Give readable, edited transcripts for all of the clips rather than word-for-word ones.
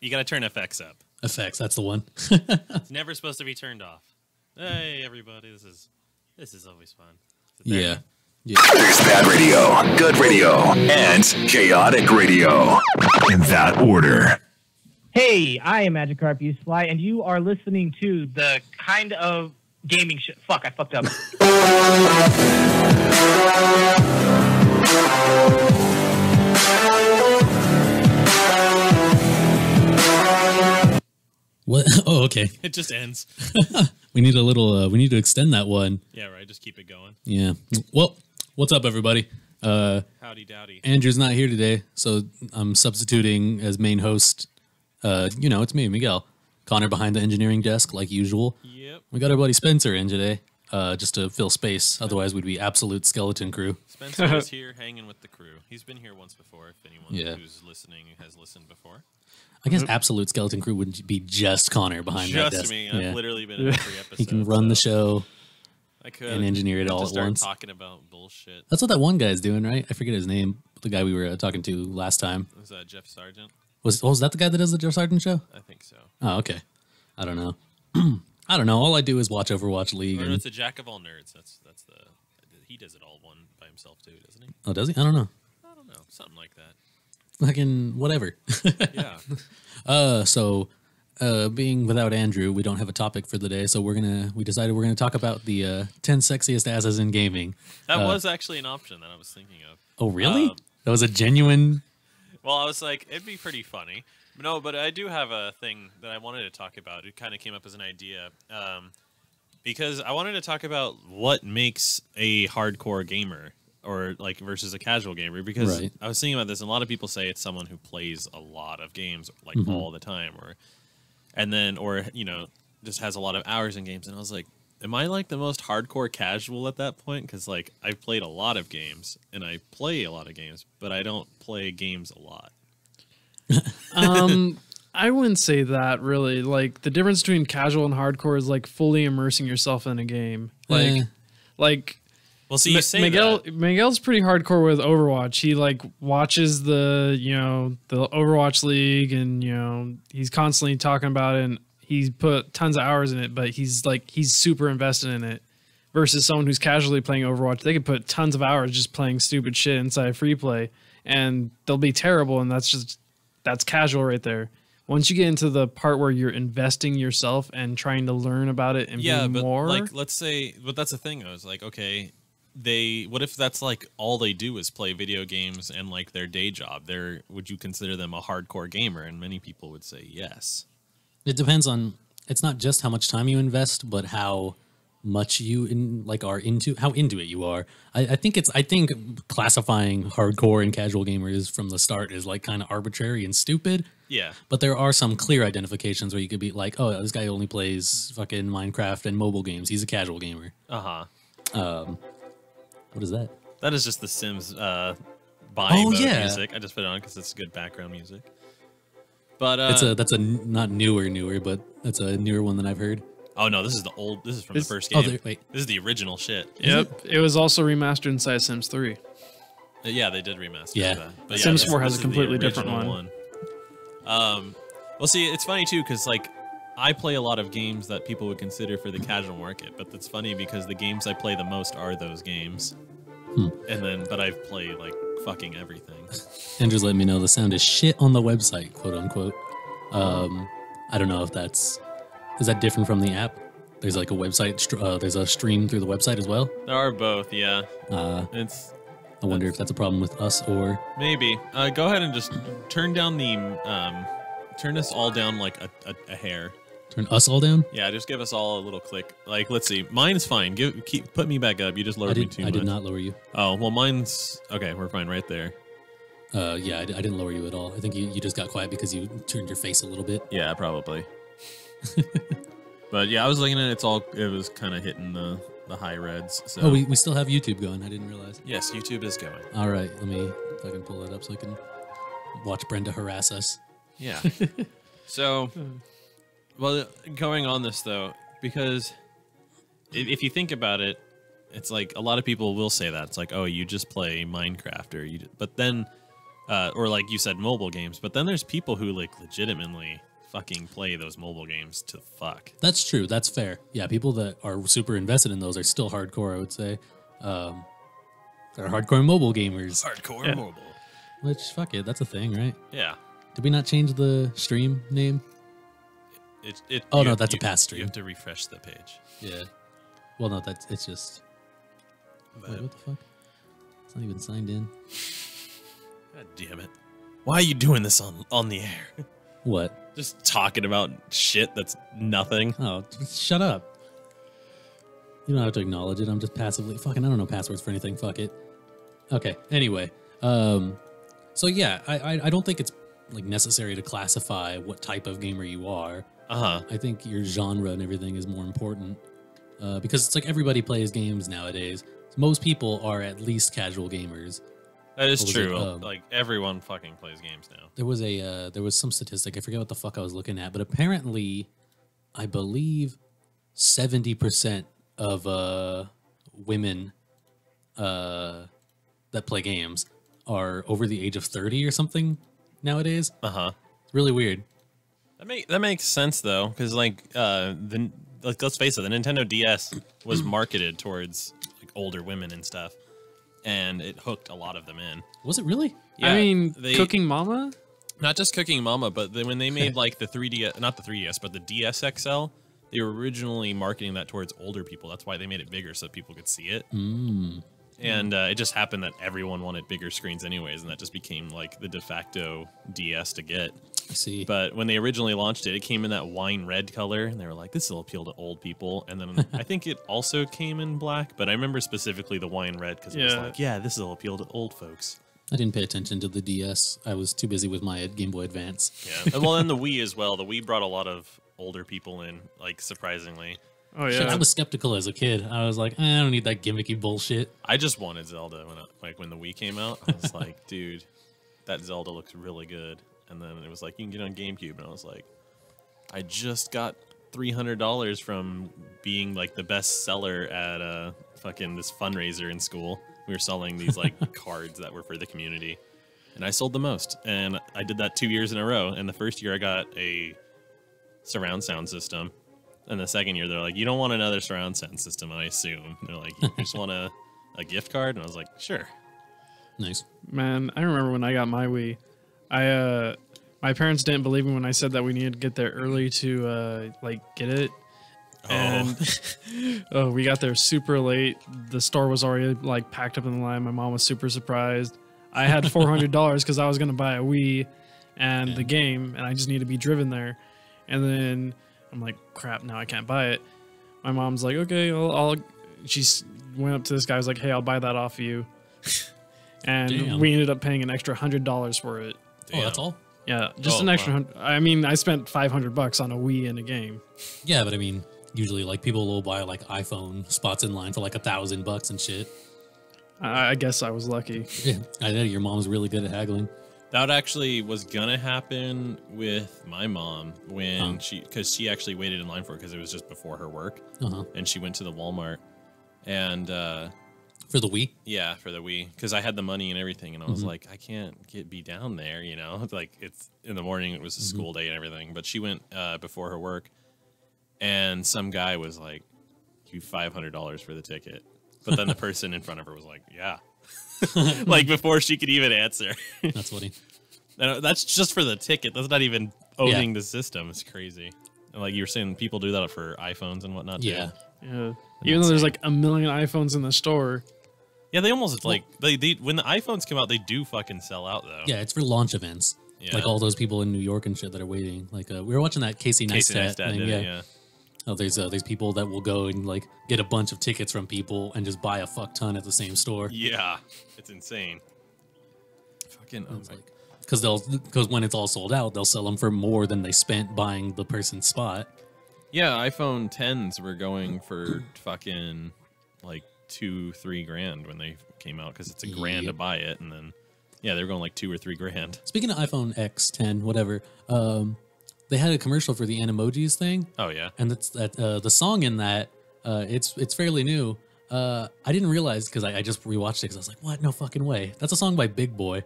You gotta turn FX up. FX, that's the one. It's never supposed to be turned off. Hey, everybody, this is always fun. Yeah. There's bad radio, good radio, and chaotic radio. In that order. Hey, I am Magikarp Usefly, and you are listening to the kind of gaming show. Fuck, I fucked up. What? Oh, okay. It just ends. We need a little. We need to extend that one. Yeah, right. Just keep it going. Yeah. Well, what's up, everybody? Howdy dowdy. Andrew's not here today, so I'm substituting as main host. It's me, Miguel. Connor behind the engineering desk, like usual. Yep. We got our buddy Spencer in today, just to fill space. Otherwise, we'd be absolute skeleton crew. Spencer is here hanging with the crew. He's been here once before, if anyone who's listening has listened before. I guess absolute skeleton crew would be just Connor behind that desk. Just me. I've literally been in every episode. He can run the show. I could and engineer it all at once. Talking about bullshit. That's what that one guy's doing, right? I forget his name. The guy we were talking to last time. Was that Jeff Sargent? Was that the guy that does the Jeff Sargent show? I think so. Oh, okay. I don't know. I don't know. All I do is watch Overwatch League. Or it's a jack of all nerds. That's the. He does it all one by himself too, doesn't he? Oh, does he? I don't know. Something like that. Fucking whatever. Yeah. So being without Andrew, we don't have a topic for the day, so we decided we're gonna talk about the 10 sexiest asses in gaming. That was actually an option that I was thinking of. Oh, really? That was a genuine. Well, I was like, it'd be pretty funny. No, but I do have a thing that I wanted to talk about. It kind of came up as an idea because I wanted to talk about what makes a hardcore gamer or like versus a casual gamer. Because I was thinking about this, and a lot of people say it's someone who plays a lot of games like all the time, or just has a lot of hours in games. And I was like, am I like the most hardcore casual at that point? Because like I've played a lot of games and I play a lot of games, but I don't play games a lot. I wouldn't say that really. Like the difference between casual and hardcore is like fully immersing yourself in a game. Well, see, you say Miguel's pretty hardcore with Overwatch. He like watches the Overwatch League, and he's constantly talking about it, and he's put tons of hours in it, but he's super invested in it. Versus someone who's casually playing Overwatch, they could put tons of hours just playing stupid shit inside free play, and they'll be terrible, and that's casual right there. Once you get into the part where you're investing yourself and trying to learn about it and be more, like let's say, but that's the thing. I was like, okay. What if that's like all they do is play video games and like their day job? Would you consider them a hardcore gamer? And many people would say yes. It depends on. It's not just how much time you invest, but how much you are into how into it you are. I think classifying hardcore and casual gamers from the start is like kind of arbitrary and stupid. Yeah. But there are some clear identifications where you could be like, oh, this guy only plays fucking Minecraft and mobile games. He's a casual gamer. What is that? That is just the Sims buy music. I just put it on because it's good background music. But that's a not newer, but that's a newer one than I've heard. Oh no, this is from the first game. Oh, wait. This is the original shit. Yep. It was also remastered inside Sims 3. Yeah, they did remaster that. But Sims 4 has a completely different one. Well, see, it's funny too because like I play a lot of games that people would consider for the casual market, but that's funny because the games I play the most are those games. But I've played like fucking everything. Andrew's letting me know the sound is shit on the website, quote unquote. I don't know if is that different from the app? There's like a website, there's a stream through the website as well? There are both, yeah. I wonder if that's a problem with us or... Maybe. Go ahead and just turn down turn us all down like a hair. Turn us all down? Yeah, just give us all a little click. Like, let's see. Mine's fine. Put me back up. You just lowered me too much. I did not lower you. Oh, well, mine's... Okay, we're fine right there. Yeah, I didn't lower you at all. I think you just got quiet because you turned your face a little bit. Yeah, probably. But yeah, I was looking at it was kind of hitting the high reds. So. Oh, we still have YouTube going. I didn't realize. Yes, YouTube is going. All right, let me if I can pull it up so I can watch Brenda harass us. Yeah. So, well, going on this though, because if you think about it, it's like a lot of people will say that it's like, oh, you just play Minecraft, but then or like you said, mobile games. But then there's people who like legitimately fucking play those mobile games to fuck. That's true. That's fair. Yeah, people that are super invested in those are still hardcore, I would say. They're hardcore mobile gamers. Hardcore mobile. Which, fuck it, that's a thing, right? Yeah. Did we not change the stream name? Oh, no, that's a past stream. You have to refresh the page. Yeah. Well, no, it's just... Wait, what the fuck? It's not even signed in. God damn it. Why are you doing this on the air? What? Just talking about shit that's nothing. Oh, just shut up. You don't have to acknowledge it. I'm just passively... Fucking, I don't know passwords for anything. Fuck it. Okay, anyway. So yeah, I don't think it's like necessary to classify what type of gamer you are. Uh-huh. I think your genre and everything is more important. Because it's like everybody plays games nowadays. Most people are at least casual gamers. That is What was true. it? Like everyone fucking plays games now. There was some statistic, I forget what the fuck I was looking at, but apparently I believe 70% of women that play games are over the age of 30 or something nowadays. Uh-huh. It's really weird. That makes sense though, because like let's face it, the Nintendo DS was marketed towards like older women and stuff, and it hooked a lot of them in. Was it really? Yeah, I mean, Cooking Mama? Not just Cooking Mama, but when they made like the 3DS, not the 3DS, but the DS XL, they were originally marketing that towards older people. That's why they made it bigger so that people could see it. And it just happened that everyone wanted bigger screens anyways, and that just became like the de facto DS to get. I see. But when they originally launched it, it came in that wine red color, and they were like, this will appeal to old people. And then I think it also came in black, but I remember specifically the wine red because it was like, yeah, this will appeal to old folks. I didn't pay attention to the DS. I was too busy with my Game Boy Advance. Yeah. And well, then the Wii as well. The Wii brought a lot of older people in, like, surprisingly. Oh, yeah. Shit, I was skeptical as a kid. I was like, I don't need that gimmicky bullshit. I just wanted Zelda when the Wii came out. I was like, dude, that Zelda looks really good. And then it was like, you can get on GameCube. And I was like, I just got $300 from being like the best seller at fucking this fundraiser in school. We were selling these like cards that were for the community. And I sold the most. And I did that 2 years in a row. And the first year I got a surround sound system. And the second year they're like, you don't want another surround sound system, I assume. They're like, you just want a gift card? And I was like, sure. Nice. Man, I remember when I got my Wii. My parents didn't believe me when I said that we needed to get there early to like get it. And we got there super late. The store was already like packed up in the line. My mom was super surprised. I had $400 because I was gonna buy a Wii and the game, and I just need to be driven there. And then I'm like, crap, now I can't buy it. My mom's like, okay, she went up to this guy, was like, hey, I'll buy that off of you. And we ended up paying an extra $100 for it. Oh, that's all? Yeah, just an extra. I mean, I spent $500 on a Wii and a game. Yeah, but I mean, usually like people will buy like iPhone spots in line for like $1,000 and shit. I guess I was lucky. Yeah, I know your mom's really good at haggling. That actually was gonna happen with my mom when because she actually waited in line for it because it was just before her work, and she went to the Walmart and for the Wii. Yeah, for the Wii, because I had the money and everything, and I was like, I can't be down there, you know. It's like it's in the morning, it was a school day and everything, but she went before her work, and some guy was like, "You $500 for the ticket," but then the person in front of her was like, "Yeah." Like before she could even answer. That's funny. That's just for the ticket. That's not even owning the system. It's crazy. And like you were saying, people do that for iPhones and whatnot. Yeah. Yeah. Even though there's like a million iPhones in the store. Yeah, they almost like they when the iPhones come out, they do fucking sell out though. Yeah, it's for launch events. Yeah. Like all those people in New York and shit that are waiting. Like we were watching that Casey Neistat thing. Yeah. Oh, there's people that will go and like get a bunch of tickets from people and just buy a fuck ton at the same store. Yeah, it's insane. Fucking because when it's all sold out, they'll sell them for more than they spent buying the person's spot. Yeah, iPhone 10s were going for fucking like $2-3 grand when they came out because it's a grand to buy it, and then they're going like $2 or $3 grand. Speaking of iPhone X, 10, whatever, they had a commercial for the Animojis thing. Oh yeah, and that's the song in that. It's fairly new. I didn't realize because I just rewatched it because I was like, what? No fucking way. That's a song by Big Boy.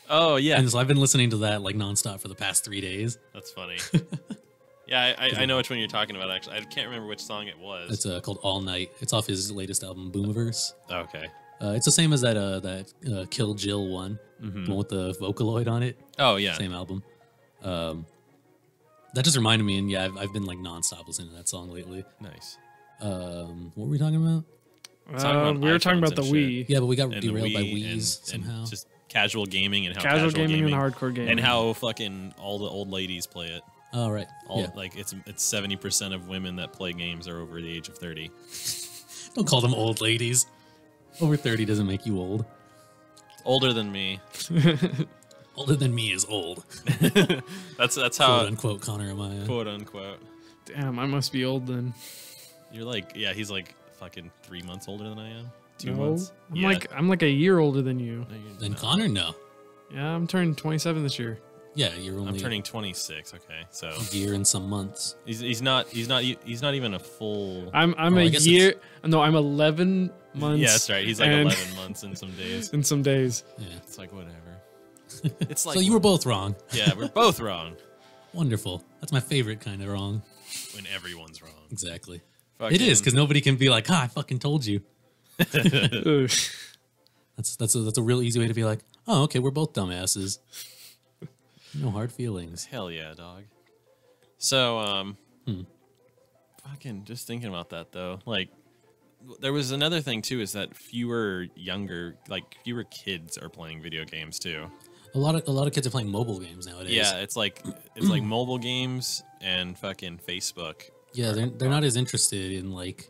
Oh yeah, And so I've been listening to that like nonstop for the past 3 days. that's funny. Yeah, I know which one you're talking about. Actually, I can't remember which song it was. It's called All Night. It's off his latest album, Boomiverse. Okay. It's the same as that Kill Jill one, the one with the Vocaloid on it. Oh yeah. Same album. That just reminded me, and yeah, I've been like nonstop listening to that song lately. Nice. What were we talking about? We were talking about the iPhones and Wii. Yeah, but we got And the derailed by Wii Wii's and somehow. just casual gaming and how Casual gaming and hardcore gaming. and how fucking all the old ladies play it. Oh, right. All Yeah. like it's 70% of women that play games are over the age of 30. Don't call them old ladies. Over 30 doesn't make you old. Older than me. Older than me is old. That's Quote how unquote Connor Amaya. quote unquote. Damn, I must be old then. You're like, yeah, he's like fucking 3 months older than I am. 2 No, months. I'm like a year older than you. No, you're Then not. Connor, no. Yeah, I'm turning 27 this year. Yeah, you're only I'm turning 26. Okay, so a year and some months. he's not even a full. I'm Oh, a I guess year. No, I'm 11 months. Yeah, that's right. He's like and- 11 months in some days. in some days. Yeah. It's like whatever. It's like So you were both wrong. Yeah, we're both wrong Wonderful. That's my favorite kind of wrong. when everyone's wrong. Exactly. Fucking, It is because nobody can be like, I fucking told you. Ugh. That's a real easy way to be like, oh, okay, we're both dumbasses. No hard feelings. hell yeah, dog. So fucking just thinking about that though, like there was another thing too, is that fewer kids are playing video games too. A lot of kids are playing mobile games nowadays. Yeah, it's like mobile games and fucking Facebook Yeah, they're not as interested in like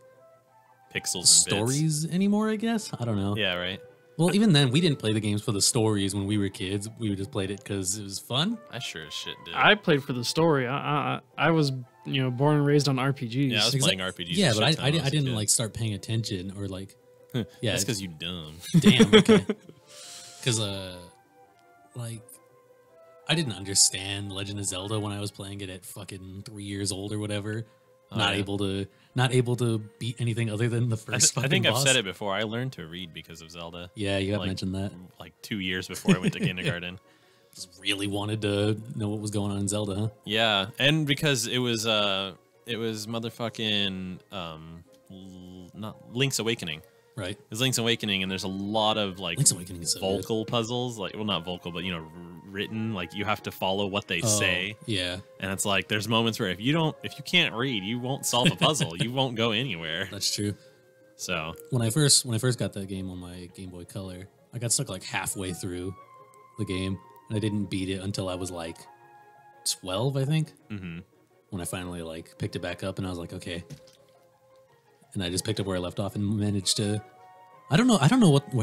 pixels and bits. stories anymore, I guess. I don't know. Yeah, right. Well, even then, we didn't play the games for the stories when we were kids. We just played it because it was fun. I sure as shit did. I played for the story. I was born and raised on RPGs. Yeah, I was playing RPGs. Yeah, a but shit ton I when was a didn't kid. like start paying attention or like. Yeah, That's because you dumb. damn. Okay. Because like, I didn't understand Legend of Zelda when I was playing it at fucking 3 years old or whatever. Not yeah. able to beat anything other than the first. I think fucking I've boss. said it before. I learned to read because of Zelda. Yeah, you have like, mentioned that. Like 2 years before I went to kindergarten. Just really wanted to know what was going on in Zelda, huh? Yeah, and because it was motherfucking not Link's Awakening. Right. It's Link's Awakening, and there's a lot of like Link's Awakening is so vocal puzzles, like well, not vocal, but written. Like you have to follow what they say, Yeah, and it's like there's moments where if you can't read, you won't solve a puzzle. You won't go anywhere. that's true. So When I first got that game on my Game Boy Color, I got stuck like halfway through the game, and I didn't beat it until I was like 12, I think. mm-hmm. When I finally like picked it back up, and I was like, okay. And I just picked up where I left off and managed to. I don't know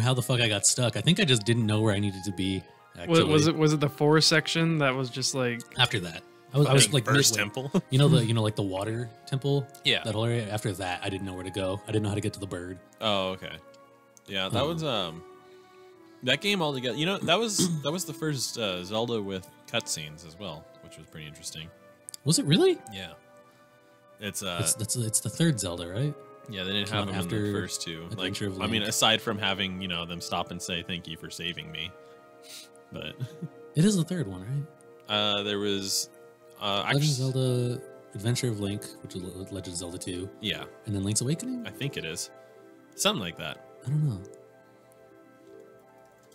how the fuck I got stuck. I think I just didn't know where I needed to be. Actually, Was it the forest section that was just like after that? I was like first midway. temple. Like the water temple. Yeah. That whole area. After that, I didn't know where to go. I didn't know how to get to the bird. Oh, okay. Yeah, that was that game altogether. That was the first Zelda with cutscenes as well, which was pretty interesting. Was it really? Yeah. It's It's the third Zelda, right? yeah, they didn't Come have on, them in the after first two. Like Adventure of I mean, Link. aside from having them stop and say thank you for saving me, but It is the third one, right? there was Legend actually of Zelda: Adventure of Link, which is Legend of Zelda 2, yeah, and then Link's Awakening. I think it is something like that. I don't know.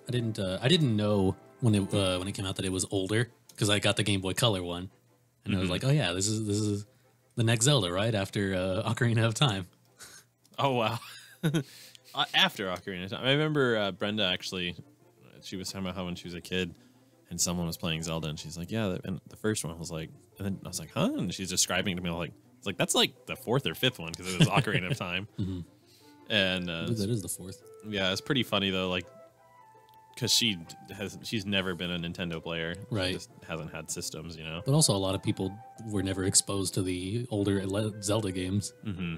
I didn't know when it came out that it was older because I got the Game Boy Color one, and I was like, oh yeah, this is the next Zelda, right after Ocarina of Time. Oh wow. After Ocarina of Time, I remember Brenda actually. She was talking about how when she was a kid, and someone was playing Zelda, and she's like, "Yeah," and the first one was like, and then I was like, "Huh?" And she's describing it to me like, "It's like that's like the fourth or fifth one because it was Ocarina of Time." Mhm. And I believe that is the fourth. yeah, it's pretty funny though, like because she's never been a Nintendo player, Right. She just hasn't had systems, But also, a lot of people were never exposed to the older Zelda games. Mm-hmm.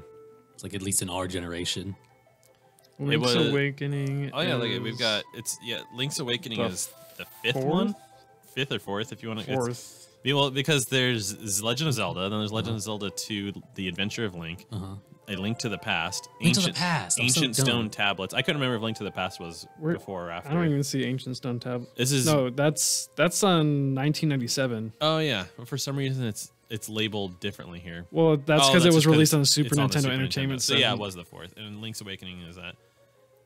It's like at least in our generation. Link's was- Awakening. Oh yeah, like is we've got Link's Awakening the is the fifth fourth? one, fifth or fourth if you want to. fourth. Well, because there's Legend of Zelda, then there's Legend of Zelda 2, The Adventure of Link, Uh huh. A Link to the Past. Link to the Past. I'm so Ancient dumb. Stone Tablets. I couldn't remember if Link to the Past was before or after. I don't even see Ancient Stone Tab. This is No, that's on 1997. Oh yeah, for some reason it's labeled differently here. Well, that's because it was released on the Super it's on Nintendo Super Entertainment So System. yeah, it was the fourth, and Link's Awakening is that.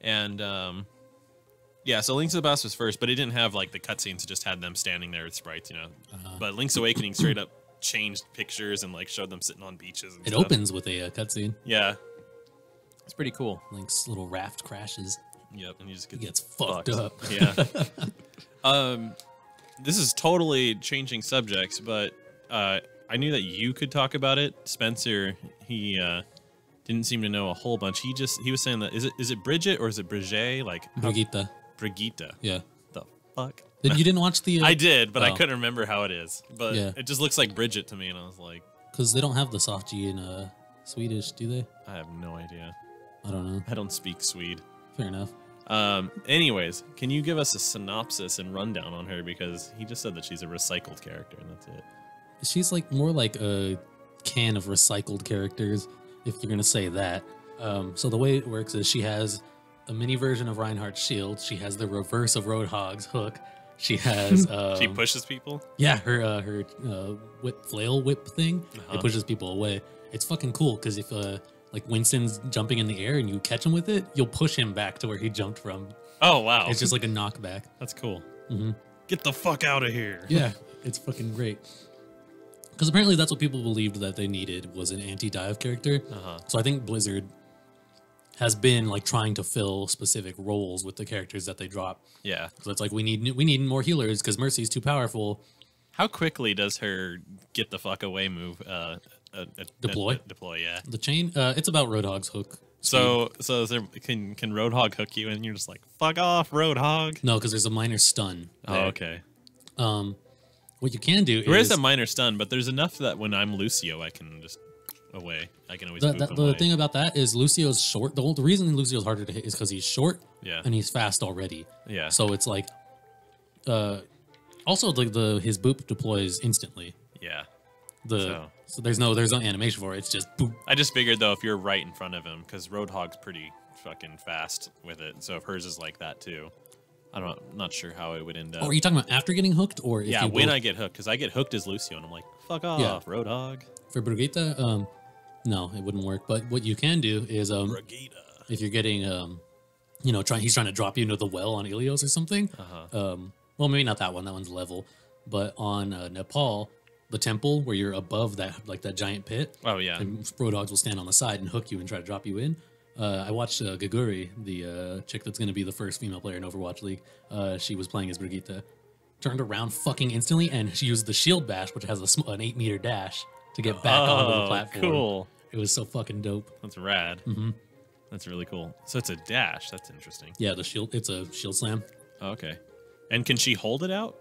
And yeah, so Link to the Past was first, but it didn't have like the cutscenes. It just had them standing there with sprites, you know. But Link's Awakening straight up changed pictures and like showed them sitting on beaches. And It stuff. opens with a cutscene. Yeah, it's pretty cool. Link's little raft crashes. Yep, and you just He gets fucked up. Yeah. This is totally changing subjects, but I knew that you could talk about it. Spencer, he didn't seem to know a whole bunch. He was saying that is it Bridget or is it Brigitte? Like Brigitte. Brigitte. Yeah. The fuck? You didn't watch the? I did, but I Oh. couldn't remember how it is. But Yeah. it just looks like Bridget to me, and I was like, Because they don't have the soft G in Swedish, do they? I have no idea. I don't know. I don't speak Swede. Fair enough. Anyways, can you give us a synopsis and rundown on her? Because he just said that she's a recycled character, and that's it. She's like more like a can of recycled characters, if you're gonna say that. So the way it works is she has a mini version of Reinhardt's shield. She has the reverse of Roadhog's hook. She has She pushes people. yeah, her flail whip thing. Uh-huh. It pushes people away. It's fucking cool because if like Winston's jumping in the air and you catch him with it, you'll push him back to where he jumped from. Oh wow, It's just like a knockback. that's cool. Mm-hmm. Get the fuck out of here. Yeah, it's fucking great. Because apparently that's what people believed that they needed was an anti-dive character. So I think Blizzard has been like trying to fill specific roles with the characters that they drop. Yeah. So it's like we need more healers because Mercy's too powerful. How quickly does her get the fuck away move Deploy? Deploy, yeah. The chain, it's about Roadhog's hook. So is there, can Roadhog hook you and you're just like, fuck off, Roadhog? No, because there's a minor stun. Oh, there. okay. What you can do There is is a minor stun, but there's enough that when I'm Lucio, I can just away. I can always boop him the away. thing about that is Lucio's short. The reason Lucio's harder to hit is because he's short Yeah. and he's fast already. Yeah. So it's like, also his boop deploys instantly. Yeah. So there's no animation for it. It's just boop. I just figured, though, if you're right in front of him, because Roadhog's pretty fucking fast with it, so if hers is like that, too, I'm not sure how it would end up. Oh, are you talking about after getting hooked or if Yeah, you when both- I get hooked, because I get hooked as Lucio, and I'm like, fuck off, Yeah. Roadhog. for Brigitte? No, it wouldn't work. But what you can do is Brigitte. if you're getting he's trying to drop you into the well on Ilios or something. Well, maybe not that one. That one's level. But on Nepal, the temple where you're above that giant pit. Oh, yeah. And Roadhogs will stand on the side and hook you and try to drop you in. I watched Gaguri, the chick that's going to be the first female player in Overwatch League. She was playing as Brigitte. Turned around fucking instantly, and she used the shield bash, which has an 8-meter dash to get back onto the platform. Cool. It was so fucking dope. That's rad. Mm-hmm. That's really cool. So it's a dash. That's interesting. Yeah, the shield. It's a shield slam. Oh, okay. And can she hold it out?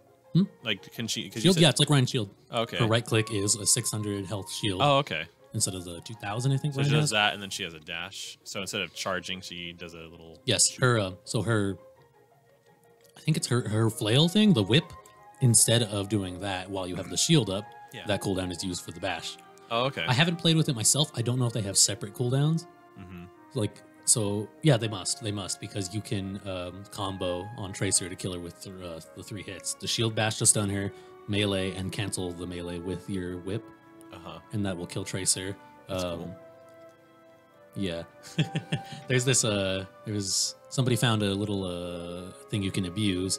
Like, can she? 'cause you Shield, said- yeah, it's like Ryan's shield. Okay. Her right click is a 600 health shield Oh, okay. instead of the 2000, I think. So Ryan she does has. that, and then she has a dash. So instead of charging, she does a little. Yes, her. So her. I think it's her flail thing, the whip. Instead of doing that while you have the shield up, Yeah. that cooldown is used for the bash. Oh, okay. I haven't played with it myself. I don't know if they have separate cooldowns. Like, so yeah, they must because you can combo on Tracer to kill her with the 3 hits. The shield bash to stun her, melee, and cancel the melee with your whip, and that will kill Tracer. Cool. Yeah, there's this. There's somebody found a little thing you can abuse.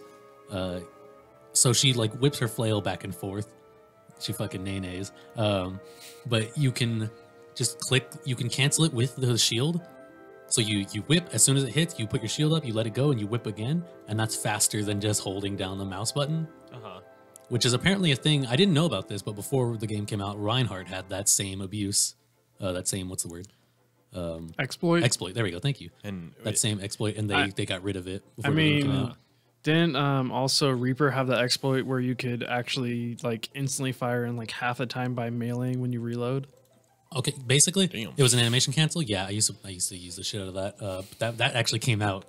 So she like whips her flail back and forth. She fucking nays. But you can just click. You can cancel it with the shield. So you whip as soon as it hits. You put your shield up. You let it go, and you whip again. And that's faster than just holding down the mouse button. Which is apparently a thing. I didn't know about this, but before the game came out, Reinhardt had that same abuse. That same what's the word? Exploit. Exploit. There we go. Thank you. And That same exploit, and they got rid of it. I Before the game came mean, out. didn't also Reaper have that exploit where you could actually like instantly fire in like half the time by meleeing when you reload? Okay, basically, Damn. it was an animation cancel. Yeah, I used to use the shit out of that. That actually came out.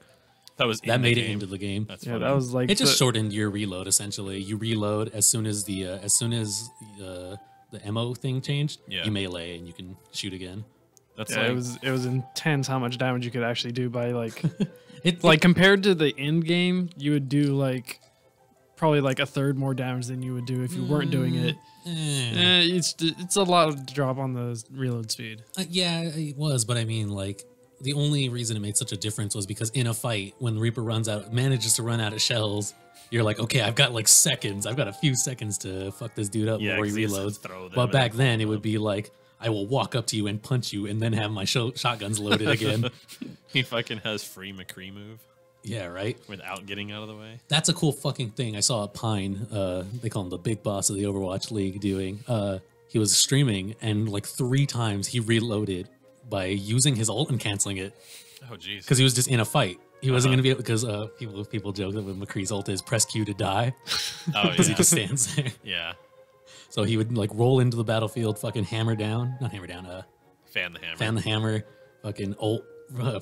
that Made it game. into the game. That's Yeah, funny. that was like It just the- shortened your reload essentially. You reload as soon as the ammo thing changed. Yeah. You melee and you can shoot again. That's Yeah, it was intense how much damage you could actually do by like It like compared to the end game, you would do like probably like a third more damage than you would do if you weren't doing it. It's a lot to drop on the reload speed. Yeah, it was, but I mean, like, the only reason it made such a difference was because in a fight, when Reaper manages to run out of shells, you're like, okay, I've got like seconds. I've got a few seconds to fuck this dude up before he 'cause has to reloads. throw them But and back then, it fuck would them. be like, I will walk up to you and punch you and then have my shotguns loaded again. He fucking has free McCree move Yeah, right? without getting out of the way. That's a cool fucking thing. I saw a Pine, they call him the big boss of the Overwatch League, doing. He was streaming, and like 3 times he reloaded by using his ult and canceling it Oh jeez. because he was just in a fight. He wasn't going to be able, because people joke that when McCree's ult is press Q to die Oh because he yeah. just stands there. Yeah. So he would like roll into the battlefield, fucking hammer down, not hammer down, Fan the hammer. fan the hammer, fucking ult,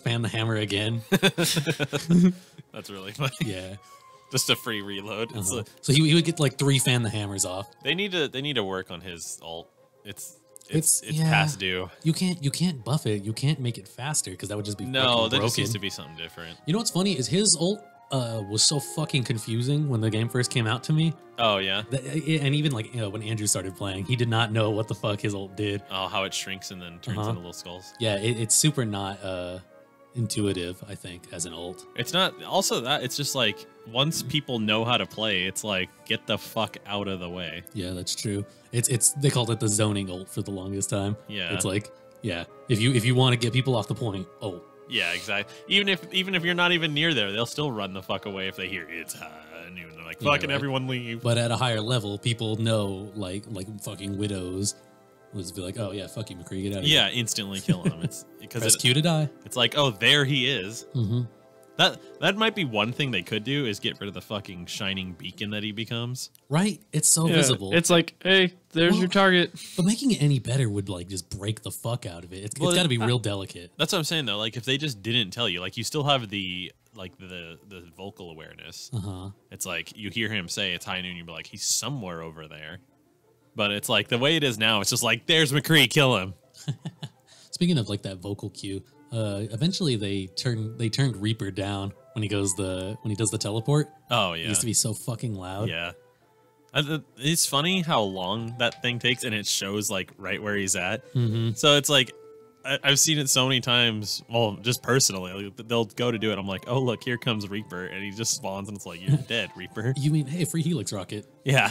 fan the hammer again. That's really funny. Yeah. Just a free reload. It's Uh-huh. So he would get like 3 fan the hammers off. they need to work on his ult. It's yeah. past due. You can't buff it. You can't make it faster because that would just be No, fucking there broken. just needs to be something different. You know what's funny is his ult was so fucking confusing when the game first came out to me. Oh yeah. And even like when Andrew started playing, he did not know what the fuck his ult did. Oh, how it shrinks and then turns Uh-huh. into little skulls. Yeah, it's super not intuitive, I think, as an ult. It's not. Also, that it's just like once people know how to play, it's like get the fuck out of the way. Yeah, that's true. It's they called it the zoning ult for the longest time. Yeah. It's like, yeah, if you want to get people off the point, ult. Yeah, exactly. Even if you're not even near there, they'll still run the fuck away if they hear it's high, and they're like, Yeah, fucking right. everyone leave. But at a higher level, people know like fucking widows. Will just be like, oh yeah, fuck you, McCree, get out of here. Yeah, instantly kill him. It's because Press Q to die. it's like, oh, there he is. Mm-hmm. That might be one thing they could do is get rid of the fucking shining beacon that he becomes. Right? It's so Yeah, visible. it's like, hey, there's Well, your target. But making it any better would like just break the fuck out of it. It's Well, got to be real delicate. That's what I'm saying though. Like if they just didn't tell you, like you still have the vocal awareness. Uh-huh. It's like you hear him say it's high noon, you'd be like, he's somewhere over there. But it's like the way it is now, it's just like, there's McCree, kill him. Speaking of like that vocal cue, eventually they turned Reaper down when he does the teleport. Oh It yeah. used to be so fucking loud. Yeah. It's funny how long that thing takes, and it shows like right where he's at. Mm-hmm. So it's like I've seen it so many times. Well, just personally, like, they'll go to do it. I'm like, oh look, here comes Reaper, and he just spawns, and it's like, you're dead, Reaper. You mean, hey, free Helix rocket? Yeah,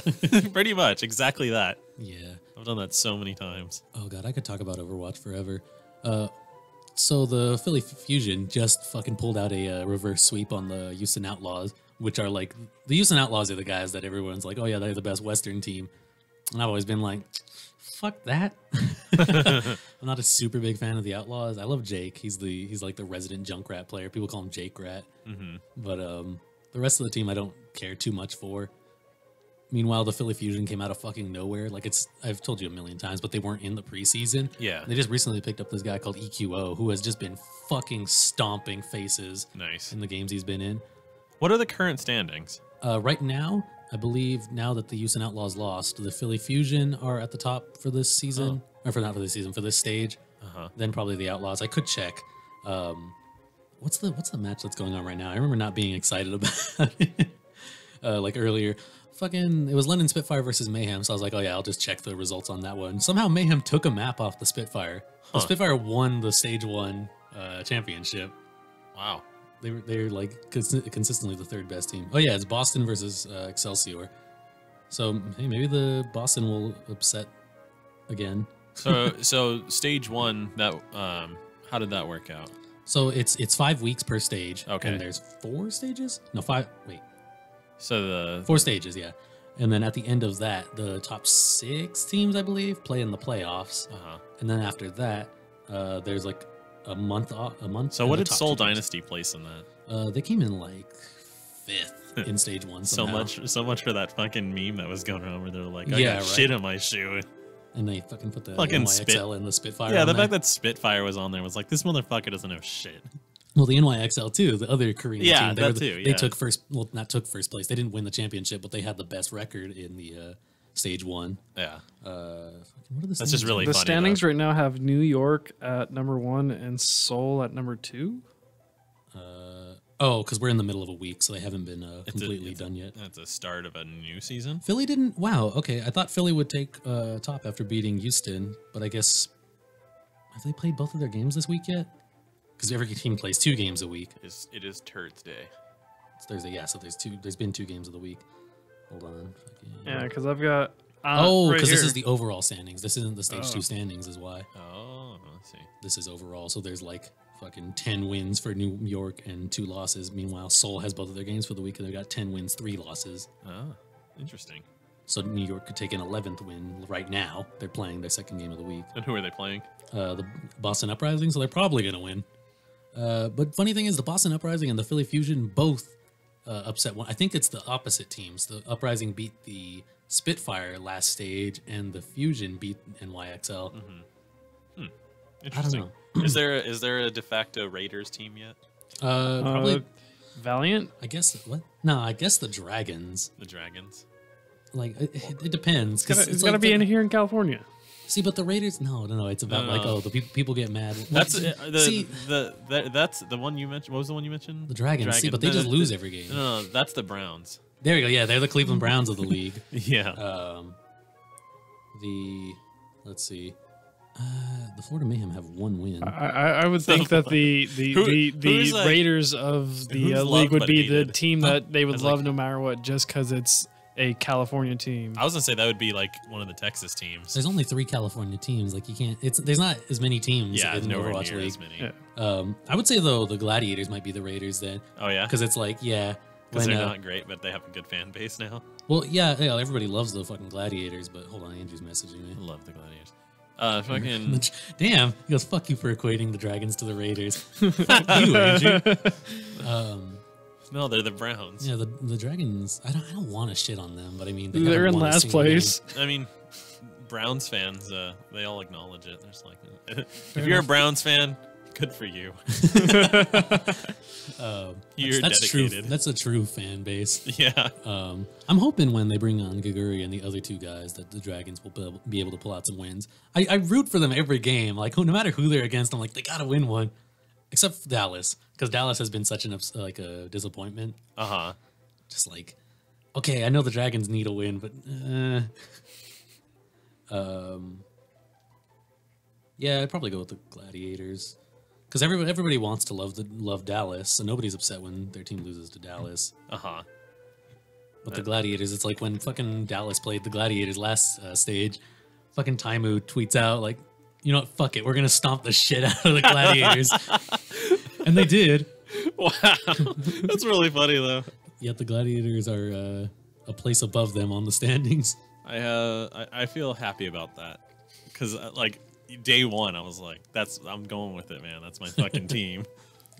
pretty much exactly that. Yeah. I've done that so many times. Oh god, I could talk about Overwatch forever. So the Philly Fusion just fucking pulled out a reverse sweep on the Houston Outlaws, which are like the Houston Outlaws are the guys that everyone's like, oh yeah, they're the best Western team, and I've always been like, fuck that. I'm not a super big fan of the Outlaws. I love Jake. He's like the resident Junkrat player. People call him Jake Rat. Mm-hmm. But the rest of the team I don't care too much for. Meanwhile, the Philly Fusion came out of fucking nowhere. Like I've told you a million times, but they weren't in the preseason. Yeah. They just recently picked up this guy called EQO, who has just been fucking stomping faces Nice. in the games he's been in. What are the current standings? Right now, I believe now that the Houston Outlaws lost, the Philly Fusion are at the top for this season. Or not for this season, for this stage. Uh-huh. Then probably the Outlaws. I could check. What's the match that's going on right now? I remember not being excited about it. Like earlier. It was London Spitfire versus Mayhem, so I was like, oh yeah, I'll just check the results on that one. Somehow Mayhem took a map off the Spitfire. The Spitfire won the Stage 1 championship. Wow. They're like consistently the third best team. Oh yeah, it's Boston versus Excelsior. So hey, maybe the Boston will upset again. So stage 1, that how did that work out? So it's 5 weeks per stage. Okay. And there's 4 stages? No, 5. Wait. So 4 stages, yeah. And then at the end of that, the top 6 teams, I believe, play in the playoffs. And then after that, there's like a month off. So what did Seoul Dynasty place in that? They came in like 5th in stage 1. So somehow. much for that fucking meme that was going around where they're like, I Yeah, got right. shit in my shoe. And they fucking put the Fucking NYXL and the Spitfire. Yeah, on the there. fact that Spitfire was on there was like, this motherfucker doesn't know shit. Well, the NYXL too, the other Korean Yeah, team. that too, They yeah. took first. Well, not took first place. They didn't win the championship, but they had the best record in the stage 1. Yeah. What are the That's standings? just really The funny. standings though. right now have New York at number 1 and Seoul at number 2. Oh, because we're in the middle of a week, so they haven't been It's completely done yet. That's the start of a new season. Philly didn't. Wow. Okay, I thought Philly would take top after beating Houston, but I guess have they played both of their games this week yet? Because every team plays 2 games a week. It is Turds Day. It's Thursday, yeah. So there's been 2 games of the week. Hold on. Yeah, because I've got. Oh, right because this here. is the overall standings. This isn't the stage 2 standings, is why. Oh, let's see. This is overall. So there's like fucking 10 wins for New York and 2 losses. Meanwhile, Seoul has both of their games for the week, and they've got 10 wins, 3 losses. Oh, interesting. So New York could take an 11th win right now. They're playing their second game of the week. And who are they playing? The Boston Uprising, so they're probably going to win. But funny thing is, the Boston Uprising and the Philly Fusion both upset one. I think it's the opposite teams. The Uprising beat the Spitfire last stage, and the Fusion beat NYXL. Interesting. know. Is there a de facto Raiders team yet? Probably, Valiant. I guess, what? No, I guess the Dragons. The Dragons. Like, it depends. 'cause It's like got to be the- in here in California. See, but the Raiders, no, it's about No, like, no. oh, the people get mad. That's See, that's the one you mentioned. What was the one you mentioned? the Dragons. See, but they No, just no, lose every game. No, that's the Browns. There you go. Yeah, they're the Cleveland Browns of the league. Yeah. Let's see. The Florida Mayhem have 1 win. I would think that the who's, like- Raiders of the who's league loved would but be the hated? team that they would As, love like- no matter what, just because it's a California team. I was gonna say that would be like one of the Texas teams. There's only 3 California teams. Like you can't. There's not as many teams Yeah, in the nowhere Overwatch near League. as many. Yeah. I would say though the Gladiators might be the Raiders then, Oh yeah, because it's like because when, they're not great, but they have a good fan base now. well yeah, everybody loves the fucking Gladiators. But hold on, Andrew's messaging me. I love the Gladiators. Fucking Damn, he goes, fuck you for equating the Dragons to the Raiders. Fuck you, Andrew. no, they're the Browns. Yeah, the Dragons. I don't want to shit on them, but I mean they They're haven't in won a last single place. I mean, Browns fans, they all acknowledge it. They're just like, if you're a Browns fan, good for you. You're That's true. dedicated. That's a true fan base. Yeah. I'm hoping when they bring on Gaguri and the other 2 guys that the Dragons will be able to pull out some wins. I root for them every game. Like no matter who they're against, I'm like they gotta win one. Except for Dallas, because Dallas has been such a disappointment. Uh huh. Just like, okay, I know the Dragons need a win, but yeah, I'd probably go with the Gladiators. Because everybody wants to love Dallas, so nobody's upset when their team loses to Dallas. Uh huh. But the Gladiators, it's like when fucking Dallas played the Gladiators last stage, fucking Taimu tweets out like, you know what, fuck it, we're gonna stomp the shit out of the Gladiators. And they did. Wow, that's really funny though. Yet the Gladiators are a place above them on the standings. I feel happy about that because like day one, I was like, I'm going with it, man. That's my fucking team.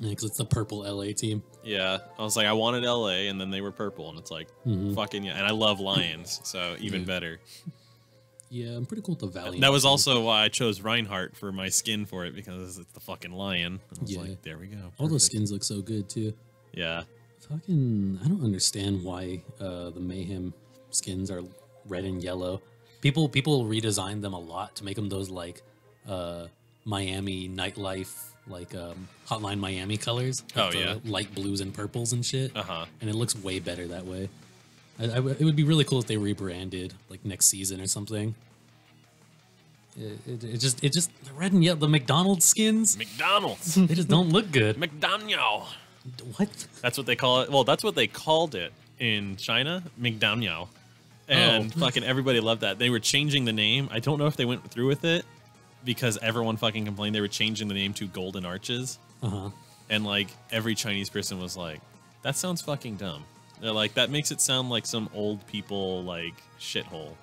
Because it's the purple LA team. Yeah, I was like, I wanted LA, and then they were purple, and it's like, fucking yeah. And I love lions, so even better. Yeah, I'm pretty cool with the Valiant. That was team. also why I chose Reinhardt for my skin for it because it's the fucking lion. I was Yeah. like, there we go. All those Perfect. skins look so good too. Yeah. Fucking, I don't understand why the Mayhem skins are red and yellow. People redesigned them a lot to make them those like Miami nightlife, like Hotline Miami colors. Oh, with the yeah. light blues and purples and shit. Uh-huh. And it looks way better that way. It would be really cool if they rebranded like next season or something. It just the red and yellow, the McDonald's skins, McDonald's. they just don't look good. McDaniel. What? That's what they call it. Well, that's what they called it in China, McDaniel. And fucking everybody loved that. They were changing the name. I don't know if they went through with it because everyone fucking complained they were changing the name to Golden Arches. Uh-huh. And like every Chinese person was like, that sounds fucking dumb. They're like, that makes it sound like some old people like shithole.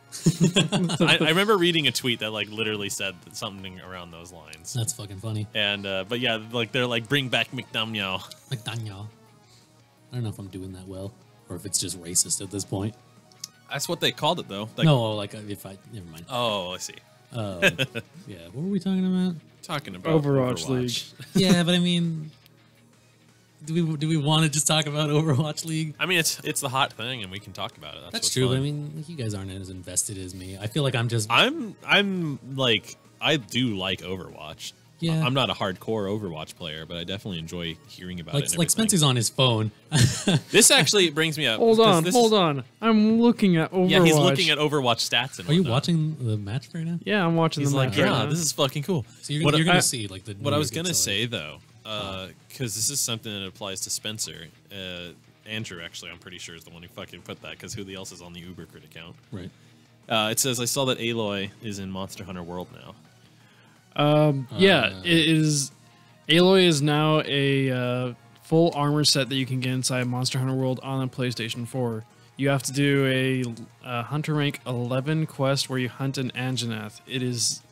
I remember reading a tweet that like literally said something around those lines. That's fucking funny. And but yeah, like they're like, bring back McDaniel. McDaniel. I don't know if I'm doing that well or if it's just racist at this point. That's what they called it though. Like, No, like if I never mind. Oh, I see. Yeah, what were we talking about? Talking about Overwatch League. Yeah, but I mean, Do we want to just talk about Overwatch League? I mean, it's the hot thing, and we can talk about it. That's That's what's true. fun. I mean, you guys aren't as invested as me. I feel like I'm just. I'm like, I do like Overwatch. Yeah. I'm not a hardcore Overwatch player, but I definitely enjoy hearing about it. Like Spencer's on his phone. This actually brings me up. Hold 'cause on, this hold is- on. I'm looking at Overwatch. Yeah, he's looking at Overwatch stats. And Are you whatnot. watching the match right now? Yeah, I'm watching He's the like, match yeah, right now. this is fucking cool. So you're, What you're I- gonna see like the. What I was music gonna to, say though, because this is something that applies to Spencer. Andrew, actually, I'm pretty sure is the one who fucking put that, because who else is on the UberCrit account? Right. It says, I saw that Aloy is in Monster Hunter World now. Yeah, it is. Aloy is now a full armor set that you can get inside Monster Hunter World on the PlayStation 4. You have to do a Hunter Rank 11 quest where you hunt an Anjanath. It is.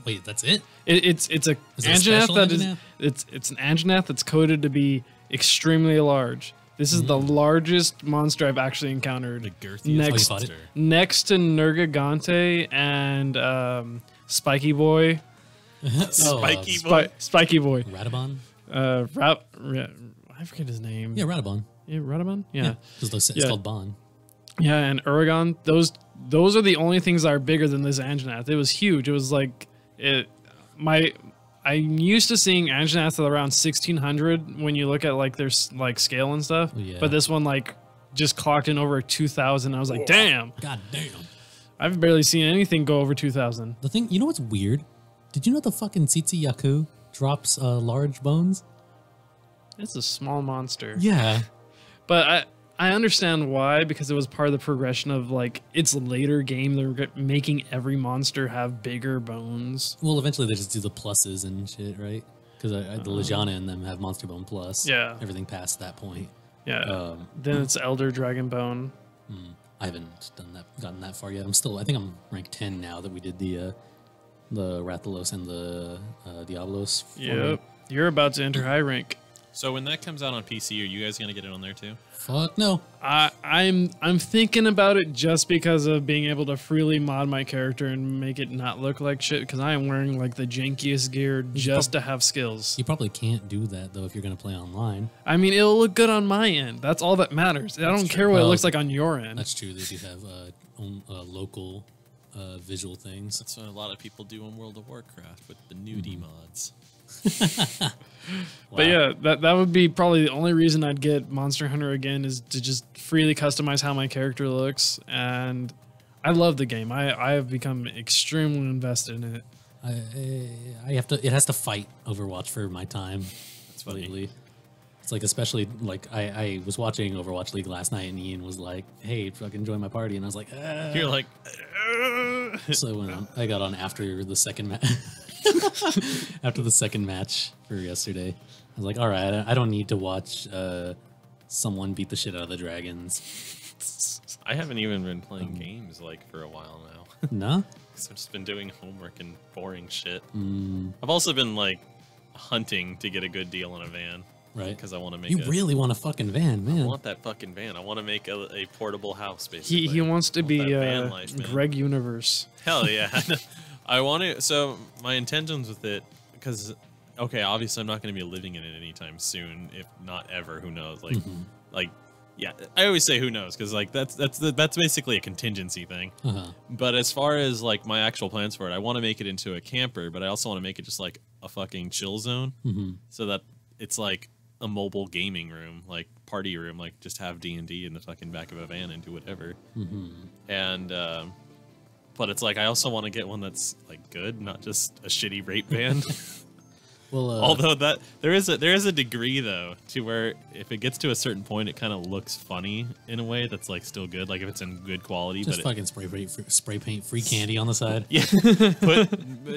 Wait, that's it? It's a Is it a Anjanath special that Anjanath? is it's an Anjanath that's coded to be extremely large. This is the largest monster I've actually encountered. The girthiest Next- Oh, you fought it? monster. Next to Nergigante and Spiky Boy. Spiky Oh, boy. Spiky Boy. Radabon? I forget his name. Yeah, Radabon. Yeah, Radamon? Yeah. Because it's Yeah. called Bon. Yeah, and Uragon. Those are the only things that are bigger than this Anjanath. It was huge. It was like I'm used to seeing Anjanath at around 1600 when you look at like their like scale and stuff. Yeah. But this one like just clocked in over 2000. I was like, damn. God damn. I've barely seen anything go over 2000. The thing, you know what's weird? Did you know the fucking Tsitsi Yaku drops large bones? It's a small monster. Yeah. But I understand why, because it was part of the progression of like its later game. They're making every monster have bigger bones. Well, eventually they just do the pluses and shit, right? Because the Lejana and them have Monster Bone Plus. Yeah. Everything past that point. Yeah. Then it's Elder Dragon Bone. I haven't gotten that far yet. I think I'm rank 10 now that we did the Rathalos and the Diablos. Yep. You're about to enter high rank. So when that comes out on PC, are you guys gonna get it on there too? Fuck no. I'm thinking about it just because of being able to freely mod my character and make it not look like shit, because I am wearing like the jankiest gear just to have skills. You probably can't do that though if you're gonna play online. I mean, it'll look good on my end. That's all that matters. I don't care what it Well, looks like on your end. That's true. They do have local visual things. That's what a lot of people do in World of Warcraft with the nudie mods. But yeah, that would be probably the only reason I'd get Monster Hunter again, is to just freely customize how my character looks. And I love the game. I have become extremely invested in it. I have to. It has to fight Overwatch for my time. That's funny. Lately. It's like, especially like I was watching Overwatch League last night, and Ian was like, "Hey, fucking join my party," and I was like, You're like, So when I got on after the second match, after the second match for yesterday, I was like, "All right, I don't need to watch someone beat the shit out of the dragons." I haven't even been playing games like for a while now. No, Because I've just been doing homework and boring shit. I've also been like hunting to get a good deal on a van. right? Because I want to make You really want a fucking van, I man. want that fucking van. I want to make a portable house, basically. He wants to I want be that van life, man. Greg Universe. Hell yeah. I want to. So my intentions with it, because okay, obviously I'm not going to be living in it anytime soon, if not ever. Who knows? Like, yeah. I always say who knows, because like that's basically a contingency thing. But as far as like my actual plans for it, I want to make it into a camper, but I also want to make it just like a fucking chill zone, so that it's like a mobile gaming room, like party room, like just have D&D in the fucking back of a van and do whatever. And but it's like I also want to get one that's like good, not just a shitty rape van. Well, Although that there is a degree though to where if it gets to a certain point, it kind of looks funny in a way that's like still good, like if it's in good quality. just but fucking spray paint free candy on the side. yeah,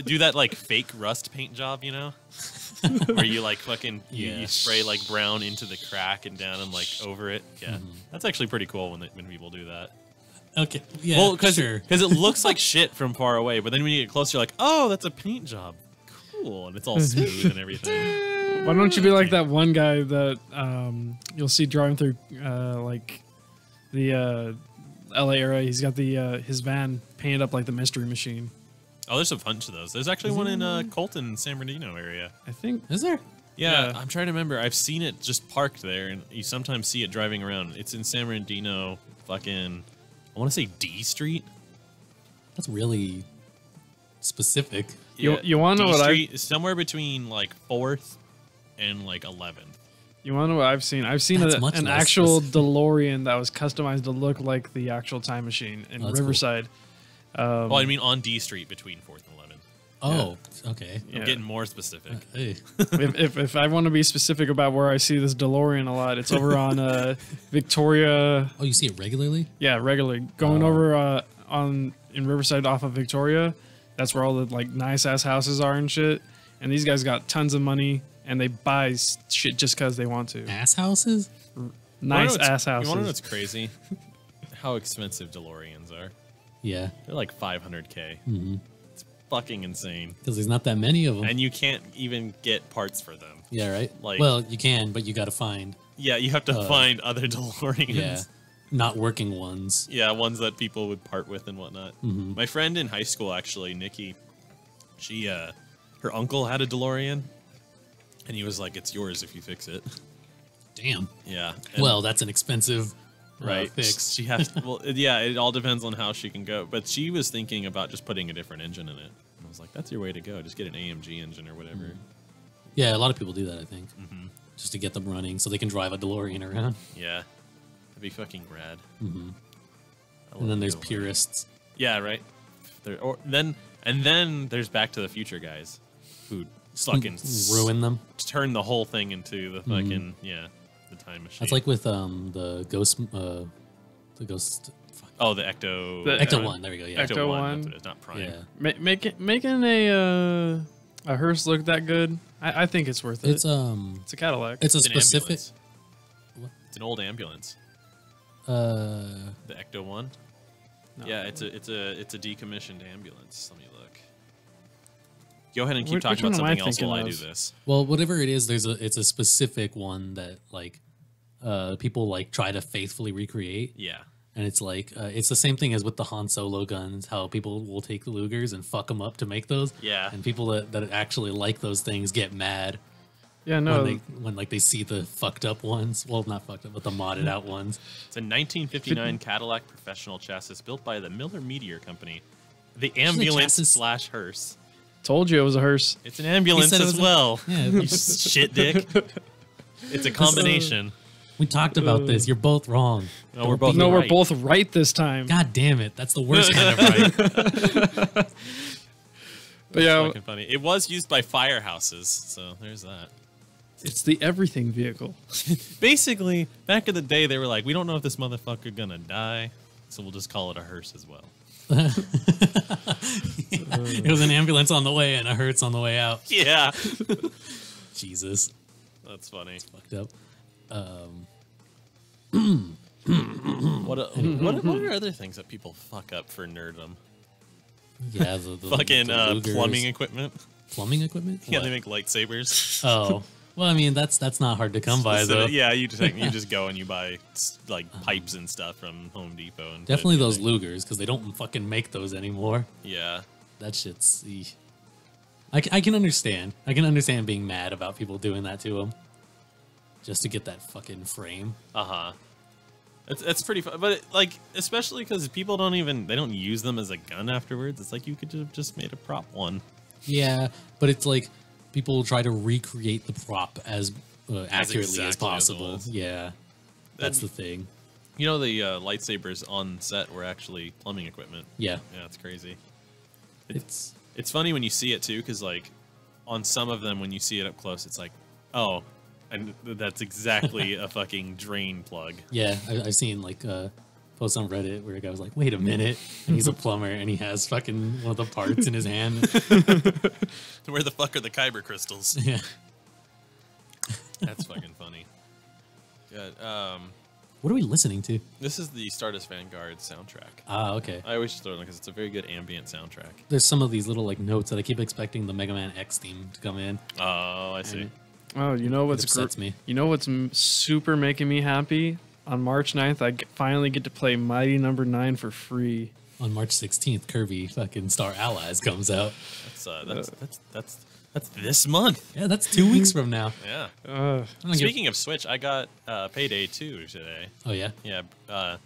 do that like fake rust paint job, you know, where you like fucking you spray like brown into the crack and down and like over it. Yeah, that's actually pretty cool when people do that. Okay, yeah, Well, because sure. it looks like shit from far away, but then when you get closer, you're like, oh, that's a paint job. Cool, and it's all smooth and everything. Why don't you be like that one guy that you'll see driving through like the LA area? He's got the his van painted up like the Mystery Machine. Oh, there's a bunch of those. There's actually one in Colton, San Bernardino area. I think Is there? Yeah, Yeah. I'm trying to remember. I've seen it just parked there, and you sometimes see it driving around. It's in San Bernardino, fucking, I want to say D Street. That's really specific. You wanna know D what I- Street is somewhere between like 4th and like 11th. You want to know what I've seen? I've seen That's much an less actual specific. DeLorean that was customized to look like the actual time machine in Oh, that's cool. Riverside. Well, I mean on D Street between 4th and 11th. Oh, okay. Yeah. I'm getting more specific. Hey. if I want to be specific about where I see this DeLorean a lot, it's over on Victoria. Oh, you see it regularly? Yeah, regularly going over in Riverside off of Victoria. That's where all the like nice ass houses are and shit. And these guys got tons of money and they buy shit just because they want to. Ass houses? Nice ass houses. You want to know what's crazy? How expensive DeLoreans are. Yeah, They're like 500K. It's fucking insane. because there's not that many of them. And you can't even get parts for them. Yeah, right. Like- well, you can, but you got to find. Yeah, you have to find other DeLoreans. Yeah, not working ones. Yeah, ones that people would part with and whatnot. My friend in high school, actually, Nikki, she, her uncle had a DeLorean, and he was like, "It's yours if you fix it." Damn. Yeah. And- Well, that's an expensive right. fix. She has. Well, yeah. It all depends on how she can go. But she was thinking about just putting a different engine in it. And I was like, "That's your way to go. Just get an AMG engine or whatever." Yeah, a lot of people do that. I think, just to get them running so they can drive a DeLorean around. Yeah, that'd be fucking rad. And then there's DeLorean. purists. Yeah, right. Then there's Back to the Future guys who fucking Ruin them. turn the whole thing into the fucking the time machine. That's like with the ghost. The ghost. Fuck. oh the Ecto The Ecto 1. There we go. Yeah. Ecto One. One. That's what it is, not Prime. Yeah. Making a hearse look that good, I think it's worth it. It's It's a Cadillac. It's a It's an specific. ambulance. It's an old ambulance. Uh. The Ecto One. No. Yeah, it's a decommissioned ambulance. Let me look. Go ahead and keep Which talking one about am I something else thinking while I do of? this. Well, whatever it is, it's a specific one that like people like try to faithfully recreate. Yeah. And it's like it's the same thing as with the Han Solo guns. How people will take the Lugers and fuck them up to make those. Yeah. And people that actually like those things get mad Yeah, no. when like they see the fucked up ones. Well, not fucked up, but the modded out ones. It's a 1959 Cadillac professional chassis built by the Miller Meteor Company. The ambulance chassis? / hearse. Told you it was a hearse. It's an ambulance said it as was well. Yeah. You shit dick. It's a combination. We talked about this. You're both wrong. No, we're both No, we're right. both right this time. God damn it! That's the worst kind of right. But yeah, Fucking funny. It was used by firehouses, so there's that. it's the everything vehicle. Basically, back in the day, they were like, we don't know if this motherfucker gonna die, so we'll just call it a hearse as well. It was an ambulance on the way and a hearse on the way out. Yeah. Jesus, That's funny. fucked up. What are other things that people fuck up for nerddom? Yeah, the Fucking the Lugers. plumbing equipment. Plumbing equipment. Yeah, What? they make lightsabers. Oh, well, I mean that's not hard to come by So, though. yeah, you just go and you buy like pipes and stuff from Home Depot and put it Definitely in those there. Lugers because they don't fucking make those anymore. Yeah. That shit's. I can understand. I can understand being mad about people doing that to them, just to get that fucking frame. Uh-huh. It's pretty fun, but like especially because people don't use them as a gun afterwards. It's like you could have just made a prop one. Yeah, but it's like people try to recreate the prop as accurately as exactly as it possible. was. Yeah, that's And- the thing. You know the lightsabers on set were actually plumbing equipment. Yeah, Yeah, it's crazy. it's It's funny when you see it too, because like on some of them when you see it up close, it's like, oh, and that's exactly a fucking drain plug. yeah. I've seen like posts on Reddit where a guy was like, "Wait a minute," and he's a plumber and he has fucking one of the parts in his hand. Where the fuck are the kyber crystals? Yeah. That's fucking funny. Good. What are we listening to? This is the Stardust Vanguard soundtrack. Ah, okay. I always just throw it because it's a very good ambient soundtrack. There's some of these little like notes that I keep expecting the Mega Man X theme to come in. Oh, I see. And Oh, you know what's upsets me. You know what's super making me happy? On March 9th, finally get to play Mighty Number 9 for free. On March 16th, Kirby fucking Star Allies comes out. That's this month. Yeah, that's 2 weeks from now. Yeah. Speaking of Switch, I got Payday 2 today. Oh, yeah? Yeah.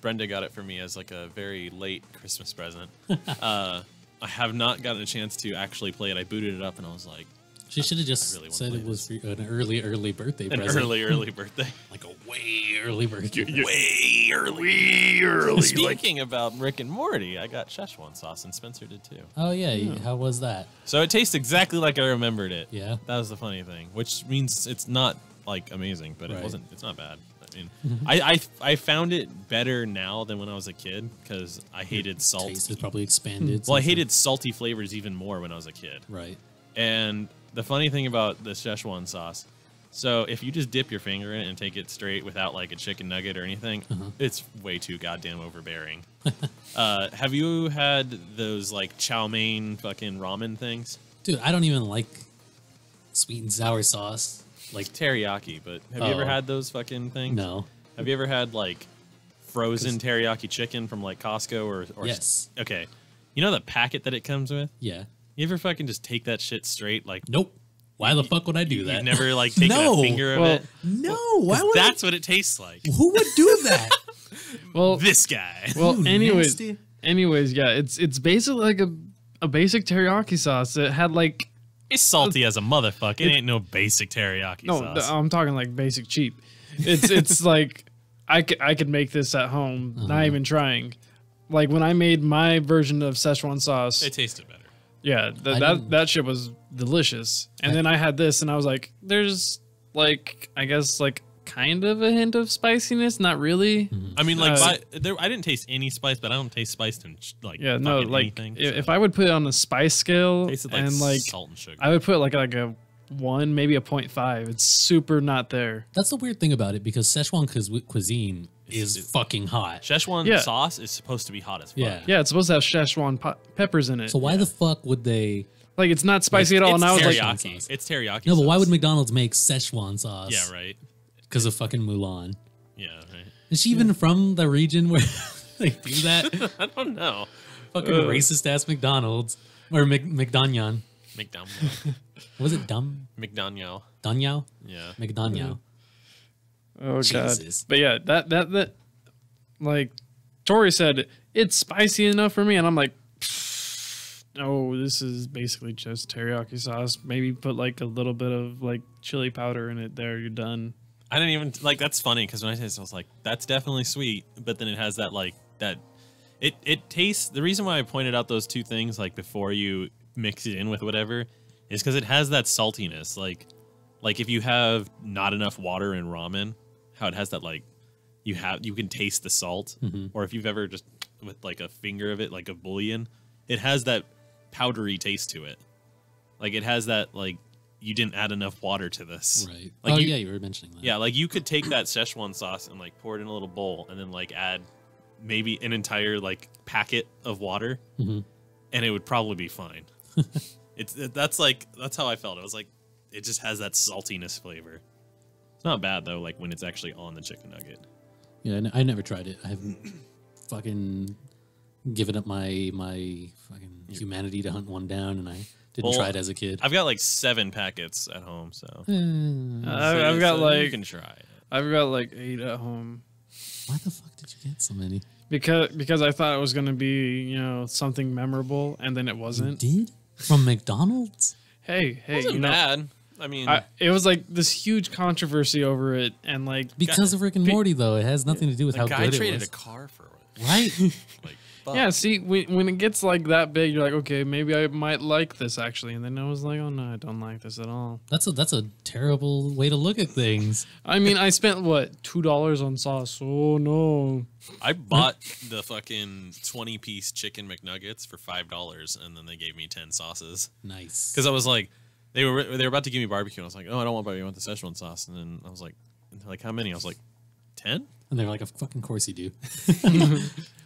Brenda got it for me as like a very late Christmas present. I have not gotten a chance to actually play it. I booted it up and I was like, She should have just really wanna said play it was an early birthday an present. early birthday. Like a way early birthday. Way early. Speaking about Rick and Morty, I got Szechuan sauce and Spencer did too. Oh, yeah. How was that? So it tastes exactly like I remembered it. Yeah. That was the funny thing, which means it's not like amazing, but Right. it's not bad. I mean, I found it better now than when I was a kid because I hated salt. Taste is probably expanded. Well, I since hated salty flavors even more when I was a kid. Right. And the funny thing about the Szechuan sauce, so if you just dip your finger in it and take it straight without like a chicken nugget or anything, it's way too goddamn overbearing. Have you had those like chow mein fucking ramen things? Dude, I don't even like sweet and sour sauce. Like teriyaki, but have you ever Oh. had those fucking things? No. Have you ever had like frozen teriyaki chicken from like Costco or Yes. Okay. You know the packet that it comes with? Yeah. You ever fucking just take that shit straight? Like Nope. Why the fuck would I do that? you've never like taken No. a finger of Well, it? No. Why 'Cause would that's what it tastes like. Who would do that? Well, This guy. well, You anyways, nasty. yeah, it's basically like a basic teriyaki sauce. It had like It's salty as a motherfucker. It ain't no basic teriyaki no, sauce. I'm talking like basic cheap. It's like I could make this at home, not even trying. Like when I made my version of Szechuan sauce, It tasted better. yeah, that shit was delicious. And then I had this, and I was like, "There's like, I guess like kind of a hint of spiciness, not really." I mean, like, Uh, I didn't taste any spice, but I don't taste spice in like Yeah, no, fucking like anything. if I would put it on a spice scale tasted like and like salt and sugar. I would put like a 1, maybe a 0.5. It's super not there. That's the weird thing about it because Szechuan cuisine is It's- fucking hot. Szechuan Yeah. sauce is supposed to be hot as fuck. Yeah. Yeah, it's supposed to have Szechuan peppers in it. So why the fuck would they? Like it's not spicy at all. It's And I was like, teriyaki. sauce. It's teriyaki. No, but why sauce. would McDonald's make Szechuan sauce? Yeah, right. Because of fucking Mulan. Yeah, right. Is she even from the region where they do that? I don't know. Fucking racist ass McDonald's or McDonyan. McDonald. Was it dumb? McDonald. Danyao? Yeah. McDonyan. oh Jesus. god. But yeah, that like Tori said, it's spicy enough for me, and I'm like, oh, this is basically just teriyaki sauce. Maybe put like a little bit of like chili powder in it. There, you're done. I didn't even like. That's funny because when I tasted, it, I was like, "That's definitely sweet," but then it has that like that. It tastes. The reason why I pointed out those two things like before you mix it in with whatever is because it has that saltiness. Like if you have not enough water in ramen, how it has that like you can taste the salt, or if you've ever just with like a finger of it, like a bouillon, it has that powdery taste to it. Like it has that like you didn't add enough water to this. Right. Like oh, you- yeah, you were mentioning that. Yeah, like you could take that Szechuan sauce and like pour it in a little bowl and then like add maybe an entire like packet of water, and it would probably be fine. That's how I felt. I was like, it just has that saltiness flavor. It's not bad though. Like when it's actually on the chicken nugget. Yeah, I never tried it. I haven't fucking given up my fucking humanity to hunt one down, and I didn't Well, try it as a kid. I've got like 7 packets at home, so I've got you like can try it. I've got like 8 at home. Why the fuck did you get so many? Because I thought it was gonna be, you know, something memorable, and then it You wasn't. did? From McDonald's? Hey, Wasn't you know, bad. I mean, it was like this huge controversy over it, and like Because of Rick and Morty, though. It has nothing to do with the how guy good it traded was. a car for it. Right? Like, fuck. yeah, see, when it gets like that big, you're like, okay, maybe I might like this actually, and then I was like, oh no, I don't like this at all. That's a terrible way to look at things. I mean, I spent what $2 on sauce. Oh no. I bought the fucking 20-piece chicken McNuggets for $5, and then they gave me 10 sauces. Nice. Because I was like, they were about to give me barbecue, and I was like, oh, I don't want barbecue, I want the Szechuan sauce. And then I was like, how many? I was like, 10? And they're like, of fucking course you do.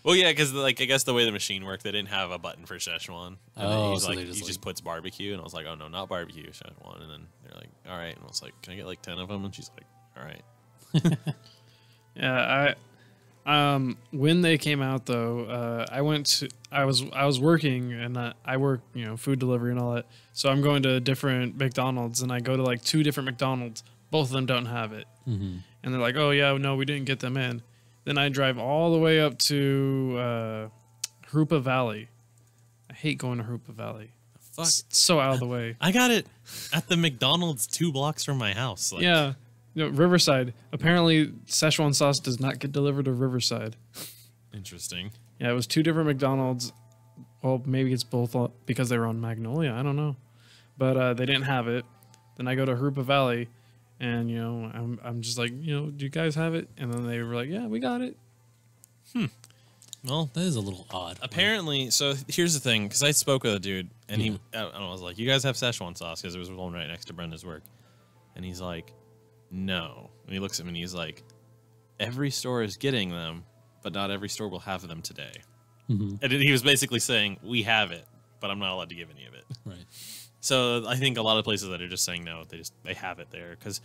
Well, yeah, because like I guess the way the machine worked, they didn't have a button for Szechuan. And then Oh, he's so like, they just, he like- just puts barbecue, and I was like, oh no, not barbecue, Szechuan. And then they're like, all right, and I was like, can I get like 10 of them? And she's like, all right. Yeah, When they came out though, I was working and I work, food delivery and all that. So I'm going to different McDonald's and I go to like 2 different McDonald's. Both of them don't have it. Mm-hmm. And they're like, "Oh yeah, no, we didn't get them in." Then I drive all the way up to Harupa Valley. I hate going to Harupa Valley. Fuck. It's so out of the way. I got it at the McDonald's 2 blocks from my house. Like, Yeah. Riverside. Apparently, Szechuan sauce does not get delivered to Riverside. Interesting. Yeah, it was 2 different McDonald's. Well, maybe it's both because they were on Magnolia. I don't know. But they didn't have it. Then I go to Harupa Valley, and, I'm just like, do you guys have it? And then they were like, yeah, we got it. Well, That is a little odd. apparently, so here's the thing, because I spoke with a dude, and I was like, you guys have Szechuan sauce, because there was one right next to Brenda's work. And he's like, no. And he looks at me and he's like, every store is getting them, but not every store will have them today. Mm-hmm. And he was basically saying, we have it, but I'm not allowed to give any of it. Right. So I think a lot of places that are just saying no, they have it there, because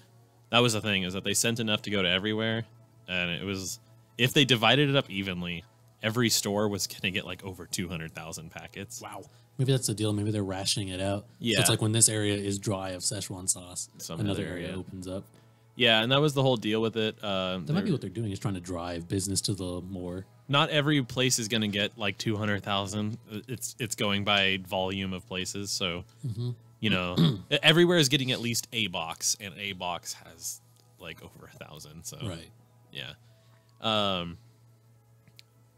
that was the thing, is that they sent enough to go to everywhere, and it was, if they divided it up evenly, every store was going to get like over 200,000 packets. Wow. Maybe that's the deal. Maybe they're rationing it out. Yeah. So it's like when this area is dry of Szechuan sauce, Some another other area area. opens up. Yeah, and that was the whole deal with it. That might be what they're doing, is trying to drive business to the more. Not every place is going to get like 200,000. It's going by volume of places. So, everywhere is getting at least a box, and a box has like over 1,000. So, Right. yeah.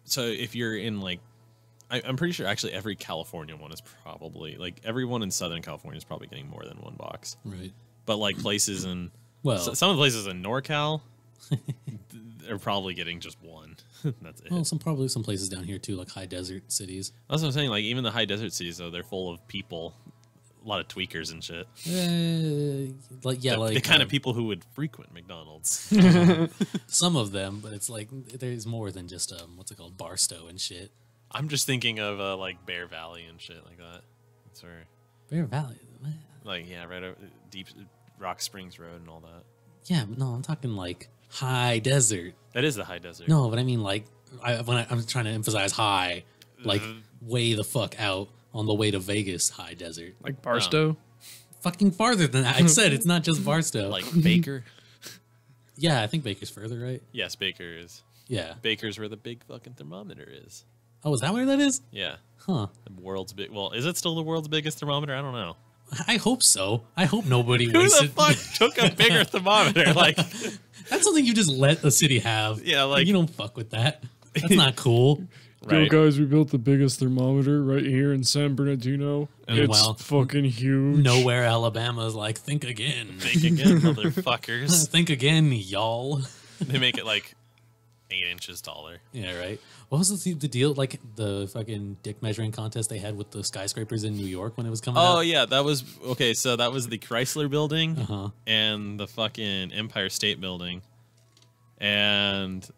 So if you're in like, I'm pretty sure actually every California one is probably, like everyone in Southern California is probably getting more than one box. Right. But like places in, Well, some of the places in NorCal, they're probably getting just one. That's it. well, probably some places down here too, like high desert cities. That's what I'm saying. Like even the high desert cities, though, they're full of people, a lot of tweakers and shit. The kind of people who would frequent McDonald's. Some of them, but it's like there's more than just what's it called, Barstow and shit. I'm just thinking of like Bear Valley and shit like that. That's where, Bear Valley. like, yeah, right over Deep Rock Springs Road and all that. Yeah, but no, I'm talking like high desert. That is the high desert. No, but I mean like I'm trying to emphasize high, like way the fuck out on the way to Vegas, high desert. Like Barstow. Fucking farther than that. I said it's not just Barstow. Like Baker. Yeah, I think Baker's further, right? Yes, Baker is. Yeah. Baker's where the big fucking thermometer is. Oh, is that where that is? Yeah. Huh. The world's big. Well, is it still the world's biggest thermometer? I don't know. I hope so. I hope nobody Who the wasted. fuck took a bigger thermometer? Like, That's something you just let the city have. Yeah, like- you don't fuck with that. That's not cool. right. Yo, guys, we built the biggest thermometer right here in San Bernardino. It's Meanwhile, fucking huge. Nowhere Alabama's like, think again. Think again, motherfuckers. Think again, y'all. They make it like 8 inches taller. Yeah, right. What was the deal? Like the fucking dick measuring contest they had with the skyscrapers in New York when it was coming out? Oh yeah, that was okay. So that was the Chrysler Building Uh-huh. and the fucking Empire State Building, and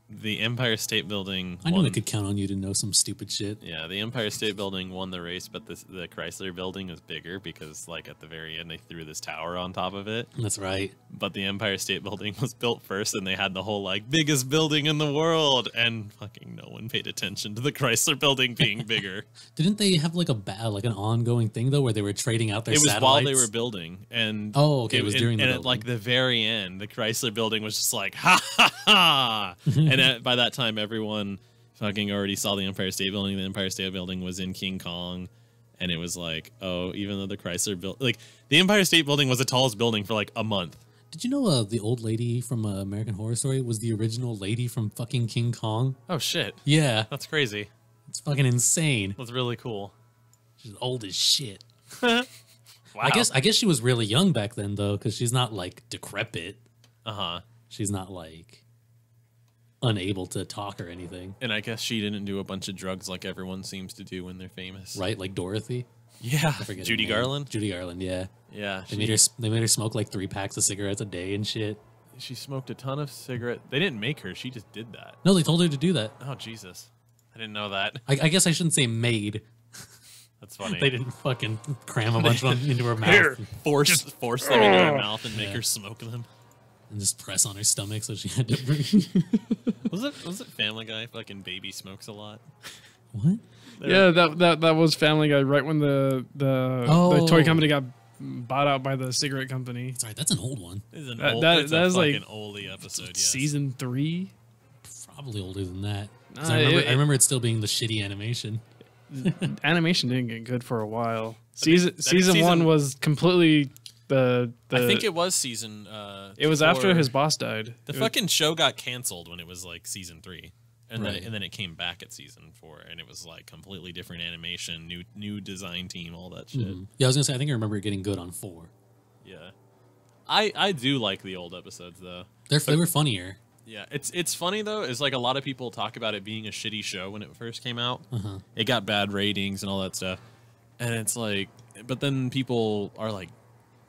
the Empire State Building. I knew won. I could count on you to know some stupid shit. Yeah, the Empire State Building won the race, but the Chrysler Building was bigger because, like, at the very end, they threw this tower on top of it. That's right. But the Empire State Building was built first, and they had the whole, like, biggest building in the world, and fucking no one paid attention to the Chrysler Building being bigger. Didn't they have like an ongoing thing though where they were trading out their It was satellites? while they were building, and Oh, okay, it was during the and at building. like the very end, the Chrysler Building was just like ha ha ha, and by that time, everyone fucking already saw the Empire State Building. The Empire State Building was in King Kong, and it was like, oh, even though the Chrysler like the Empire State Building was the tallest building for like a month. Did you know the old lady from American Horror Story was the original lady from fucking King Kong? Oh shit, Yeah, that's crazy. it's fucking insane. That's really cool. She's old as shit. Wow. I guess she was really young back then though, because she's not like decrepit. Uh-huh. She's not like unable to talk or anything, And I guess she didn't do a bunch of drugs like everyone seems to do when they're famous. right? Like Dorothy. Yeah. I forget her Judy name. Garland. Judy Garland. Yeah. Yeah. They made her smoke like 3 packs of cigarettes a day and shit. She smoked a ton of cigarette. They didn't make her. She just did that. No, they told her to do that. Oh, Jesus. I didn't know that. I guess I shouldn't say made. That's funny. They didn't fucking cram a bunch of them into her mouth. Here. Force them into her mouth and make her smoke them. and just press on her stomach so she had to breathe. Was it Family Guy? Fucking baby smokes a lot. What? Yeah, that was Family Guy right when the toy company got bought out by the cigarette company. Sorry, that's an old one. It's an That- old, that- it's that a is fucking like oldie episode. Yes. Season 3. Probably older than that. 'Cause Nah, I remember it still being the shitty animation. Animation didn't get good for a while. I think Season season- 1 was completely the. I think it was season. It was after four. his boss died. The It was- fucking show got canceled when it was like season 3, and Right. then it came back at season 4, and it was like completely different animation, new design team, all that shit. Yeah, I was gonna say I think I remember it getting good on 4. Yeah, I do like the old episodes though. They were funnier. Yeah, it's funny though. Is like a lot of people talk about it being a shitty show when it first came out. It got bad ratings and all that stuff, and it's like, but then people are like,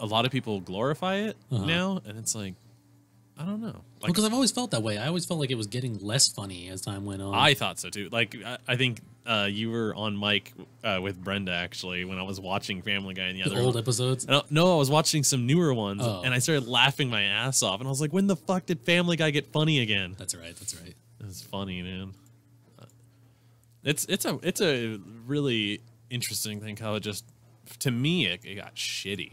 a lot of people glorify it now, and it's like, I don't know. Like, Because I've always felt that way. I always felt like it was getting less funny as time went on. I thought so too. Like I think you were on mic with Brenda actually when I was watching Family Guy and the the other old episodes. No, I was watching some newer ones, Oh. and I started laughing my ass off, and I was like, "When the fuck did Family Guy get funny again?" That's right. That's right. It's funny, man. It's a really interesting thing how it just, to me, it got shitty.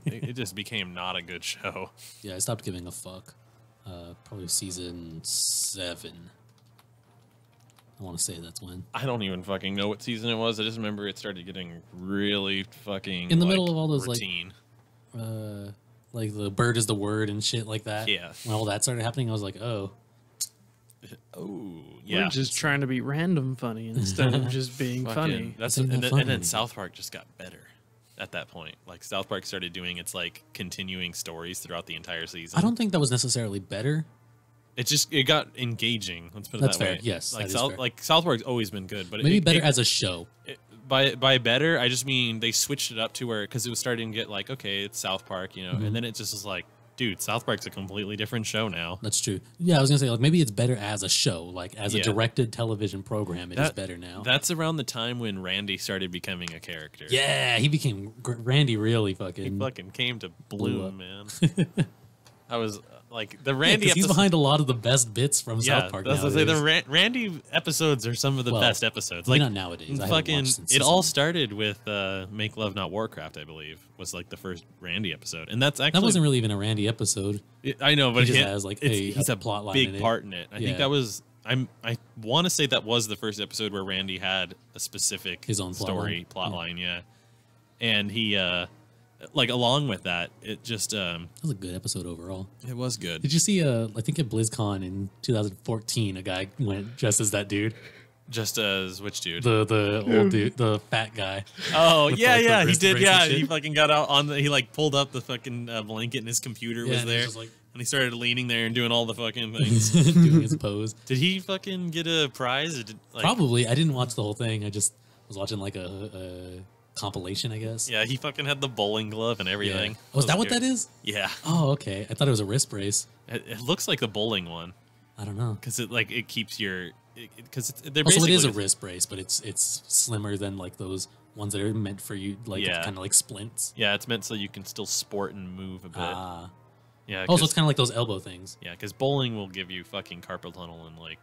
it just became not a good show. Yeah, I stopped giving a fuck. Probably season 7. I want to say that's when. I don't even fucking know what season it was. I just remember it started getting really fucking In the middle of all those, routine. Like the bird is the word and shit like that. Yeah. When all that started happening, I was like, oh, Oh yeah, We're just trying to be random funny instead of just being Fucking- funny. That's Isn't and that then funny? South Park just got better at that point. Like South Park started doing its like continuing stories throughout the entire season. I don't think that was necessarily better. It got engaging. Let's put it That's that fair. way. Yes, like that is fair. like South Park's always been good, but Maybe better as a show. by better, I just mean they switched it up to where because it was starting to get like okay, it's South Park, you know, Mm-hmm. and then it just was like, dude, South Park's a completely different show now. That's true. Yeah, I was gonna say like maybe it's better as a show, like as a Yeah. directed television program. It is better now. That's around the time when Randy started becoming a character. Yeah, he became Randy. Really fucking. He fucking came to Blew up. bloom, man. I was like the Yeah, Randy 'cause he's episode. behind a lot of the best bits from South Park. That's what I say. The nowadays. Randy episodes are some of the Well, best episodes. maybe Like not nowadays. I haven't fucking, watched since it all season- started with "Make Love Not Warcraft," I believe, was like the first Randy episode, and that's actually That wasn't really even a Randy episode. I know, but He just has, like, he's a a plot line big in it. part in it. I Yeah. think that was I want to say that was the first episode where Randy had a specific His own story plot plot line. line, yeah, and he like along with that, it just That was a good episode overall. it was good. Did you see? I think at BlizzCon in 2014, a guy went dressed as that dude, Just as which dude? the old dude, the fat guy. Oh With, yeah, like, the yeah, he wrist did. brace Yeah, and he shit. fucking got out on the. He like pulled up the fucking blanket, and his computer Yeah, was and he there, was just, like- and he started leaning there and doing all the fucking things. doing his pose. Did he fucking get a prize? Or did, like, Probably. I didn't watch the whole thing. I just was watching like a compilation, I guess. Yeah, he fucking had the bowling glove and everything. Oh, is that was what good. that is? Yeah, Oh, okay. I thought it was a wrist brace. it looks like the bowling one I don't know. because it like it keeps your because they're Also, it basically is a wrist brace, but it's slimmer than like those ones that are meant for you, like Yeah. kind of like splints. Yeah, it's meant so you can still sport and move a bit. Ah. Yeah. Oh, so 'cause- it's kind of like those elbow things. yeah, because bowling will give you fucking carpal tunnel in like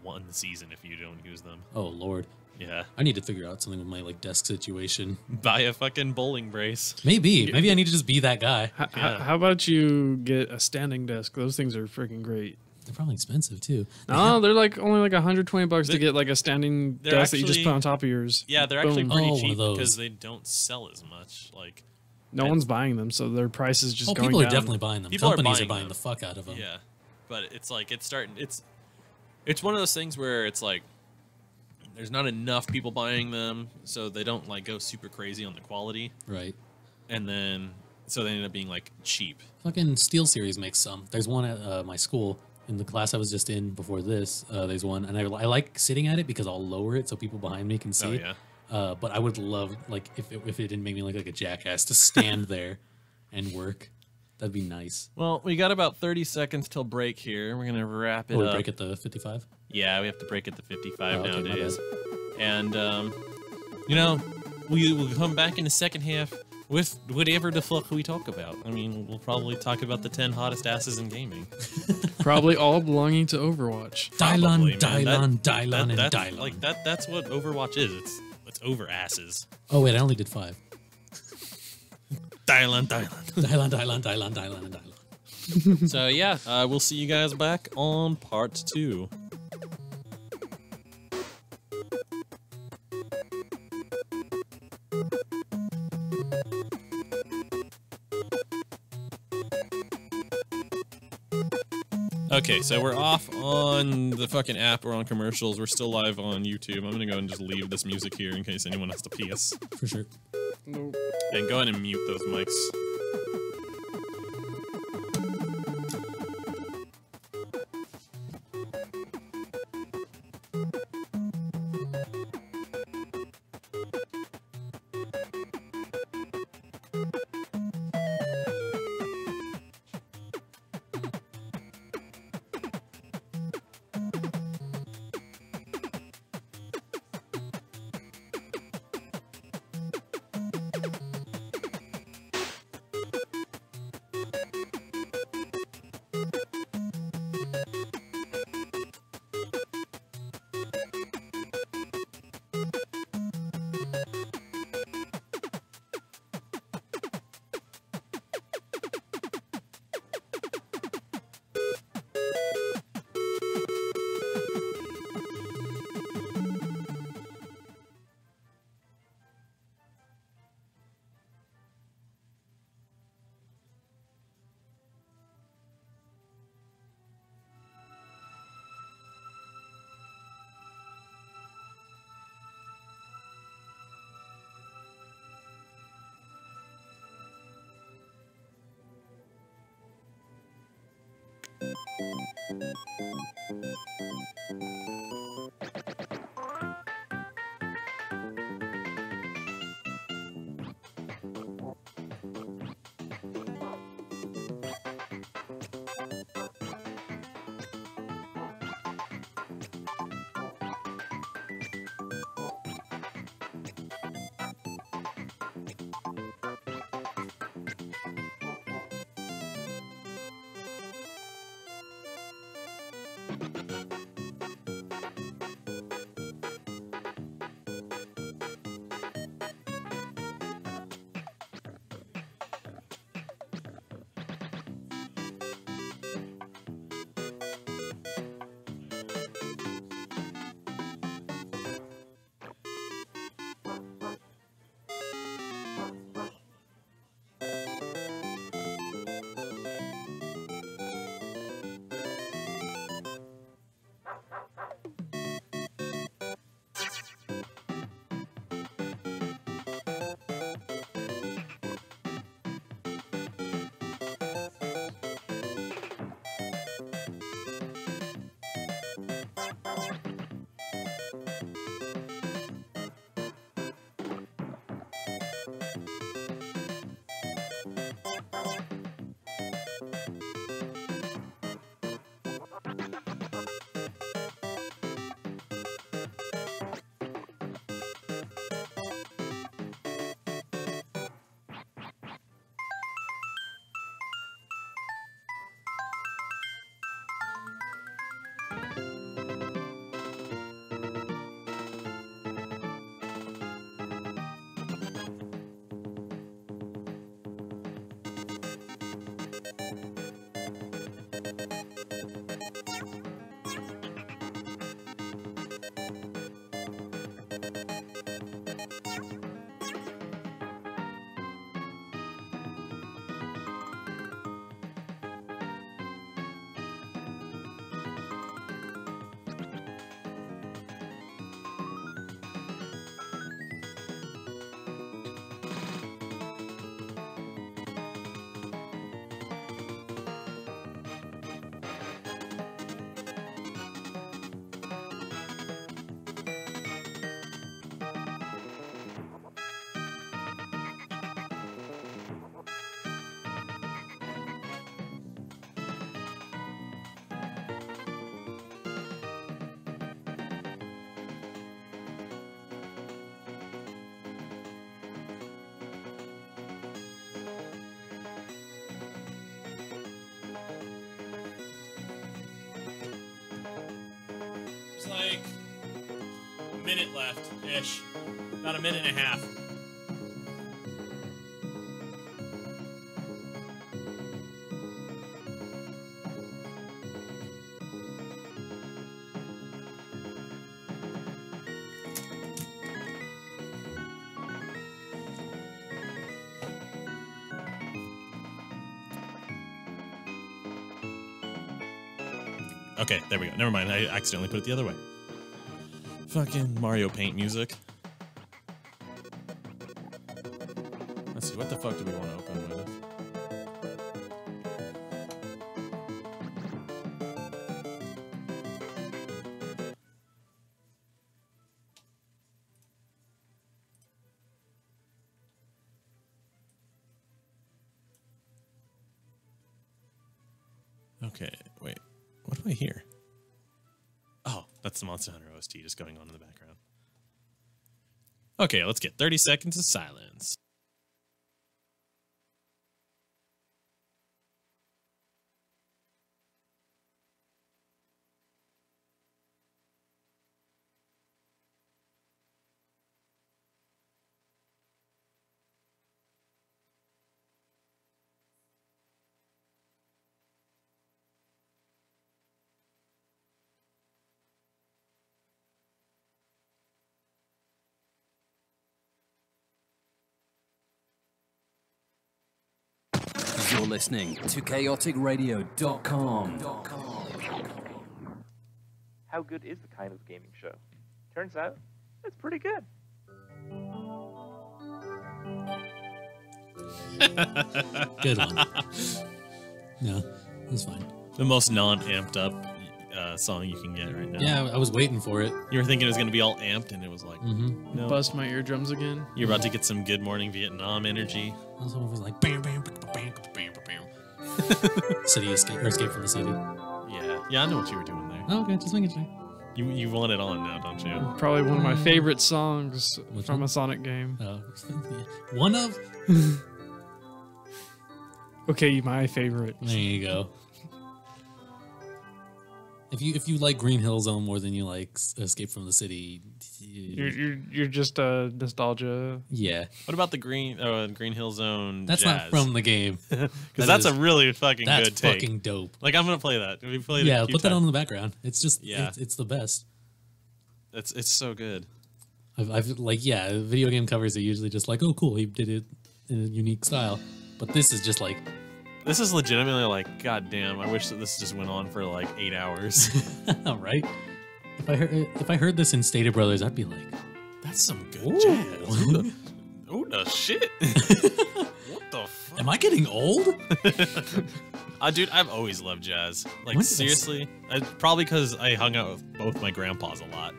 one season if you don't use them. Oh Lord, Yeah, I need to figure out something with my like desk situation. buy a fucking bowling brace. Maybe I need to just be that guy. Yeah. How about you get a standing desk? Those things are freaking great. They're probably expensive too. No, they're like only like $120 to get like a standing they're desk that you just actually- put on top of yours. Yeah, they're Boom. actually pretty Oh, one of cheap those. because they don't sell as much. Like, No one's buying them, so their price is just Oh, going people are down. definitely buying them. People are Companies are buying buying them. the fuck out of them. yeah, but it's like it's starting. It's one of those things where it's like there's not enough people buying them, so they don't like go super crazy on the quality, Right. and then so they end up being like cheap. Fucking Steel Series makes some. There's one at my school in the class I was just in before this. There's one, and I like sitting at it because I'll lower it so people behind me can see. Oh yeah. But I would love like if it didn't make me look like a jackass to stand there and work. That'd be nice. Well, we got about 30 seconds till break here. We're gonna wrap it Oh, we up. break at the 55. Yeah, we have to break at the 55 Oh, okay, my nowadays. And, you know, we'll come back in the second half. with whatever the fuck we talk about. I mean, we'll probably talk about the 10 hottest asses in gaming. Probably all belonging to Overwatch. Probably, man. Dylon, and that's, Dylon. Like that's what Overwatch is. It's over asses. Oh wait, I only did 5. Dylon. Dylon, and Dylon. So yeah, we'll see you guys back on part 2. Okay, so we're off on the fucking app. We're on commercials. We're still live on YouTube. I'm gonna go and just leave this music here in case anyone has to pee us. For sure. Nope. And go ahead and mute those mics. minute left-ish. About a minute and a half. Okay, there we go. Never mind. I accidentally put it the other way. Fucking Mario Paint music. Let's see, what the fuck do we want to open with? Okay, wait. What do I hear? Oh, that's the Monster Hunter OST just going on in the background. Okay, let's get 30 seconds of silence. You're listening to chaoticradio.com. How good is the kind of gaming show? Turns out, it's pretty good. Good one. No, that's fine. The most non-amped up song you can get right now. Yeah, I was waiting for it. You were thinking it was going to be all amped, and it was like, no. Bust my eardrums again. You're about to get some Good Morning Vietnam energy. Someone was like, bam, bam, bam, bam, bam, bam. City escape, or escape from the city. Yeah, I know what you were doing there. Oh, okay, just making sure. You want it on now, don't you? Probably one of my favorite songs Which from one? a Sonic game. One of? Okay, my favorite. There you go. If you like Green Hill Zone more than you like Escape from the City, You're just nostalgia. yeah, What about the Green Hill Zone that's jazz? not from the game. Because that that's is- a really fucking That's good take. fucking dope. Like, I'm gonna play that. We played it. Yeah, a few put that times. on in the background. It's just Yeah. it's the best. It's so good. I've like video game covers are usually just like, oh cool, he did it in a unique style, but this is just like, This is legitimately like, god damn, I wish that this just went on for like 8 hours. right? If I heard this in Stater Brothers, I'd be like, That's some good ooh. jazz. Oh, the shit. What the fuck? Am I getting old? Dude, I've always loved jazz. Like, When did this- seriously. Probably because I hung out with both my grandpas a lot.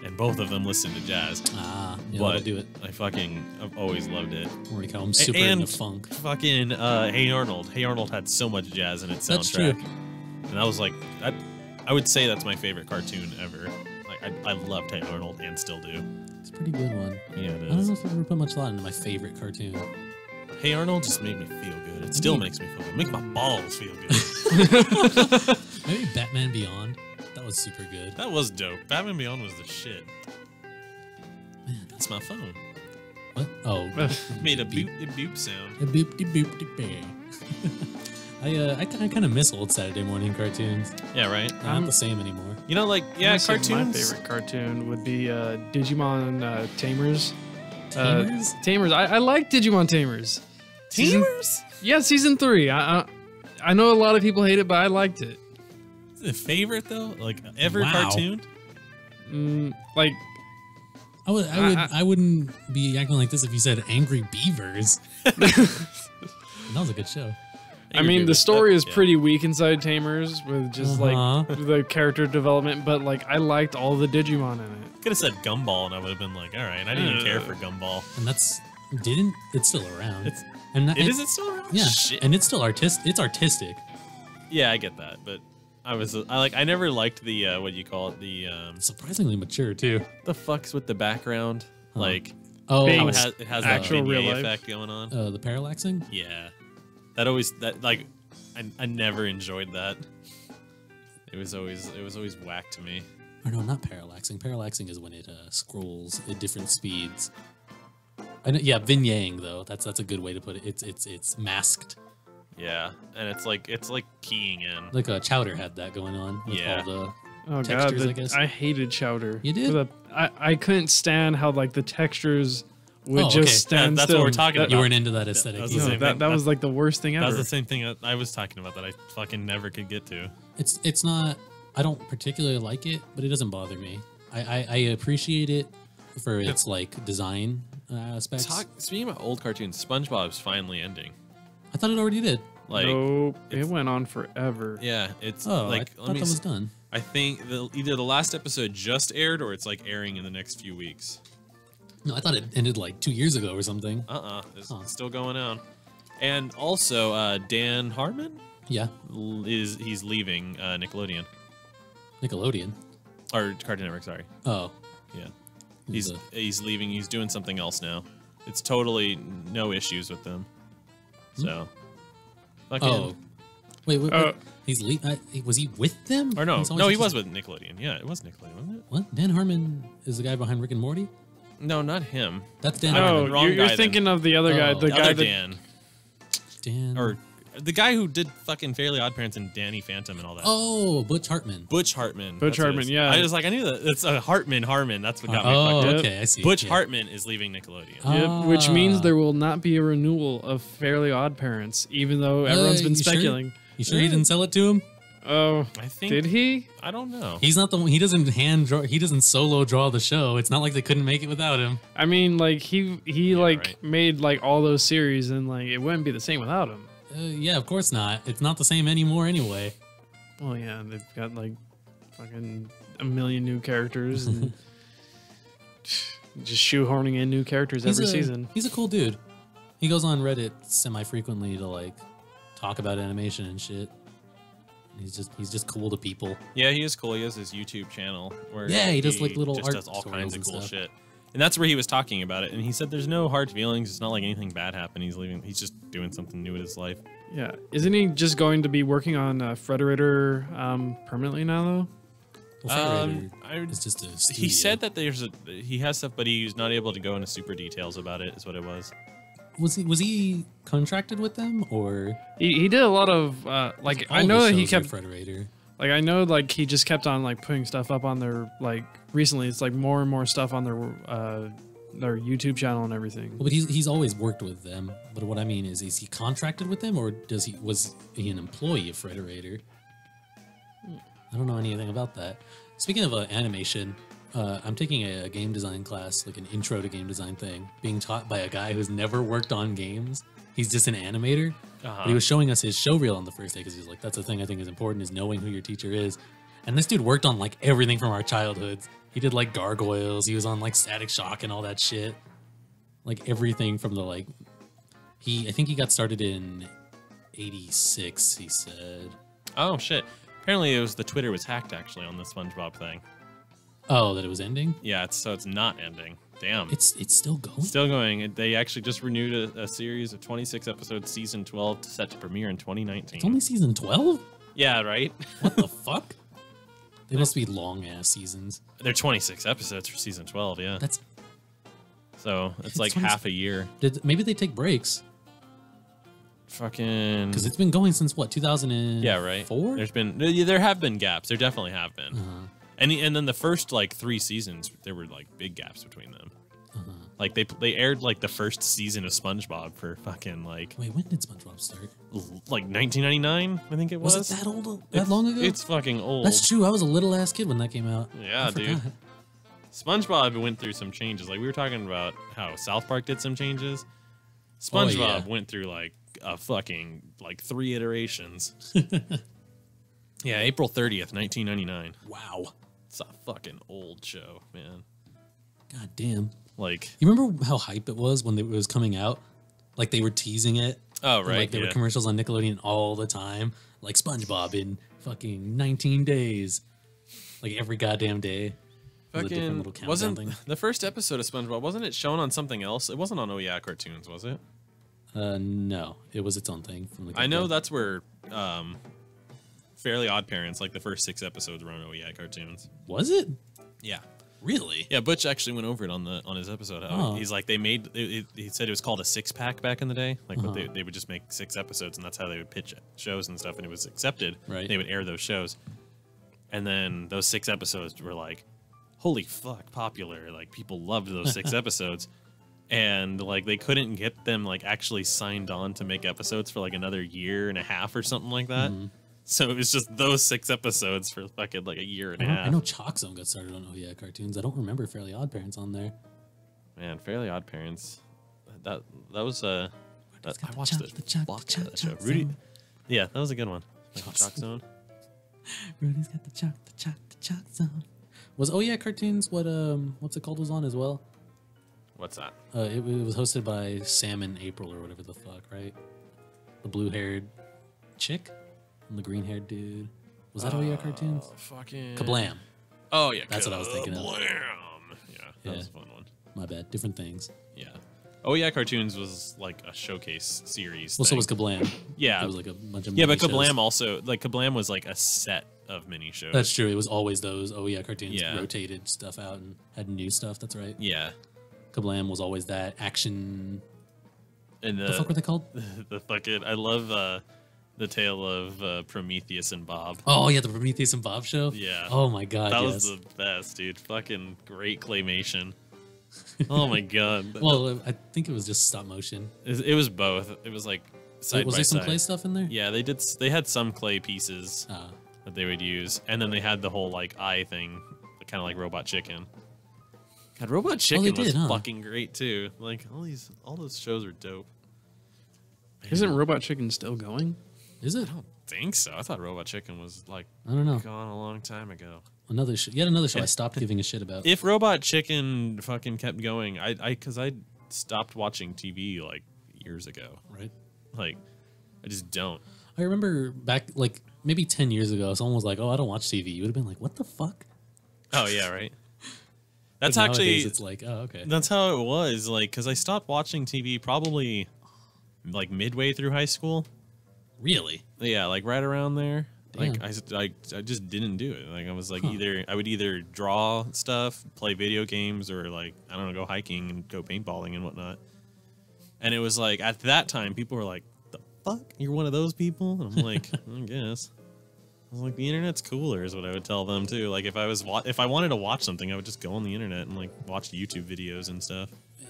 And both of them listened to jazz. Yeah, But that'll do it. I've always loved it. Where you come super and into funk. fucking Hey Arnold. Hey Arnold had so much jazz in its That's soundtrack. true. And I was like, I would say that's my favorite cartoon ever. Like, I loved Hey Arnold and still do. It's a pretty good one. Yeah, it I don't is. know if I've ever put much thought into my favorite cartoon. Hey Arnold just made me feel good. It still makes me feel good. Make my balls feel good. Maybe Batman Beyond. That was super good. That was dope. Batman Beyond was the shit. That's my phone. What? Oh, Made a boop sound. a boop de boop de bang. I kind of miss old Saturday morning cartoons. Yeah, right. They're not the same anymore. You know, like, yeah, Honestly, cartoons. My favorite cartoon would be Digimon Tamers. Tamers? Tamers. I like Digimon Tamers. Tamers? Yeah, season 3. I know a lot of people hate it, but I liked it. Is it a favorite though? Like ever Wow. cartoon? Like, I wouldn't be acting like this if you said Angry Beavers. That was a good show. I mean, the story is yeah. pretty weak inside Tamers with just Uh-huh. like the character development, but like I liked all the Digimon in it. Could have said Gumball, and I would have been like, all right, I didn't even care for Gumball. And it's still around. It's- and Is it still around? Yeah, Shit. and it's still it's artistic. Yeah, I get that, but I never liked the what do you call it? Surprisingly mature too. The fucks with the background, like Oh, Being how s- it has actual that real vignette life. effect going on. the parallaxing. Yeah, I never enjoyed that. It was always whack to me. Or no, not parallaxing. Parallaxing is when it scrolls at different speeds. I know, yeah, vignetting though. That's a good way to put it. It's masked. Yeah, and it's like keying in. Like Chowder had that going on with Yeah. all the Oh textures, god, I guess. I hated Chowder. You did? I couldn't stand how like the textures would Oh, just okay. stand That's still. what we're talking about. You weren't into that aesthetic. that's either. the No, same that, thing. that was like the worst thing ever. That's the same thing I was talking about that I fucking never could get to. It's not. I don't particularly like it, but it doesn't bother me. I appreciate it for its like design aspects. Speaking about old cartoons, SpongeBob's finally ending. I thought it already did. Like, Nope, it it's- went on forever. yeah, it's Oh, like I thought that was done. I think either the last episode just aired or it's like airing in the next few weeks. No, I thought it ended like 2 years ago or something. It's Huh. still going on. And also, Dan Harmon Yeah, he's leaving Nickelodeon Nickelodeon. or Cartoon Network. Sorry, Oh, yeah, Who's he's leaving. He's doing something else now. It's totally no issues with them. So, fucking, oh, wait. He's was he with them? or no, He's always he just- was with Nickelodeon. Yeah, it was Nickelodeon, wasn't it? What? Dan Harmon is the guy behind Rick and Morty. No, not him. That's Dan No, Harmon. wrong you're guy thinking of the other guy. Oh. The The guy other that Dan, Dan. or the guy who did fucking Fairly Odd Parents and Danny Phantom and all that. Oh, Butch Hartman. Butch Hartman. Butch that's what it Hartman, is. yeah. I was like, I knew that. It's a Hartman. That's what got me Oh, fucked up. okay, I see. Butch Yeah. Hartman is leaving Nickelodeon. Yep, which means Ah. there will not be a renewal of Fairly Odd Parents, even though everyone's been you sure? speculating. You sure he didn't sell it to him? Oh, I think. did he? I don't know. He's not the one. He doesn't hand draw. He doesn't solo draw the show. It's not like they couldn't make it without him. I mean, like he like right. made like all those series, and like it wouldn't be the same without him. Yeah, of course not. It's not the same anymore anyway. Well, yeah, they've got like fucking a million new characters and just shoehorning in new characters every season. He's a cool dude. He goes on Reddit semi-frequently to like talk about animation and shit. He's just cool to people. Yeah, he is cool. He has his YouTube channel where Yeah, he does, like, little just art does all kinds of tutorials cool and stuff. shit. And that's where he was talking about it. And he said there's no hard feelings. It's not like anything bad happened. He's leaving. He's just doing something new with his life. Yeah, isn't he just going to be working on Frederator permanently now though? Well, Federator I- is just a studio. He said that he has stuff, but he's not able to go into super details about it. Is what it was. was he contracted with them or He did a lot of like I know that he kept Federator. like I know like he just kept on like putting stuff up on their like recently it's like more and more stuff on their YouTube channel and everything. Well, but he's always worked with them. But what I mean is he contracted with them or was he an employee of Federator? I don't know anything about that. Speaking of animation, I'm taking a game design class, like an intro to game design thing, being taught by a guy who's never worked on games. He's just an animator. But he was showing us his show reel on the first day because he's like, that's the thing I think is important is knowing who your teacher is. And this dude worked on like everything from our childhoods. He did like Gargoyles. He was on like Static Shock and all that shit. Like everything from the like, I think he got started in 86, he said. Oh shit! Apparently, it was the Twitter was hacked actually on the SpongeBob thing. Oh, that it was ending? Yeah, it's not ending. Damn. It's still going? Still going. They actually just renewed a series of 26 episodes, season 12, set to premiere in 2019. It's only season 12? Yeah, right? What the fuck? They must be long ass seasons. They're 26 episodes for season 12, yeah. That's So it's It's like 20 half a year. maybe they take breaks Fucking. because it's been going since what 2004? Yeah, right. There have been gaps. There definitely have been. And then the first like 3 seasons, there were like big gaps between them. Like they aired like the first season of SpongeBob for fucking like Wait, when did SpongeBob start? 1999, I think it was. Was it that old? That long ago? It's fucking old. That's true. I was a little ass kid when that came out. Yeah, I dude. forgot. SpongeBob went through some changes. Like we were talking about how South Park did some changes. Oh, SpongeBob yeah. went through like a fucking like 3 iterations. Yeah, April 30th, 1999. Wow. It's a fucking old show, man. God damn. Like, You remember how hype it was when it was coming out? Like they were teasing it. oh And, right, like there were commercials on Nickelodeon all the time. Like SpongeBob in fucking 19 days. Like every goddamn day. With a different fucking little countdown wasn't thing. the first episode of SpongeBob? Wasn't it shown on something else? It wasn't on Oh Yeah Cartoons, was it? No, it was its own thing. From the I know get-go. that's where Fairly Odd Parents, like the first 6 episodes were on OEI cartoons. Was it? Yeah. Really? Yeah, Butch actually went over it on his episode. How he's like, they made he said it was called a 6-pack back in the day. Like they would just make 6 episodes, and that's how they would pitch shows and stuff, and it was accepted. Right. They would air those shows, and then those 6 episodes were like, holy fuck, popular. Like people loved those 6 episodes, and like they couldn't get them like actually signed on to make episodes for like another year and a half or something like that. So it was just those 6 episodes for fucking like a year and a half. I know Chalk Zone got started on OEI cartoons. I don't remember Fairly Odd Parents on there. Man, Fairly Odd Parents. That was I watched the fuck out of that show. Rudy. Yeah, that was a good one. Like Chalk Zone. Rudy's got the Chalk Zone. Was OEI cartoons what's it called was on as well? What's that? It was hosted by Sam and April or whatever the fuck, right? The blue-haired chick and the green-haired dude. Was that OEI cartoons? Fucking Kablam. Oh yeah, That's what I was thinking of. Kablam. Yeah, that was a fun one. My bad. Different things. Yeah. OEI cartoons was like a showcase series. Well, so thing. was Kablam. Yeah. It was like a bunch of Yeah, but mini shows. Kablam also Kablam was like a set of mini shows. That's true. It was always those OEI cartoons Yeah. rotated stuff out and had new stuff. That's right. Yeah. Kablam was always that action. And The fuck were they called? the fucking I love the tale of Prometheus and Bob. Oh yeah, the Prometheus and Bob show. Yeah. Oh my god. That yes. was the best, dude. Fucking great claymation. Oh my god. Well, I think it was just stop motion. It was both. It was like side Was by there some side. clay stuff in there? Yeah, they did. They had some clay pieces Ah. that they would use, and then they had the whole like eye thing, kind of like Robot Chicken. God, Robot Chicken they was did, huh? fucking great too. Like all those shows are dope. Isn't Robot Chicken still going? Is it? I don't think so. I thought Robot Chicken was like I don't know. gone a long time ago. Yet another show I stopped giving a shit about. If Robot Chicken fucking kept going, because I stopped watching TV like years ago. Right. Like, I just don't. I remember back like maybe 10 years ago, someone was like, "Oh, I don't watch TV." You would have been like, "What the fuck?" Oh yeah, right. That's But actually nowadays it's like, "Oh, okay." that's how it was. Like, because I stopped watching TV probably like midway through high school. Really? Yeah, like right around there. Like Damn. I just didn't do it. Like I was like Huh. I would either draw stuff, play video games, or like I don't know, go hiking and go paintballing and whatnot. And it was like at that time people were like, "The fuck? You're one of those people?" And I'm like, I guess. I was like, the internet's cooler, is what I would tell them too. Like if I wanted to watch something, I would just go on the internet and like watch YouTube videos and stuff.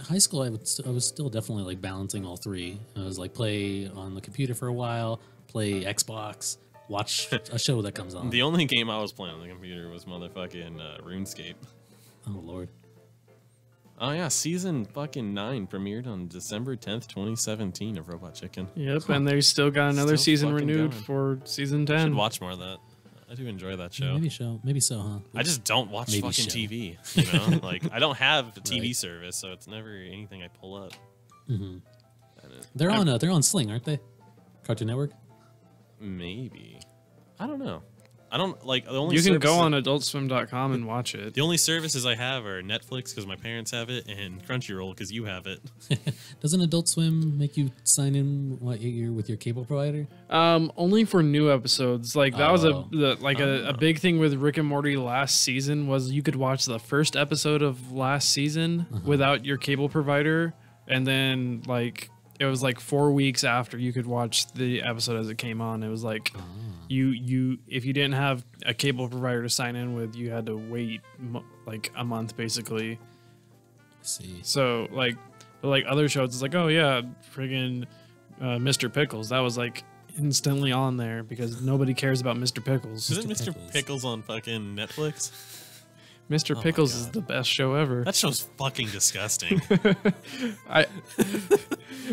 High school, I was still definitely like balancing all three. I was like play on the computer for a while, play Xbox, watch a show that comes on. The only game I was playing on the computer was motherfucking RuneScape. Oh Lord. Oh yeah, season fucking 9 premiered on December 10th, 2017 of Robot Chicken. Yep, and they still got another Still season fucking renewed going. for season Should 10. watch more of that. I do enjoy that show. Maybe so, huh? I just don't watch Maybe fucking show. TV. You know, like I don't have a TV Right. service, so it's never anything I pull up. Mhm. And They're on Sling, aren't they? Cartoon Network. maybe. I don't know. I don't like the only. You can go services- on adultswim.com and watch it. The only services I have are Netflix because my parents have it, and Crunchyroll because you have it. Doesn't Adult Swim make you sign in what year with your cable provider? Only for new episodes. Like that was Oh. a big thing with Rick and Morty last season was you could watch the first episode of last season without your cable provider, and then like it was like 4 weeks after you could watch the episode as it came on. It was like you if you didn't have a cable provider to sign in with, you had to wait like a month basically. Let's see. So like other shows, it's like, oh yeah, friggin' Mr. Pickles. That was like instantly on there because nobody cares about Mr. Pickles. Isn't Mr. Mr. Pickles. Pickles on fucking Netflix? Mr. my Pickles is God. the best show ever. That show's fucking disgusting. I It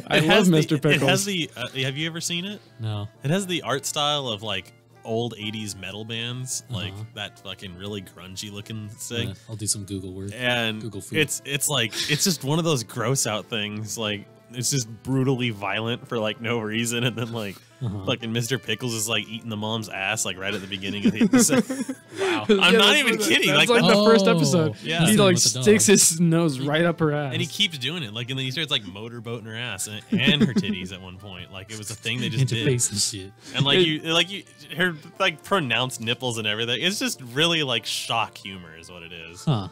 love has Mr. the- Pickles. It has the. Have you ever seen it? No. It has the art style of like old '80s metal bands, like Uh-huh. that fucking really grungy looking thing. I'll do some Google work. And Google food. it's like it's just one of those gross out things. Like it's just brutally violent for like no reason, and then like fucking Mr. Pickles is like eating the mom's ass like right at the beginning of the episode. Wow, I'm not even kidding. That's Like, like the first episode. Yeah. He like With the dog. sticks his nose right up her ass. and he keeps doing it. Like, and then he starts like motorboating her ass and her titties at one point. Like, it was a thing they just Into did. face and shit. And her like pronounced nipples and everything. It's just really like shock humor is what it is. Huh.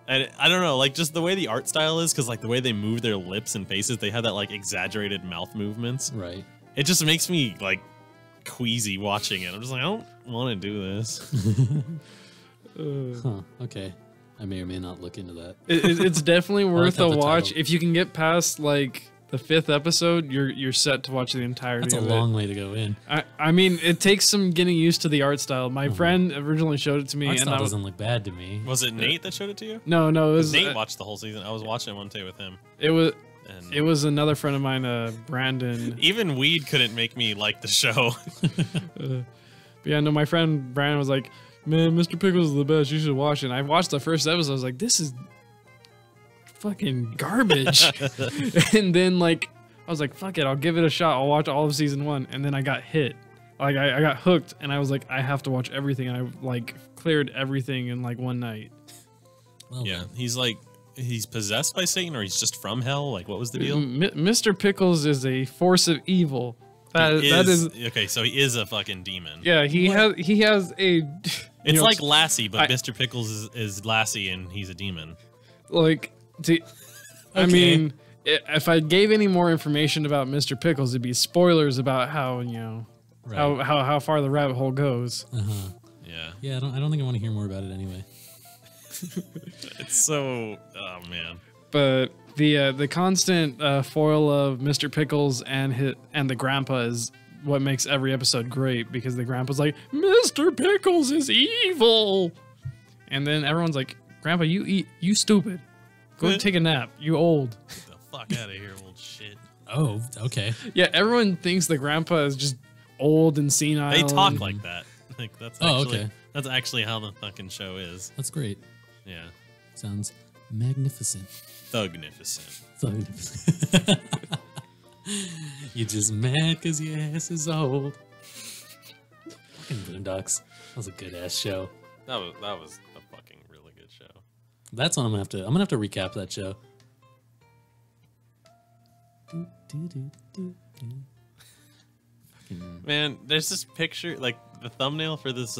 And I don't know, like just the way the art style is, because like the way they move their lips and faces, they have that like exaggerated mouth movements. Right. It just makes me like queasy watching it. I'm just like, I don't want to do this. Huh. Okay. I may or may not look into that. It's definitely worth have a the watch. title. If you can get past like the 5th episode, you're set to watch the entirety That's a of long way to go in. it. I mean, it takes some getting used to the art style. My friend originally showed it to me, Art and style I was doesn't look bad to me. Was it Nate that showed it to you? no, it was Nate watched the whole season. I was watching it one day with him. And it was another friend of mine, Brandon. even weed couldn't make me like the show. But yeah, no, my friend Brandon was like, "Man, Mr. Pickles is the best. You should watch it." And I watched the first episode. I was like, "This is fucking garbage." And then like I was like, "Fuck it, I'll give it a shot. I'll watch all of season 1." And then I got hit. Like I got hooked, and I was like, I have to watch everything. And I like cleared everything in like one night. Well, Yeah, he's possessed by Satan, or he's just from hell. Like, what was the deal? Mr. Pickles is a force of evil. That is okay. So he is a fucking demon. yeah. He has a. It's like Lassie, but Mr. Pickles is Lassie, and he's a demon. like to, I Okay. mean, if I gave any more information about Mr. Pickles, it'd be spoilers about how Right. how far the rabbit hole goes. Yeah, Yeah, I don't think I want to hear more about it anyway. it's so. Oh man. But the constant foil of Mr. Pickles and the grandpa is what makes every episode great, because the grandpa's like, Mr. Pickles is evil, and then everyone's like, Grandpa, you stupid, go take a nap, you old. Get the fuck out of here, old shit. Oh, okay. Yeah, everyone thinks the grandpa is just old and senile. They talk and- like that. Like that's Oh, actually okay. that's actually how the fucking show is. That's great. Yeah, Sounds magnificent. thugnificent. Magnificent. You just mad because your ass is old. Fucking Boondocks. That was a good ass show. That was a fucking really good show. That's what I'm gonna have to recap that show. Do, do, do, do, do. Fucking Man, there's this picture, like the thumbnail for this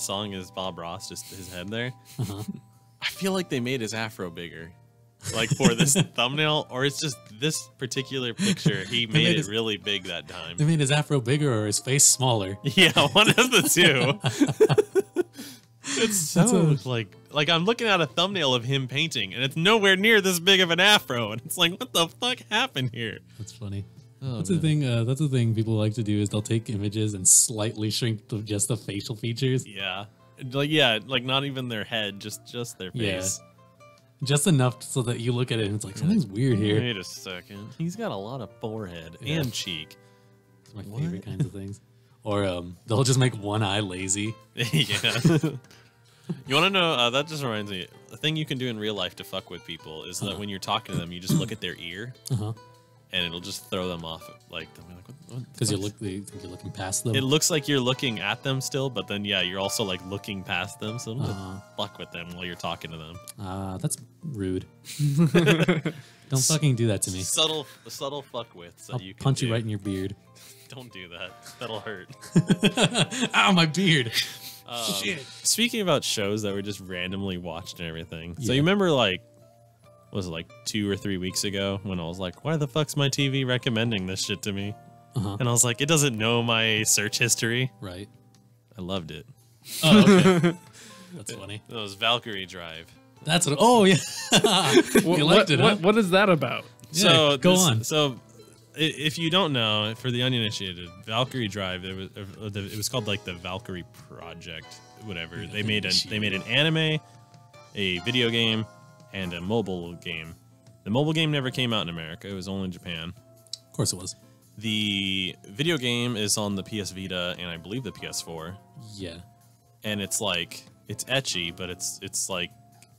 song is Bob Ross, just his head there. I feel like they made his afro bigger, like for this thumbnail, or it's just this particular picture. He made it his- really big that time. They made his afro bigger or his face smaller. Yeah, one of the two. It's so like I'm looking at a thumbnail of him painting, and it's nowhere near this big of an afro, and it's like, what the fuck happened here? That's funny. Oh, That's the thing. That's the thing people like to do is they'll take images and slightly shrink just the facial features. Yeah, like not even their head, just their Yeah. face. Just enough so that you look at it and it's like something's weird here. Wait a second. He's got a lot of forehead Yeah. and cheek. It's my favorite kinds of things. Or they'll just make one eye lazy. Yeah. You want to know? That just reminds me. The thing you can do in real life to fuck with people is that when you're talking to them, you just look at their ear, and it'll just throw them off. Like, they'll be like, what Because the you fuck's- think you're looking past them. It looks like you're looking at them still, but then yeah, you're also like looking past them. So don't fuck with them while you're talking to them. That's rude. Don't fucking do that to me. Subtle fuck with. So I'll you can punch you do. right in your beard. Don't do that. That'll hurt. Ow, my beard. Speaking about shows that were just randomly watched and everything. So Yeah. you remember like, was it like 2 or 3 weeks ago when I was like, why the fuck's my TV recommending this shit to me? And I was like, it doesn't know my search history. Right. I loved it. Oh, okay. That's funny. It was Valkyrie Drive. That's what. Oh, yeah. You liked it, huh? What is that about? So Yeah, go on. So if you don't know, for the uninitiated, Valkyrie Drive, it was called like the Valkyrie Project, whatever. They made an anime, a video game, and a mobile game. The mobile game never came out in America. It was only in Japan. Of course it was. The video game is on the PS Vita and I believe the PS4. Yeah. And it's like, it's ecchi, but it's like,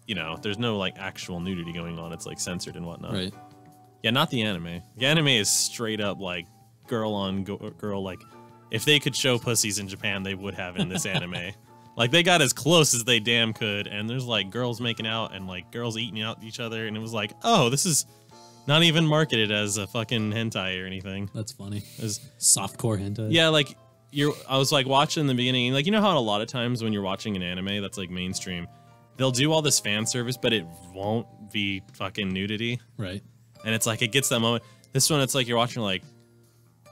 you know, there's no like actual nudity going on. It's like censored and whatnot. Right. Yeah, not the anime. The anime is straight up like girl on girl. Like, if they could show pussies in Japan, they would have in this anime. Like, they got as close as they damn could, and there's like girls making out and like girls eating out each other, and it was like, oh, this is not even marketed as a fucking hentai or anything. That's funny. It's Softcore hentai. yeah, like I was like watching the beginning, like, you know how a lot of times when you're watching an anime that's like mainstream, they'll do all this fan service, but it won't be fucking nudity. Right. And it's like, it gets that moment. This one, it's like you're watching like,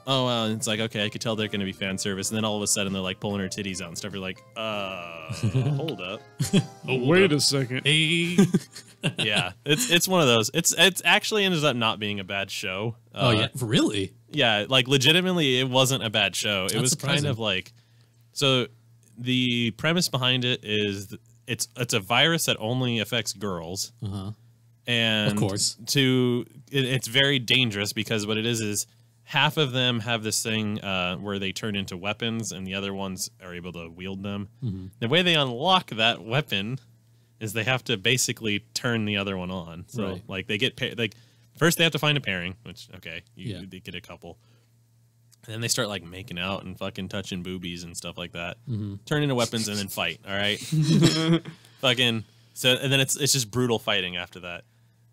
oh, wow. And it's like, okay, I could tell they're going to be fan service. And then all of a sudden they're like pulling her titties out and stuff. You're like, hold up. Wait a second. Hey. Yeah, it's one of those. It's actually ends up not being a bad show. Oh, yeah. Really? Yeah, like legitimately, it wasn't a bad show. It That's was surprising. kind of like, so the premise behind it is it's a virus that only affects girls. Uh-huh. And Of course. It's very dangerous because what it is half of them have this thing where they turn into weapons and the other ones are able to wield them. Mm-hmm. The way they unlock that weapon is they have to basically turn the other one on. So Right. like they get like first they have to find a pairing, which okay, Yeah. they get a couple. And then they start like making out and fucking touching boobies and stuff like that. Mm-hmm. Turn into weapons and then fight, all right? Fucking so and then it's just brutal fighting after that.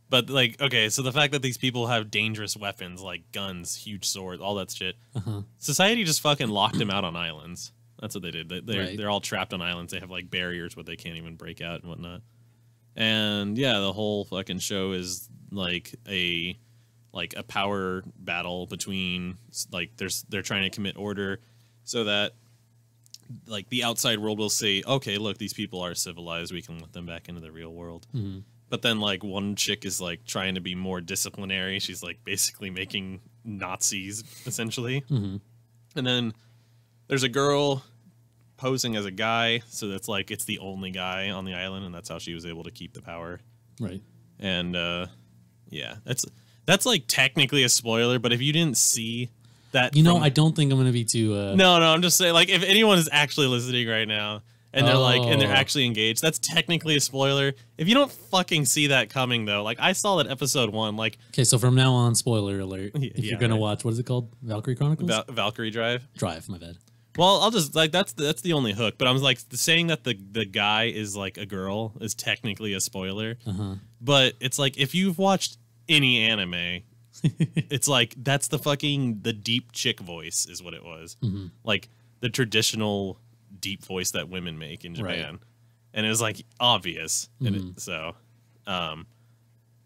But like, okay, so the fact that these people have dangerous weapons like guns, huge swords, all that shit, society just fucking locked them out on islands. That's what they did. They're all trapped on islands. They have like barriers where they can't even break out and whatnot. And yeah, the whole fucking show is like a power battle between like they're trying to commit order so that like the outside world will say, okay, look, these people are civilized. We can let them back into the real world. Mm-hmm. But then, like, one chick is, like, trying to be more disciplinary. She's, like, basically making Nazis, essentially. Mm-hmm. And then there's a girl posing as a guy. So that's, like, it's the only guy on the island. And that's how she was able to keep the power. Right. And, yeah. That's, like, technically a spoiler. But if you didn't see that... You know, I don't think I'm going to be too... No, I'm just saying, like, if anyone is actually listening right now... And they're like, and they're Oh. actually engaged. That's technically a spoiler. If you don't fucking see that coming, though, like I saw that episode 1, like Okay, so from now on, spoiler alert. If Yeah, you're going right. to watch, what is it called? Valkyrie Chronicles? Valkyrie Drive. Drive, my bad. Well, I'll just like that's the only hook. But I was like saying that the guy is like a girl is technically a spoiler. Uh-huh. But it's like if you've watched any anime, it's like that's the deep chick voice is what it was. Mm-hmm. Like the traditional deep voice that women make in Japan. Right. And it was like obvious. Mm-hmm. And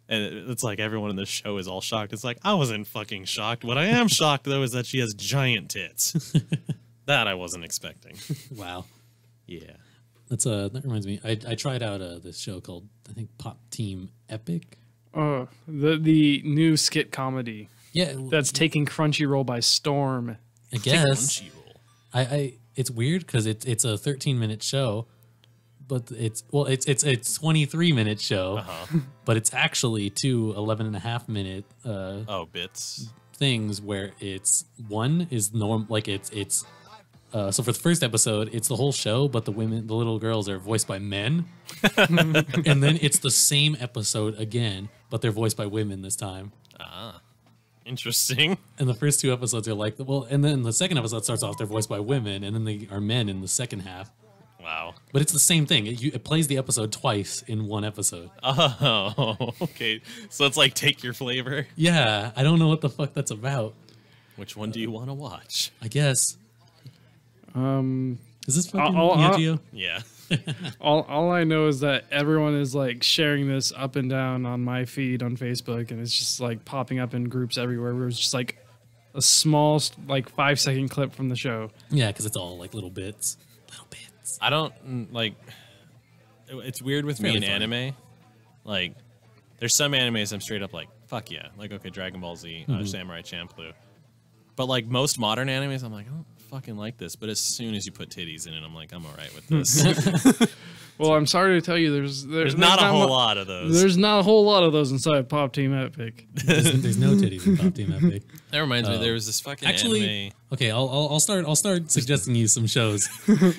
and it's like everyone in this show is all shocked. It's like I wasn't fucking shocked. What I am shocked though is that she has giant tits. That I wasn't expecting. Wow. Yeah. That reminds me. I tried out this show called, I think, Pop Team Epic. Oh, the new skit comedy Yeah. that's taking Crunchyroll by storm. I guess. Crunchyroll. It's weird because it's a 13-minute show, but it's 23-minute show, but it's actually two 11.5-minute Bits. things where it's one is norm like it's so for the first episode it's the whole show, but the little girls are voiced by men, and then it's the same episode again, but they're voiced by women this time. Interesting. And the first two episodes are like, well, and then the second episode starts off, they're voiced by women, and then they are men in the second half. Wow. But it's the same thing. It plays the episode twice in one episode. Oh, okay. So it's like take your flavor. Yeah, I don't know what the fuck that's about. Which one do you want to watch? I guess. Is this fucking I'll- Neo Geo? Yeah. All I know is that everyone is like sharing this up and down on my feed on Facebook, and it's just like popping up in groups everywhere. Where it's just like a small, like 5-second clip from the show. Yeah, because it's all like little bits. Little bits. I don't like. It's weird with me in Fairly funny. anime. Like, there's some animes I'm straight up like, fuck yeah. Like, okay, Dragon Ball Z, Samurai Champloo. But like most modern animes, I'm like, I don't fucking like this. But as soon as you put titties in it, I'm like, I'm all right with this. Well, I'm sorry to tell you, There's not a whole lot of those. There's not a whole lot of those inside Pop Team Epic. There's no titties in Pop Team Epic. That reminds me, there was this fucking Actually, anime. okay, I'll start suggesting you some shows.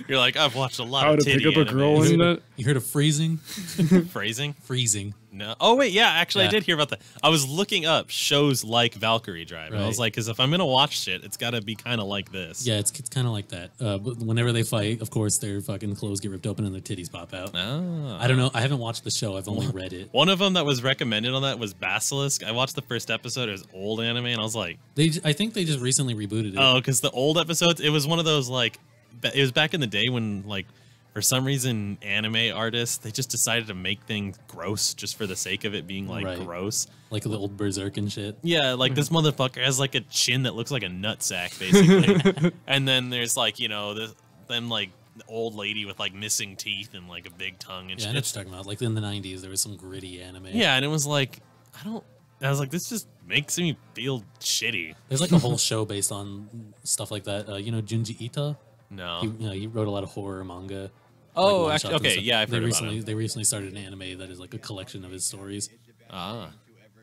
You're like, I've watched a lot How of to pick titty up a girl animes. in that? You heard of freezing? Phrasing? Freezing. No. Oh wait, yeah. Actually, Yeah. I did hear about that. I was looking up shows like Valkyrie Drive, and I was Right. like, because if I'm gonna watch shit, it's got to be kind of like this. Yeah, it's kind of like that. But whenever they fight, of course, their fucking clothes get ripped open and their titties pop out. Oh. I don't know. I haven't watched the show. I've only read it. One of them that was recommended on that was Basilisk. I watched the first episode. It was old anime, and I was like, I think they just recently rebooted it. oh, because the old episodes, it was one of those like, it was back in the day when like, for some reason, anime artists they just decided to make things gross just for the sake of it being like Right. gross. Like the old Berserk and shit. Yeah, like this motherfucker has like a chin that looks like a nutsack, basically. And then there's like then like the old lady with like missing teeth and like a big tongue and Yeah, I shit. know what you're talking about. Like in the 90s, there was some gritty anime. Yeah, and it was like I was like, this just makes me feel shitty. There's like a whole show based on stuff like that. You know Junji Ito? No. He wrote a lot of horror manga. Oh, one-shots actually, and okay, stuff. yeah, I've heard about recently him. they recently started an anime that is like a collection of his stories. Ah.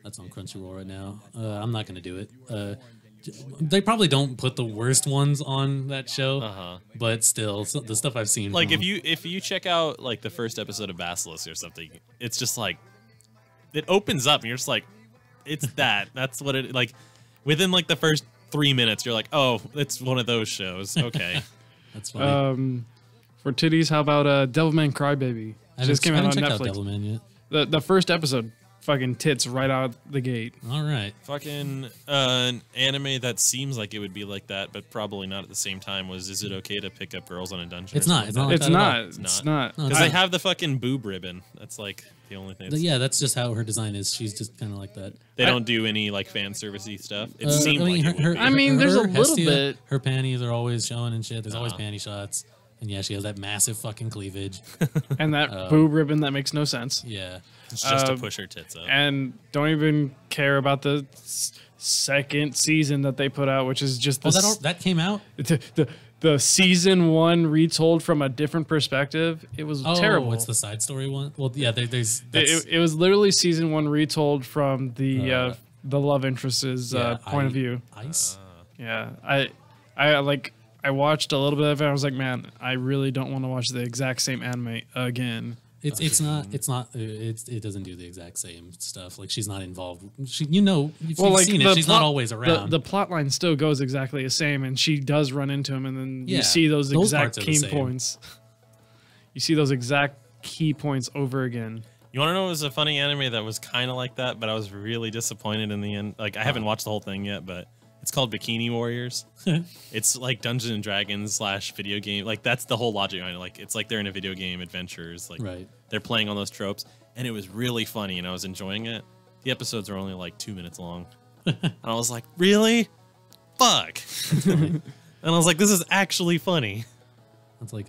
That's on Crunchyroll right now. I'm not gonna do it. They probably don't put the worst ones on that show, but still, the stuff I've seen. Like from if you check out like the first episode of Basilisk or something, it's just like it opens up and you're just like, it's that. That's what it like. Within like the first 3 minutes, you're like, oh, it's one of those shows. Okay. that's funny. For titties, how about Devilman Crybaby? I Just came out on checked out Netflix. Devilman yet. The first episode, fucking tits right out the gate. All right. Fucking an anime that seems like it would be like that, but probably not at the same time. Was Is It Okay to Pick Up Girls on a Dungeon? It's not. It's not. Like It's that at all. not. It's not. No, Because it's they not. have the fucking boob ribbon. That's like the only thing. Yeah, that's just how her design is. She's just kind of like that. They don't do any like fan servicey stuff. It seemed I mean, like it would be. I mean, there's a little Hestia, bit. Her panties are always showing and shit. There's always panty shots. And yeah, she has that massive fucking cleavage. And that boob ribbon that makes no sense. Yeah. It's just to push her tits up. And don't even care about the second season that they put out, which is just Oh, the, that came out? the season one retold from a different perspective. It was Oh, terrible. it's the side story one? Well, yeah, that's, It was literally season one retold from the love interest's yeah, point of view. Ice? Yeah, I watched a little bit of it. I was like, man, I really don't want to watch the exact same anime again. It doesn't do the exact same stuff. Like she's not involved. If you've seen it, she's not always around. The plot line still goes exactly the same, and she does run into him, and then Yeah, you see those those exact parts are the key same. points. You see those exact key points over again. You want to know what was a funny anime that was kind of like that, but I was really disappointed in the end? Like, I haven't watched the whole thing yet, but it's called Bikini Warriors. It's like Dungeons and Dragons / video game. Like, that's the whole logic behind it. Like, it's like they're in a video game adventures. Like, Right. they're playing on those tropes. And it was really funny, and I was enjoying it. The episodes are only like 2 minutes long. And I was like, really? Fuck. And I was like, this is actually funny. That's like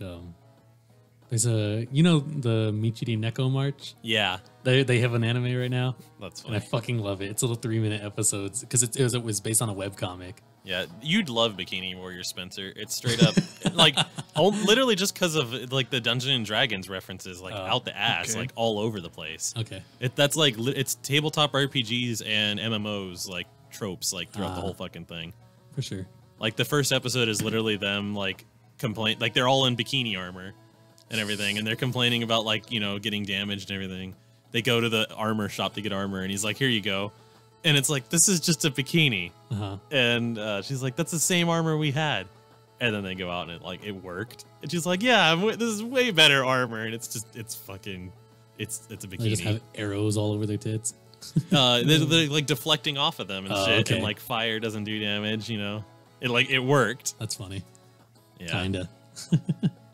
there's the Michiri Neko March. Yeah, They have an anime right now, that's and I funny. fucking love it. It's little 3-minute episodes because it was based on a webcomic. Yeah, you'd love Bikini Warriors, Spencer. It's straight up like literally just because of like the Dungeons and Dragons references, like out the ass, okay. like all over the place. Okay. That's like it's tabletop RPGs and MMOs like tropes like throughout the whole fucking thing. For sure. Like the first episode is literally them like like they're all in bikini armor and everything, and they're complaining about like getting damaged and everything. They go to the armor shop to get armor, and he's like, "Here you go," and it's like, "This is just a bikini," and she's like, "That's the same armor we had," and then they go out and it worked, and she's like, "Yeah, this is way better armor," and it's a They bikini. just have arrows all over their tits. They're like deflecting off of them and shit, okay. and like fire doesn't do damage. It worked. That's funny. Yeah. Kinda.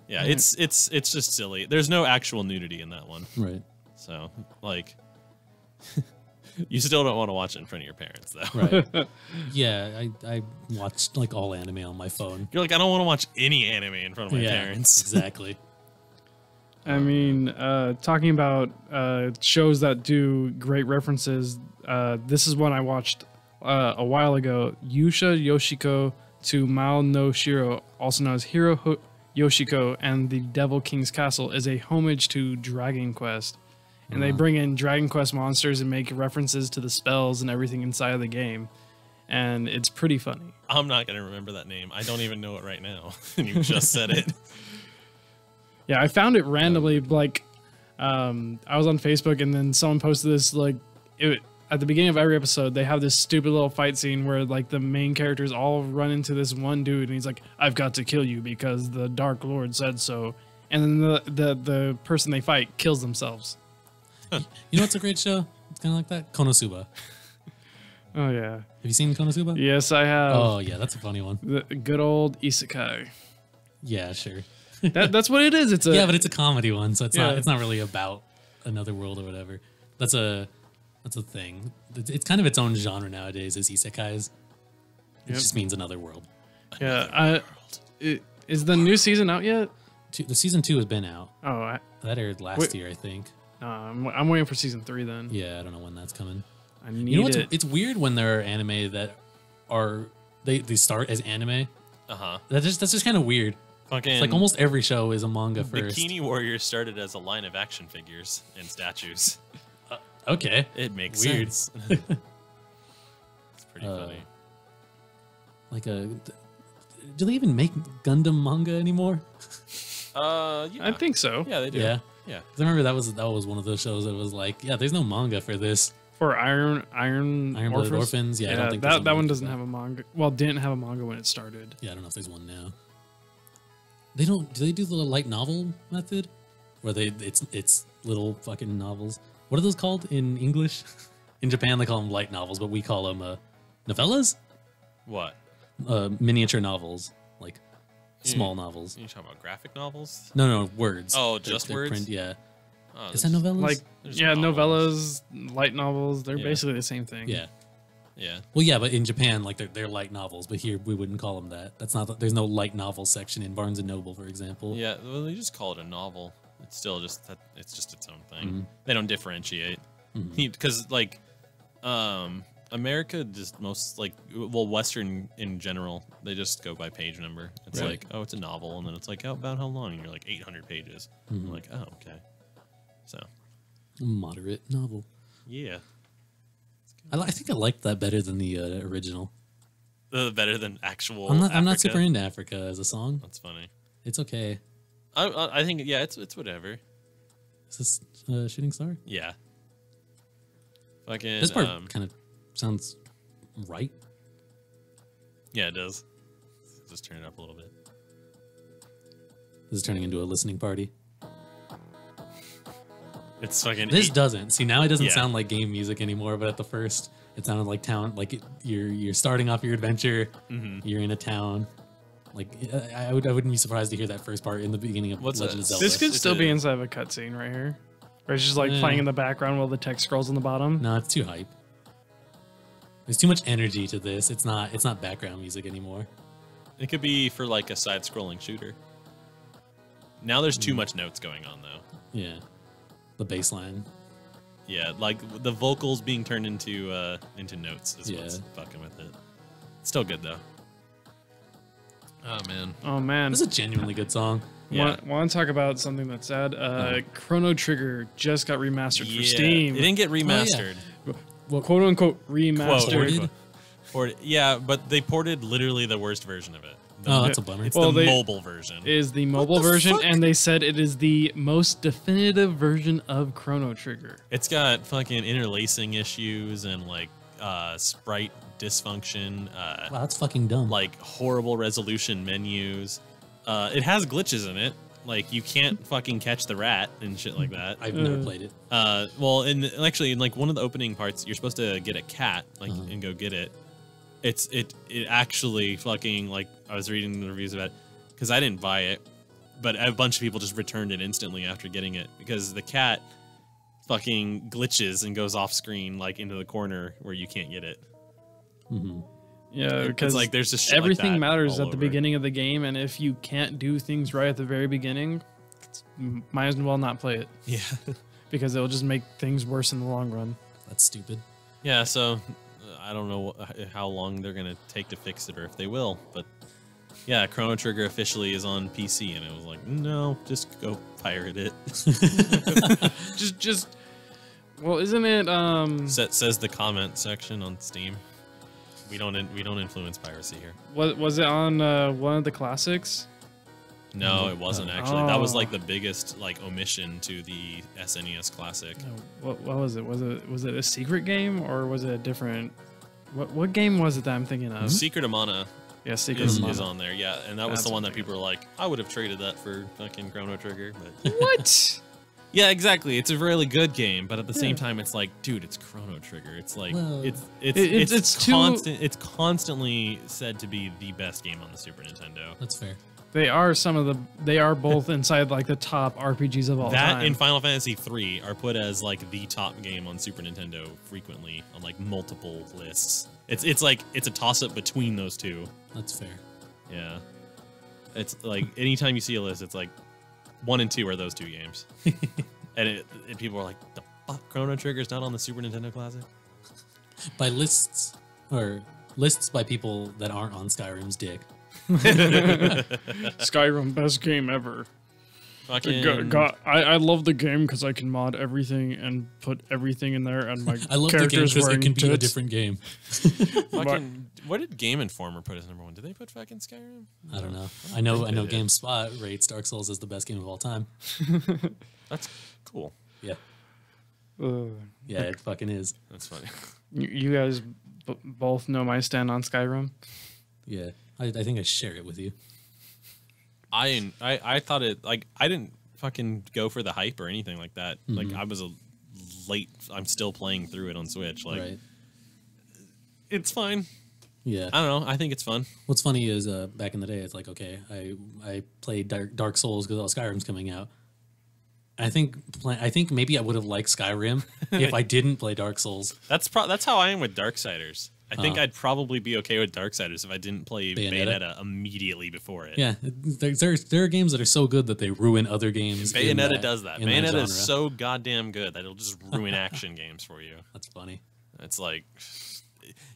Yeah, it's just silly. There's no actual nudity in that one. Right. So, like, you still don't want to watch it in front of your parents, though. Right. Yeah, I watched like all anime on my phone. You're like, I don't want to watch any anime in front of my parents. Exactly. I mean, talking about shows that do great references, this is one I watched a while ago. Yusha Yoshiko to Mao no Shiro, also known as Yoshiko and the Devil King's Castle, is a homage to Dragon Quest. And they bring in Dragon Quest monsters and make references to the spells and everything inside of the game. And it's pretty funny. I'm not going to remember that name. I don't even know it right now. And you just said it. Yeah, I found it randomly. Like, I was on Facebook and then someone posted this like at the beginning of every episode they have this stupid little fight scene where like the main characters all run into this one dude and he's like, I've got to kill you because the Dark Lord said so, and then the person they fight kills themselves. You know what's a great show? It's kind of like that. Konosuba. Oh yeah. Have you seen Konosuba? Yes, I have. Oh yeah, that's a funny one. The good old isekai. Yeah, sure. That's what it is. It's a Yeah, but it's a comedy one, so it's Yeah. not really about another world or whatever. That's a thing. It's kind of its own genre nowadays, is isekais. It Yep. just means another world. yeah. Is the new season out yet? The season 2 has been out. Oh, That aired last Wait. year, I think. I'm waiting for season 3 then. Yeah, I don't know when that's coming. I need You know what's it. it's weird when there are anime that are they start as anime. Uh-huh. That's just kind of weird. Fucking It's like almost every show is a manga the first. Bikini Warriors started as a line of action figures and statues. Okay. It makes Weird. sense. It's pretty funny. Like do they even make Gundam manga anymore? Yeah. I think so. Yeah, they do. Yeah. Yeah. 'Cause I remember that was one of those shows that was like, yeah, there's no manga for this. For Iron Blooded Orphans. Yeah, I don't think there's a that one manga doesn't for have a manga. Well, didn't have a manga when it started. Yeah, I don't know if there's one now. They don't. Do they do the light novel method, where it's little fucking novels? What are those called in English? In Japan, they call them light novels, but we call them novellas, What? miniature novels, like small novels. You talking about graphic novels? No, words. Oh, just words? Print, yeah. Oh, Is that novellas? Like There's yeah, novels. novellas, light novels. They're Yeah. basically the same thing. Yeah. Yeah. Well, yeah, but in Japan, like they're light novels, but here we wouldn't call them that. That's not. There's no light novel section in Barnes and Noble, for example. Yeah, well, they just call it a novel. It's still just that it's just its own thing. Mm-hmm. They don't differentiate because like America just most like Western in general, they just go by page number. It's Right. like, oh, it's a novel, and then it's like, oh, about how long? And you're like 800 pages. Mm-hmm. I'm like, oh, okay. So Moderate novel. yeah, I think I liked that better than the original. better than actual. I'm not Africa. super into Africa as a song. That's funny. It's okay. I think yeah, it's whatever. Is this Shooting Star? Yeah. Fucking This part kind of sounds right. yeah, it does. Just turn it up a little bit. This is turning into a listening party. It's fucking. This doesn't. See, now it doesn't Yeah. sound like game music anymore, but at the first, it sounded like town. Like you're starting off your adventure. Mm-hmm. You're in a town. Like I wouldn't be surprised to hear that first part in the beginning of What's Legend that? of Zelda. This could It's still be a- inside of a cutscene right here, where it's just like Yeah. playing in the background while the text scrolls on the bottom. No, it's too hype. There's too much energy to this. It's not background music anymore. It could be for like a side-scrolling shooter. Now there's too much notes going on though. Yeah, the bass line. Yeah, like the vocals being turned into notes is Yeah. what's fucking with it. Still good though. Oh man. Oh man, This is a genuinely good song. Yeah. Want to talk about something that's sad? Chrono Trigger just got remastered for Steam. It didn't get remastered. Quote unquote remastered. Ported? Ported. Yeah, but they ported literally the worst version of it. Oh, that's a bummer. It's Well, the they- mobile version. Is the mobile the version, fuck? and they said it is the most definitive version of Chrono Trigger. It's got fucking interlacing issues and like sprite dysfunction. Wow, that's fucking dumb. Like horrible resolution menus. It has glitches in it. Like you can't fucking catch the rat and shit like that. I've never played it. Well, actually in like one of the opening parts, you're supposed to get a cat like and go get it. It actually fucking like I was reading the reviews about it because I didn't buy it, but a bunch of people just returned it instantly after getting it because the cat fucking glitches and goes off screen like into the corner where you can't get it. Yeah, It's because like there's just shit like everything that matters all at the over. beginning of the game, and if you can't do things right at the very beginning, might as well not play it Yeah. because it'll just make things worse in the long run. That's stupid. Yeah, so I don't know how long they're gonna take to fix it or if they will, but yeah, Chrono Trigger officially is on PC, and it was like, no, just go pirate it. Just well, isn't it? Says the comment section on Steam. We don't influence piracy here. Was it on one of the classics? No, it wasn't actually. That was like the biggest like omission to the SNES Classic. What was it? Was it a secret game or was it a different? What game was it that I'm thinking of? Secret of Mana Yeah, Secret is, of Mana. is on there, yeah, and that was That's the one what that I'm people were like, I would have traded that for fucking Chrono Trigger, but What? yeah, exactly. It's a really good game, but at the same time, it's like, dude, it's Chrono Trigger. It's like Well, it's too- constant. It's constantly said to be the best game on the Super Nintendo. That's fair. They are both inside like the top RPGs of all That time. and Final Fantasy III are put as like the top game on Super Nintendo frequently on like multiple lists. It's like it's a toss up between those two. That's fair. Yeah, it's like anytime you see a list, it's like 1 and 2 are those two games, and people are like, the fuck, Chrono Trigger's not on the Super Nintendo Classic. By lists, or lists by people that aren't on Skyrim's dick. Skyrim, best game ever. Fucking I love the game because I can mod everything and put everything in there, and my I love the game characters because it wearing can be a tits. different game. fucking. What did Game Informer put as number 1? Did they put fucking Skyrim? I don't know. I know they did. GameSpot rates Dark Souls as the best game of all time. That's cool. Yeah. Ugh. Yeah, it fucking is. That's funny. You guys both know my stand on Skyrim. Yeah. I think I share it with you. I thought it like I didn't fucking go for the hype or anything like that. Like Mm-hmm. I was I'm still playing through it on Switch. Like Right. it's fine. Yeah. I don't know. I think it's fun. What's funny is back in the day, it's like, okay, I played Dark Souls because all Skyrim's coming out. I think maybe I would have liked Skyrim if I didn't play Dark Souls. That's how I am with Darksiders. I think Uh-huh. I'd probably be okay with Darksiders if I didn't play Bayonetta? Bayonetta immediately before it. Yeah, there are games that are so good that they ruin other games. in Bayonetta does that. in Bayonetta genre. is so goddamn good that it'll just ruin action games for you. That's funny. It's like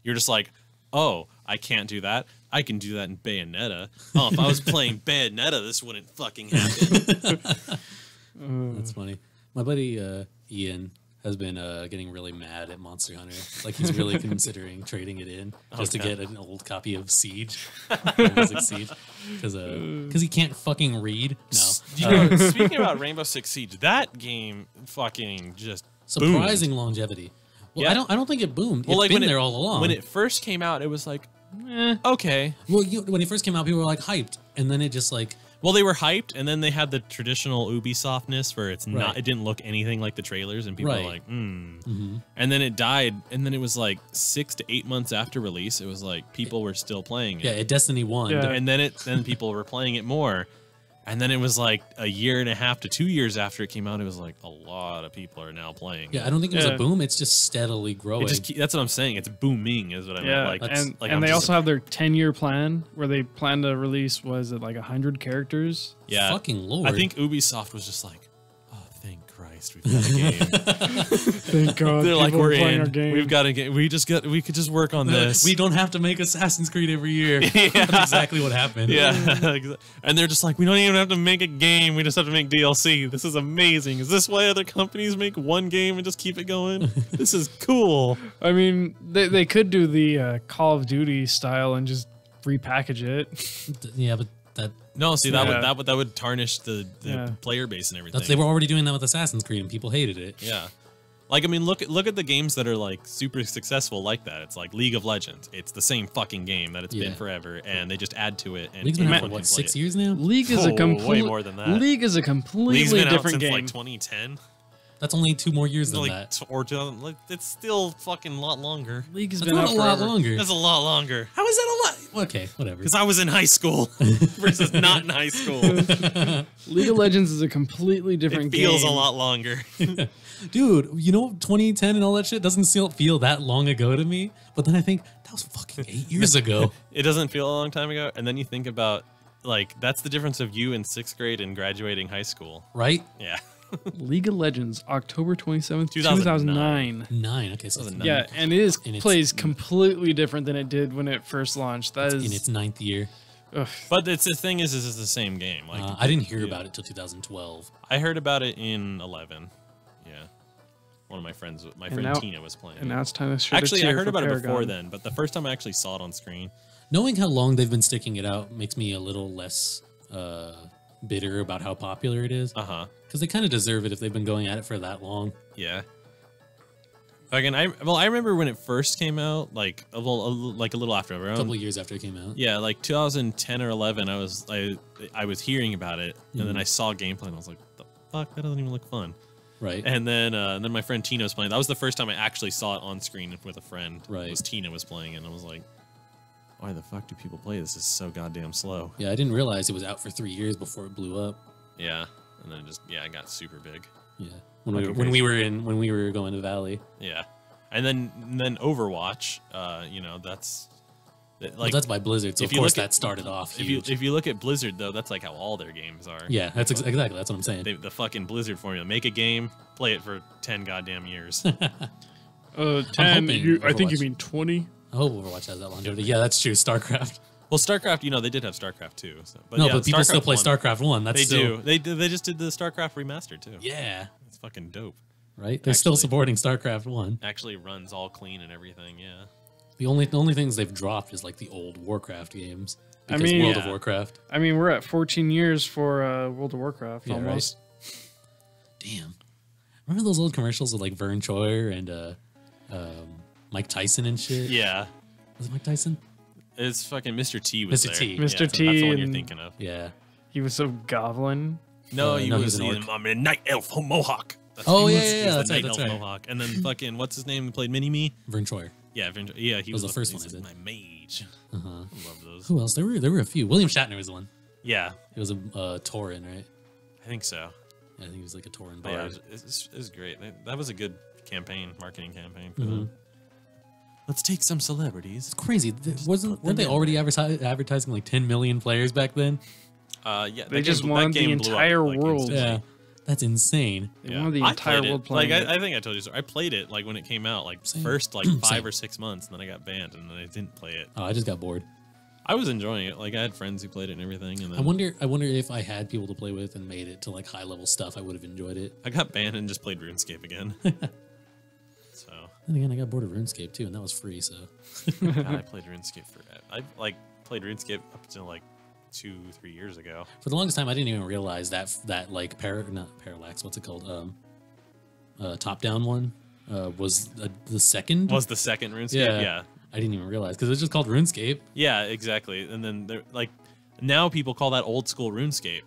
you're just like, oh, I can't do that. I can do that in Bayonetta. Oh, if I was playing Bayonetta, this wouldn't fucking happen. That's funny. My buddy Ian has been getting really mad at Monster Hunter. Like he's really considering trading it in just to get an old copy of Siege, Rainbow Six Siege, because he can't fucking read. No, You know, speaking about Rainbow Six Siege, that game fucking just surprising boomed. longevity. Well, Yeah. I don't think it boomed. Well, It's like been when there all along. When it first came out, it was like, okay. Well, when it first came out, people were like hyped, and then it just like Well, they were hyped, and then they had the traditional Ubisoftness where it's not. Right. It didn't look anything like the trailers, and people Right. were like, And then it died, and then it was like 6 to 8 months after release. It was like people were still playing it. yeah, Destiny 1. Yeah. And then people were playing it more. And then it was like a year and a half to 2 years after it came out. It was like a lot of people are now playing. Yeah, it. I don't think it was Yeah. a boom. It's just steadily growing. It just that's what I'm saying. It's booming, is what I Yeah, meant. Like, and like and I'm they just- also have their 10-year plan where they plan to release like 100 characters. yeah. Fucking Lord. I think Ubisoft was just like, oh, thank Christ, we've got a game. Thank God. They're like, people we're are playing in. our game. We've got to get. We could just work on this. we don't have to make Assassin's Creed every year. That's exactly what happened. Yeah, and they're just like, we don't even have to make a game. We just have to make DLC. This is amazing. Is this why other companies make one game and just keep it going? This is cool. I mean, they could do the Call of Duty style and just repackage it. Yeah, but that No, see Yeah. that would tarnish the Yeah. player base and everything. they were already doing that with Assassin's Creed, and people hated it. Yeah. Like, I mean, look at the games that are like super successful like that. It's like League of Legends. It's the same fucking game that it's Yeah. been forever, and they just add to it. And League's been out anyone for can what, play 6 it. years now? League is a Oh, complete way more than that. League is a League's completely been out different since game. like 2010. That's only 2 more years than Like that. or 2000, like, it's still fucking a lot longer. League has That's been not out a lot forever. longer. That's a lot longer. How is that a lot? Okay, whatever. Because I was in high school versus not in high school. League of Legends is a completely It different feels game. a lot longer. Dude, you know, 2010 and all that shit doesn't feel that long ago to me. But then I think, that was fucking 8 years ago. It doesn't feel a long time ago. And then you think about, like, that's the difference of you in 6th grade and graduating high school. Right? Yeah. League of Legends, October 27th, 2009. 2009. Okay, so it's Yeah, and it is In its- plays completely different than it did when it first launched. That in is, its 9th year. ugh. But it's the thing is it's the same game. Like, I didn't hear about it till 2012. I heard about it in 11. Yeah. One of my friends, my friend now- Tina was playing. and it. now it's time to shed a Actually, I tear heard for about it before Paragon. then, but the first time I actually saw it on screen. Knowing how long they've been sticking it out makes me a little less bitter about how popular it is. Because they kind of deserve it if they've been going at it for that long. Yeah. Again, I remember when it first came out, like a little after, around A couple of years after it came out. Yeah, like 2010 or 11. I was hearing about it, and then I saw gameplay, and I was like, "The fuck, that doesn't even look fun." Right. And then my friend Tina was playing. That was the first time I actually saw it on screen with a friend. Right. Was Tina was playing, and I was like, "Why the fuck do people play this? This is so goddamn slow." Yeah, I didn't realize it was out for 3 years before it blew up. Yeah, and then it got super big. Yeah. When we were going to Valley. Yeah, and then Overwatch, that's like, well, that's by Blizzard, so of course that started off huge. If you look at Blizzard though, that's like how all their games are. Yeah, that's exactly that's what I'm saying. The fucking Blizzard formula: make a game, play it for 10 goddamn years. 10. I think you mean 20. I hope Overwatch has that longevity. Yeah, that's true. StarCraft. Well, StarCraft, they did have StarCraft 2. So, but people still play StarCraft 1. That's do. They just did the StarCraft remaster too. Yeah, it's fucking dope. Right? They're still supporting StarCraft 1. Actually runs all clean and everything. Yeah. The only things they've dropped is like the old Warcraft games. Because World of Warcraft. I mean, we're at 14 years for World of Warcraft almost. Right? Damn. Remember those old commercials with like Vern Troyer and Mike Tyson and shit? Yeah. Was it Mike Tyson? It's fucking Mr. T was Mr. there. T. Mr. Yeah, T. That's the one you're thinking of. Yeah. He was so goblin. No, he was an orc. I'm a night elf Mohawk. That's that's right. That's right. Mohawk. And then fucking what's his name? Who played Mini-Me? Vern Troyer. Yeah, he was the first one. I said. My mage. I love those. Who else? There were a few. William Shatner was the one. Yeah, he was a Tauren, right? I think so. Yeah, I think he was like a Tauren. Yeah, it was great. That was a good marketing campaign for them. Let's take some celebrities. It's crazy. Weren't they already advertising like 10 million players back then? Yeah, they just won the entire world. Yeah, that's insane. They won the entire world playing. Like I think I told you so. I played it like when it came out, like first like 5 or 6 months, and then I got banned, and then I didn't play it. Oh, I just got bored. I was enjoying it. Like I had friends who played it and everything. And then I wonder if I had people to play with and made it to like high level stuff, I would have enjoyed it. I got banned and just played RuneScape again. So. And again, I got bored of RuneScape too, and that was free. So. God, I played RuneScape I played RuneScape up until like 2-3 years ago. For the longest time, I didn't even realize that like not parallax. What's it called? Top down one was the second. Was the second RuneScape? Yeah. I didn't even realize because it's just called RuneScape. Yeah, exactly. And then they're like, now people call that old school RuneScape,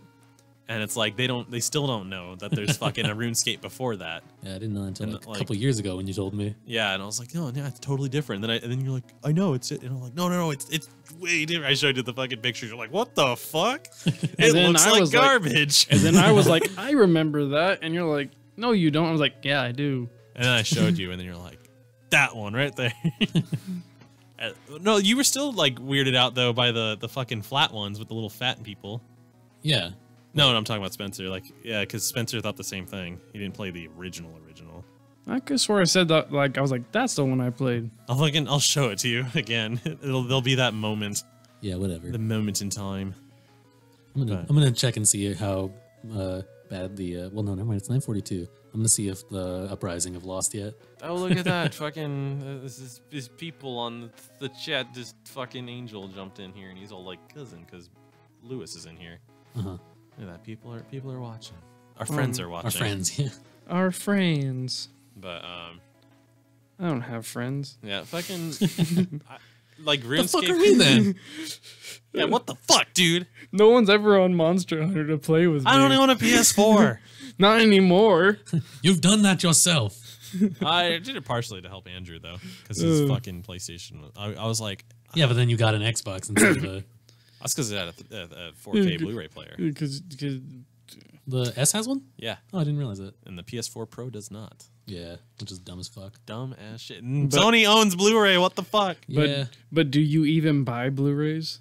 and it's like they still don't know that there's fucking a RuneScape before that. Yeah, I didn't know until like a couple years ago when you told me. Yeah, and I was like, oh yeah, it's totally different. And then you're like, I know it's it, and I'm like, no, it's way different. I showed you the fucking pictures. You're like, what the fuck? It looks like garbage. And then I was like, I remember that, and you're like, no, you don't. I was like, yeah, I do. And then I showed you, and then you're like, that one right there. No, you were still like weirded out though by the fucking flat ones with the little fat people. Yeah. No, I'm talking about Spencer. Like, yeah, because Spencer thought the same thing. He didn't play the original. I could swear I said that. Like, I was like, that's the one I played. I'll show it to you again. There'll be that moment. Yeah, whatever. The moment in time. I'm gonna check and see how bad the. Well, no, never mind. It's 9:42. I'm gonna see if the uprising have lost yet. Oh, look at that! Fucking this people on the chat. This fucking angel jumped in here, and he's all like cousin because Lewis is in here. Look at that! People are watching. Our friends are watching. Our friends, yeah. Our friends. But I don't have friends. Yeah, fucking like RuneScape. The fuck are we then? Yeah, what the fuck, dude? No one's ever on Monster Hunter to play with me. I don't own a PS4. Not anymore. You've done that yourself. I did it partially to help Andrew though, because his fucking PlayStation. I was like, yeah, but then you got an Xbox instead of a. That's because it had a 4K Blu-ray player. Because the S has one. Yeah. Oh, I didn't realize that. And the PS4 Pro does not. Yeah, which is dumb as fuck. Dumb as shit. Sony owns Blu-ray. What the fuck? Yeah. But do you even buy Blu-rays?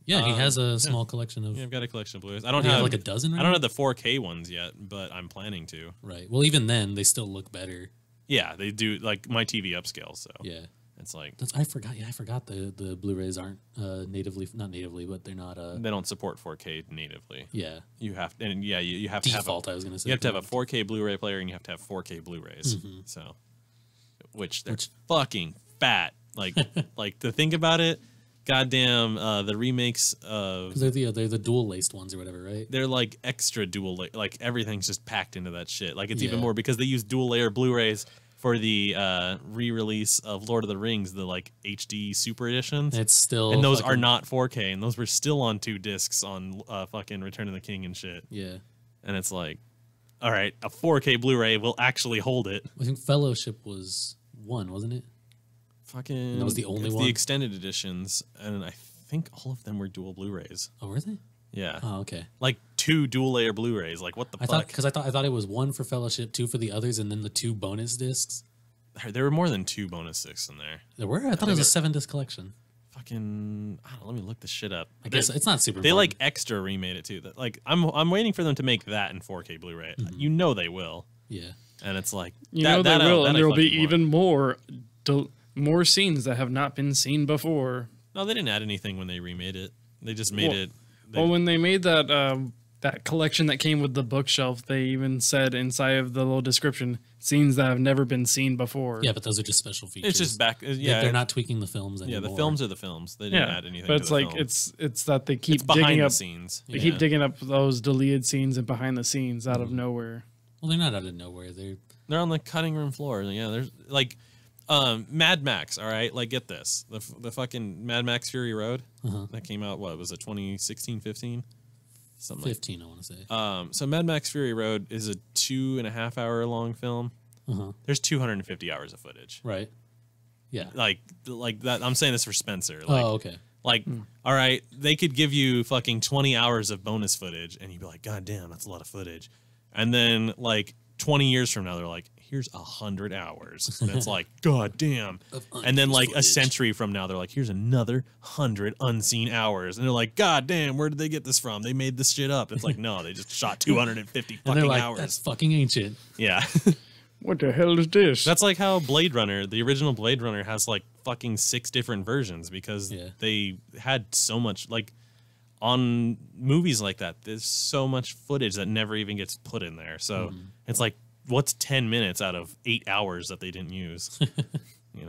Yeah, he has a small collection of. Yeah, I've got a collection of Blu-rays. I don't have have like a dozen. Right? I don't have the 4K ones yet, but I'm planning to. Right. Well, even then, they still look better. Yeah, they do. Like my TV upscales. So yeah, it's like I forgot. Yeah, I forgot the Blu-rays aren't not natively, but they're not. They don't support 4K natively. Yeah, you have and yeah, you have default. To have I was gonna say you have to have a 4K Blu-ray player and you have to have 4K Blu-rays. So, which they're fucking fat. Like like to think about it. goddamn the remakes of. 'Cause they're the dual laced ones or whatever, right? They're like extra dual, like everything's just packed into that shit. Like it's even Yeah. more because they use dual layer Blu-rays for the re-release of Lord of the Rings, the like HD Super Editions. It's still and those are fucking- not 4K, and those were still on 2 discs on fucking Return of the King and shit. Yeah. And it's like, all right, a 4K Blu-ray will actually hold it. I think Fellowship was 1, wasn't it? Fucking. And that was the only it's one? The extended editions, and I think all of them were dual Blu-rays. Oh, were they? Yeah. Oh, okay. Like 2 dual layer Blu-rays. Like what the fuck? I thought it was 1 for Fellowship, 2 for the others, and then the 2 bonus discs. There were more than 2 bonus discs in there. There were. I thought it was a 7-disc collection. Fucking. I don't know, let me look this shit up. I guess it's not super. They important. like extra remade it too. That like I'm waiting for them to make that in 4K Blu-ray. You know they will. Yeah. And it's like You know they that will, that and I there will be fucking want. even more scenes that have not been seen before. No, they didn't add anything when they remade it. They just made it. Well, when they made that collection that came with the bookshelf, they even said inside of the little description scenes that have never been seen before. Yeah, but those are just special features. It's just back. Yeah, they're not tweaking the films Yeah, anymore. the films are the films. They didn't add anything. but to it's the like film. it's that they keep It's behind digging the up scenes. They keep digging up those deleted scenes and behind the scenes out of nowhere. Well, they're not out of nowhere. They're on the cutting room floor. Yeah, there's like Mad Max. All right, like get this, the fucking Mad Max Fury Road that came out. What was it? 2016, 15? Something 15, I want to say. So Mad Max Fury Road is a 2.5 hour long film. There's 250 hours of footage. Right. Yeah. Like that. I'm saying this for Spencer. Like, Oh, okay. Like, all right, they could give you fucking 20 hours of bonus footage, and you'd be like, God damn, that's a lot of footage. And then like 20 years from now, they're like, here's 100 hours. And it's like, God damn. And then like a century from now, they're like, here's another 100 unseen hours. And they're like, God damn, where did they get this from? They made this shit up. It's like, no, they just shot 250 And they're fucking like, hours. that's fucking ancient. Yeah. What the hell is this? That's like how Blade Runner, the original Blade Runner, has like fucking 6 different versions because they had so much, like, on movies like that, there's so much footage that never even gets put in there. So it's like, what's 10 minutes out of 8 hours that they didn't use? You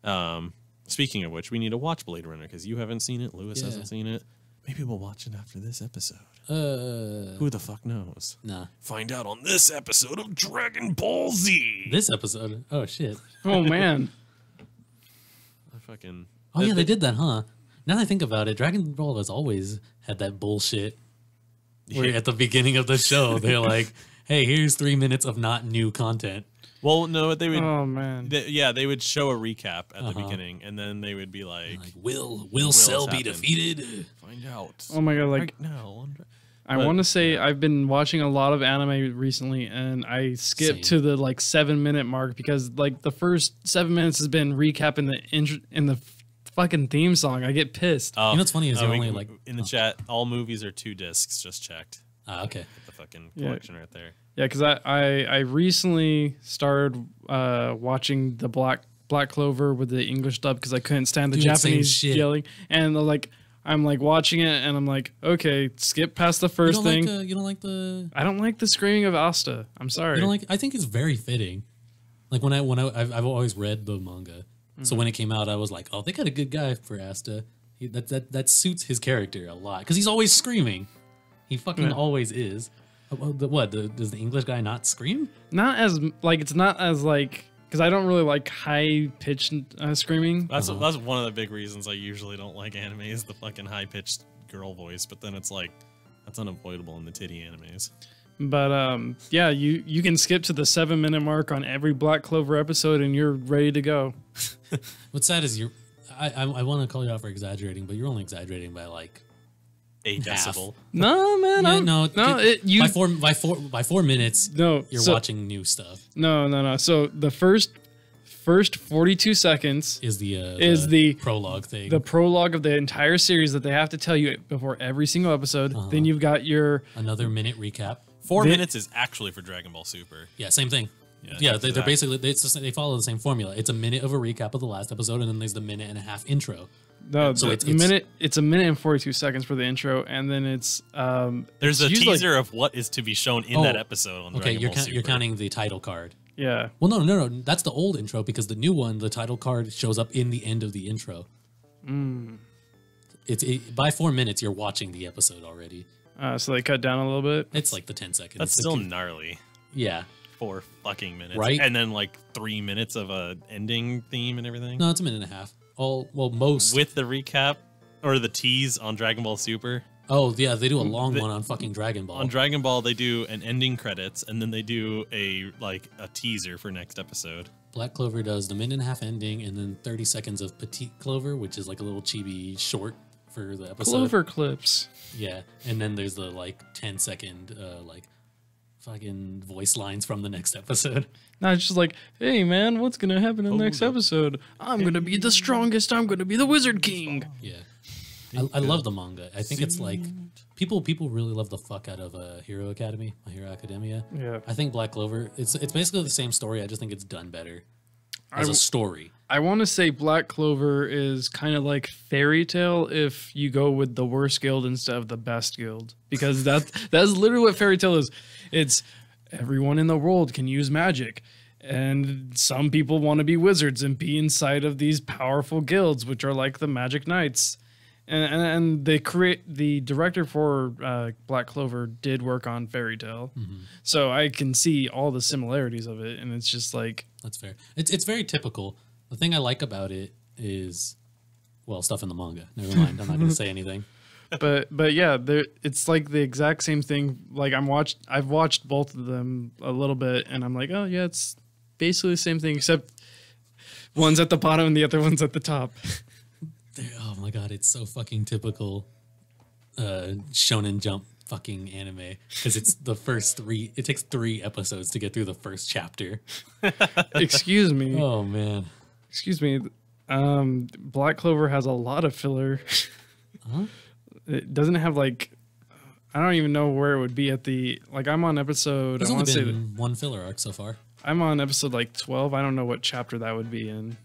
know? Speaking of which, we need to watch Blade Runner because you haven't seen it. Lewis hasn't seen it. Maybe we'll watch it after this episode. Who the fuck knows? Nah. Find out on this episode of Dragon Ball Z. This episode? Oh, shit. Oh, man. I fucking... Oh, yeah, they did that, huh? Now that I think about it, Dragon Ball has always had that bullshit where at the beginning of the show, they're like, hey, here's 3 minutes of not new content. Well, no, they would... Oh, man. They would show a recap at the beginning, and then they would be like... Will Cell be happened. defeated? Find out. Oh, my God. Like, Right now. I But- want to say I've been watching a lot of anime recently, and I skipped to the like 7-minute mark because like the first 7 minutes has been recapping in the fucking theme song. I get pissed. Oh, You know what's funny is we- only like... in the chat, all movies are 2 discs, just checked. Ah, okay. The fucking Yeah. collection right there. Yeah, because I recently started watching the Black Clover with the English dub because I couldn't stand the Dude, same Japanese shit. yelling, and like I'm like watching it and I'm like, okay, skip past the You first don't thing. like, you don't like the... I don't like the screaming of Asta. I'm sorry. You don't like... I think it's very fitting. Like I've always read the manga. So when it came out, I was like, oh, they got a good guy for Asta. That suits his character a lot because he's always screaming. He fucking always is. Does the English guy not scream? Not as like it's not as like because I don't really like high pitched screaming. That's one of the big reasons I usually don't like anime is the fucking high pitched girl voice. But then it's like that's unavoidable in the titty animes. But yeah, you can skip to the 7-minute mark on every Black Clover episode and you're ready to go. What's sad is I want to call you out for exaggerating, but you're only exaggerating by like 8 half. decibel. No, man, Yeah, I'm, no, you by 4 minutes. no, you're so- watching new stuff. No. So the first 42 seconds Is is the prologue thing? the prologue of the entire series that they have to tell you before every single episode. Then you've got your Another minute recap. 4 minutes is actually for Dragon Ball Super. Yeah, same thing. Yeah, they're that. basically they follow the same formula. It's a minute of a recap of the last episode, and then there's the minute and a half intro. no, So the it's- minute. It's a minute and 42 seconds for the intro, and then it's There's a it's usually- teaser of what is to be shown in Oh, that episode on Okay, Dragon you're Ball Super. you're counting the title card. Yeah. Well, no, that's the old intro because the new one, the title card shows up in the end of the intro. By 4 minutes, you're watching the episode already. So they cut down a little bit. It's like the 10 seconds. That's still gnarly. Yeah. 4 fucking minutes. Right? And then like 3 minutes of a ending theme and everything. No, it's a minute and a half. Most. With the recap or the tease on Dragon Ball Super. Oh, yeah, they do a long one on fucking Dragon Ball. On Dragon Ball, they do an ending credits, and then they do a teaser for next episode. Black Clover does the minute and a half ending, and then 30 seconds of Petite Clover, which is like a little chibi short for the episode. Clover clips. Yeah, and then there's the 10-second fucking voice lines from the next episode. Not just like, hey man, what's gonna happen in the next episode? I'm gonna be the strongest. I'm gonna be the Wizard King. Yeah. I love the manga. I think it's like people really love the fuck out of Hero Academy, My Hero Academia. Yeah. I think Black Clover, it's basically the same story. I just think it's done better as a story. I want to say Black Clover is kind of like Fairy Tale if you go with the worst guild instead of the best guild, because that's literally what Fairy Tale is. It's everyone in the world can use magic. And some people want to be wizards and be inside of these powerful guilds, which are like the Magic Knights. And they the director for Black Clover did work on Fairy Tale, so I can see all the similarities of it, and it's just like that's fair. It's very typical. The thing I like about it is, well, stuff in the manga. Never mind. I'm not going to say anything. But yeah, it's like the exact same thing. Like I've watched both of them a little bit, and I'm like, oh yeah, it's basically the same thing, except one's at the bottom and the other one's at the top. Oh my god, it's so fucking typical Shonen Jump fucking anime, because it's the first 3. It takes 3 episodes to get through the first chapter. Excuse me. Oh man. Excuse me. Black Clover has a lot of filler. Huh? It doesn't have like, I don't even know where it would be at the, like I'm on episode, There's I only want to say been one filler arc so far. I'm on episode like 12. I don't know what chapter that would be in.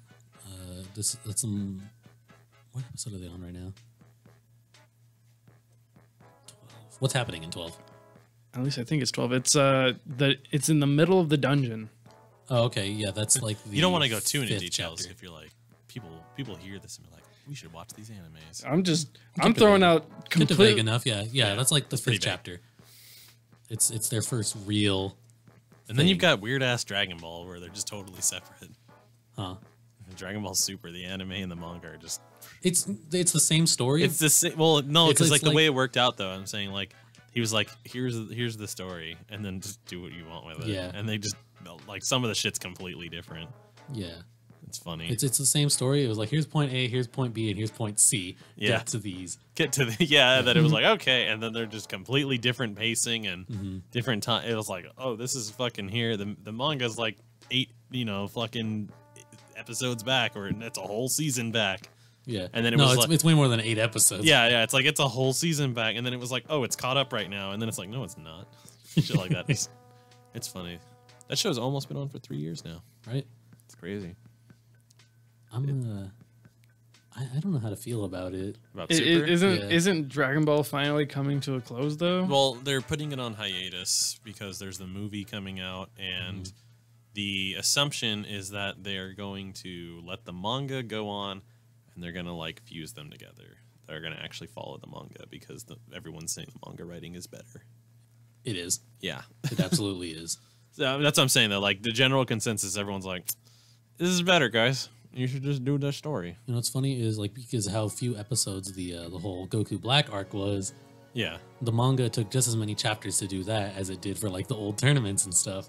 What episode are they on right now? 12. What's happening in 12? At least I think it's 12. It's it's in the middle of the dungeon. Oh, okay. Yeah, that's like the You don't want to go too into 5th details chapter. if you're like, people hear this and be like, we should watch these animes. I'm throwing out Vague complete. enough. Yeah, that's like the 5th pretty vague. chapter. It's their first real. And then you've got weird ass Dragon Ball where they're just totally separate. Huh. Dragon Ball Super, the anime and the manga are just. It's the same story. It's the same. Well, no, It's- because like it's the like- way it worked out though, I'm saying like he was like, here's the story, and then just do what you want with it. Yeah. And they just like some of the shit's completely different. Yeah. It's funny. It's the same story. It was like, here's point A, here's point B, and here's point C. Yeah. Get to these. Get to the that it was like okay, and then they're just completely different pacing and different time. It was like, oh, this is fucking here. The manga's like 8 fucking episodes back, or it's a whole season back. Yeah. And then it's it's way more than 8 episodes. Yeah, it's like it's a whole season back, and then it was like, oh, it's caught up right now, and then it's like, no, it's not. Shit like that. It's funny. That show's almost been on for 3 years now. Right? It's crazy. I don't know how to feel about it. About Super. Yeah. Isn't Dragon Ball finally coming to a close though? Well, they're putting it on hiatus because there's the movie coming out, and the assumption is that they're going to let the manga go on, and they're gonna like fuse them together. They're gonna actually follow the manga because everyone's saying the manga writing is better. It is. Yeah, It absolutely is. so that's what I'm saying though. Like the general consensus, everyone's like, "This is better, guys. You should just do the story." You know what's funny is like because how few episodes the whole Goku Black arc was. Yeah. The manga took just as many chapters to do that as it did for like the old tournaments and stuff.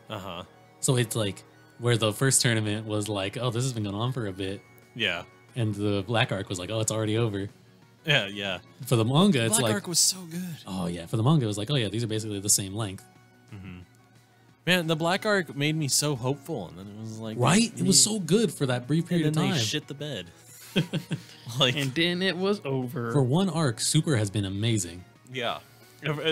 So it's like where the first tournament was like, oh, this has been going on for a bit, Yeah. and the Black arc was like, oh, it's already over. Yeah. Yeah. For the manga, it's Black like, Arc was so good. oh yeah. For the manga, it was like, oh yeah, these are basically the same length. Man, the Black Arc made me so hopeful, and then it was like, Right? It was so good for that brief period and of then time. they shit the bed. Like, And then it was over. For one arc, Super has been amazing. yeah,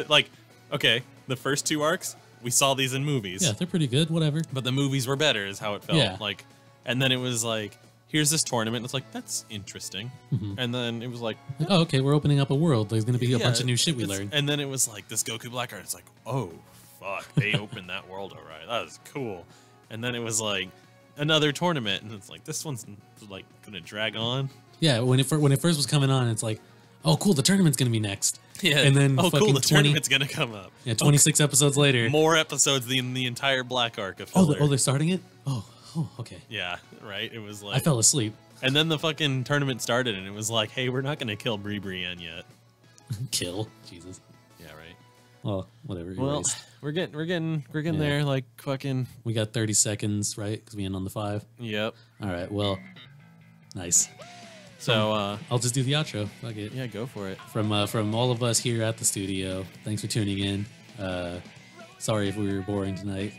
like, okay, the first 2 arcs we saw these in movies, Yeah, they're pretty good. Whatever. but the movies were better, is how it felt. Yeah. Like, and then it was like, here's this tournament. And it's like that's interesting, and then it was like, Like, oh, okay, we're opening up a world. There's going to be a yeah, bunch of new shit we it's- learned. And then it was like this Goku Black Arc. It's like, oh fuck, they opened that world all right. That was cool. And then it was like another tournament, and it's like this one's like gonna drag on Yeah, when it first was coming on, it's like, oh, cool, the tournament's gonna be next. Yeah. And then oh, fucking cool, the 20 tournament's gonna come up. Yeah, 26 episodes later. More episodes than the entire Black Arc of Oh, filler. they're starting it? Oh, okay. Yeah, right. It was like I fell asleep. And then the fucking tournament started, and it was like, hey, we're not gonna kill Brienne yet. Kill? Jesus. Yeah, right. Well, whatever. Well, erased. we're getting Yeah. there. Like fucking. We got 30 seconds, right? Because we end on the 5. Yep. All right, well, nice. So I'll just do the outro. Fuck it. yeah, go for it. From all of us here at the studio, thanks for tuning in. Sorry if we were boring tonight.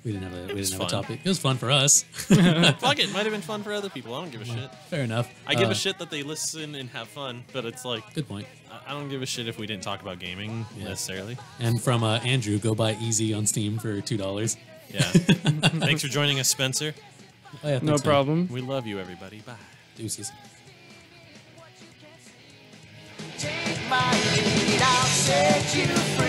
We didn't have a fun. topic. It was fun for us. Fuck it, might have been fun for other people. I don't give a shit. Fair enough. I give a shit that they listen and have fun, but it's like Good point. I don't give a shit if we didn't talk about gaming necessarily. And from Andrew, go buy Easy on Steam for $2. Yeah. Thanks for joining us, Spencer. Oh, yeah, No thanks, man. problem. We love you, everybody. Bye. Deuces. Take my lead, I'll set you free.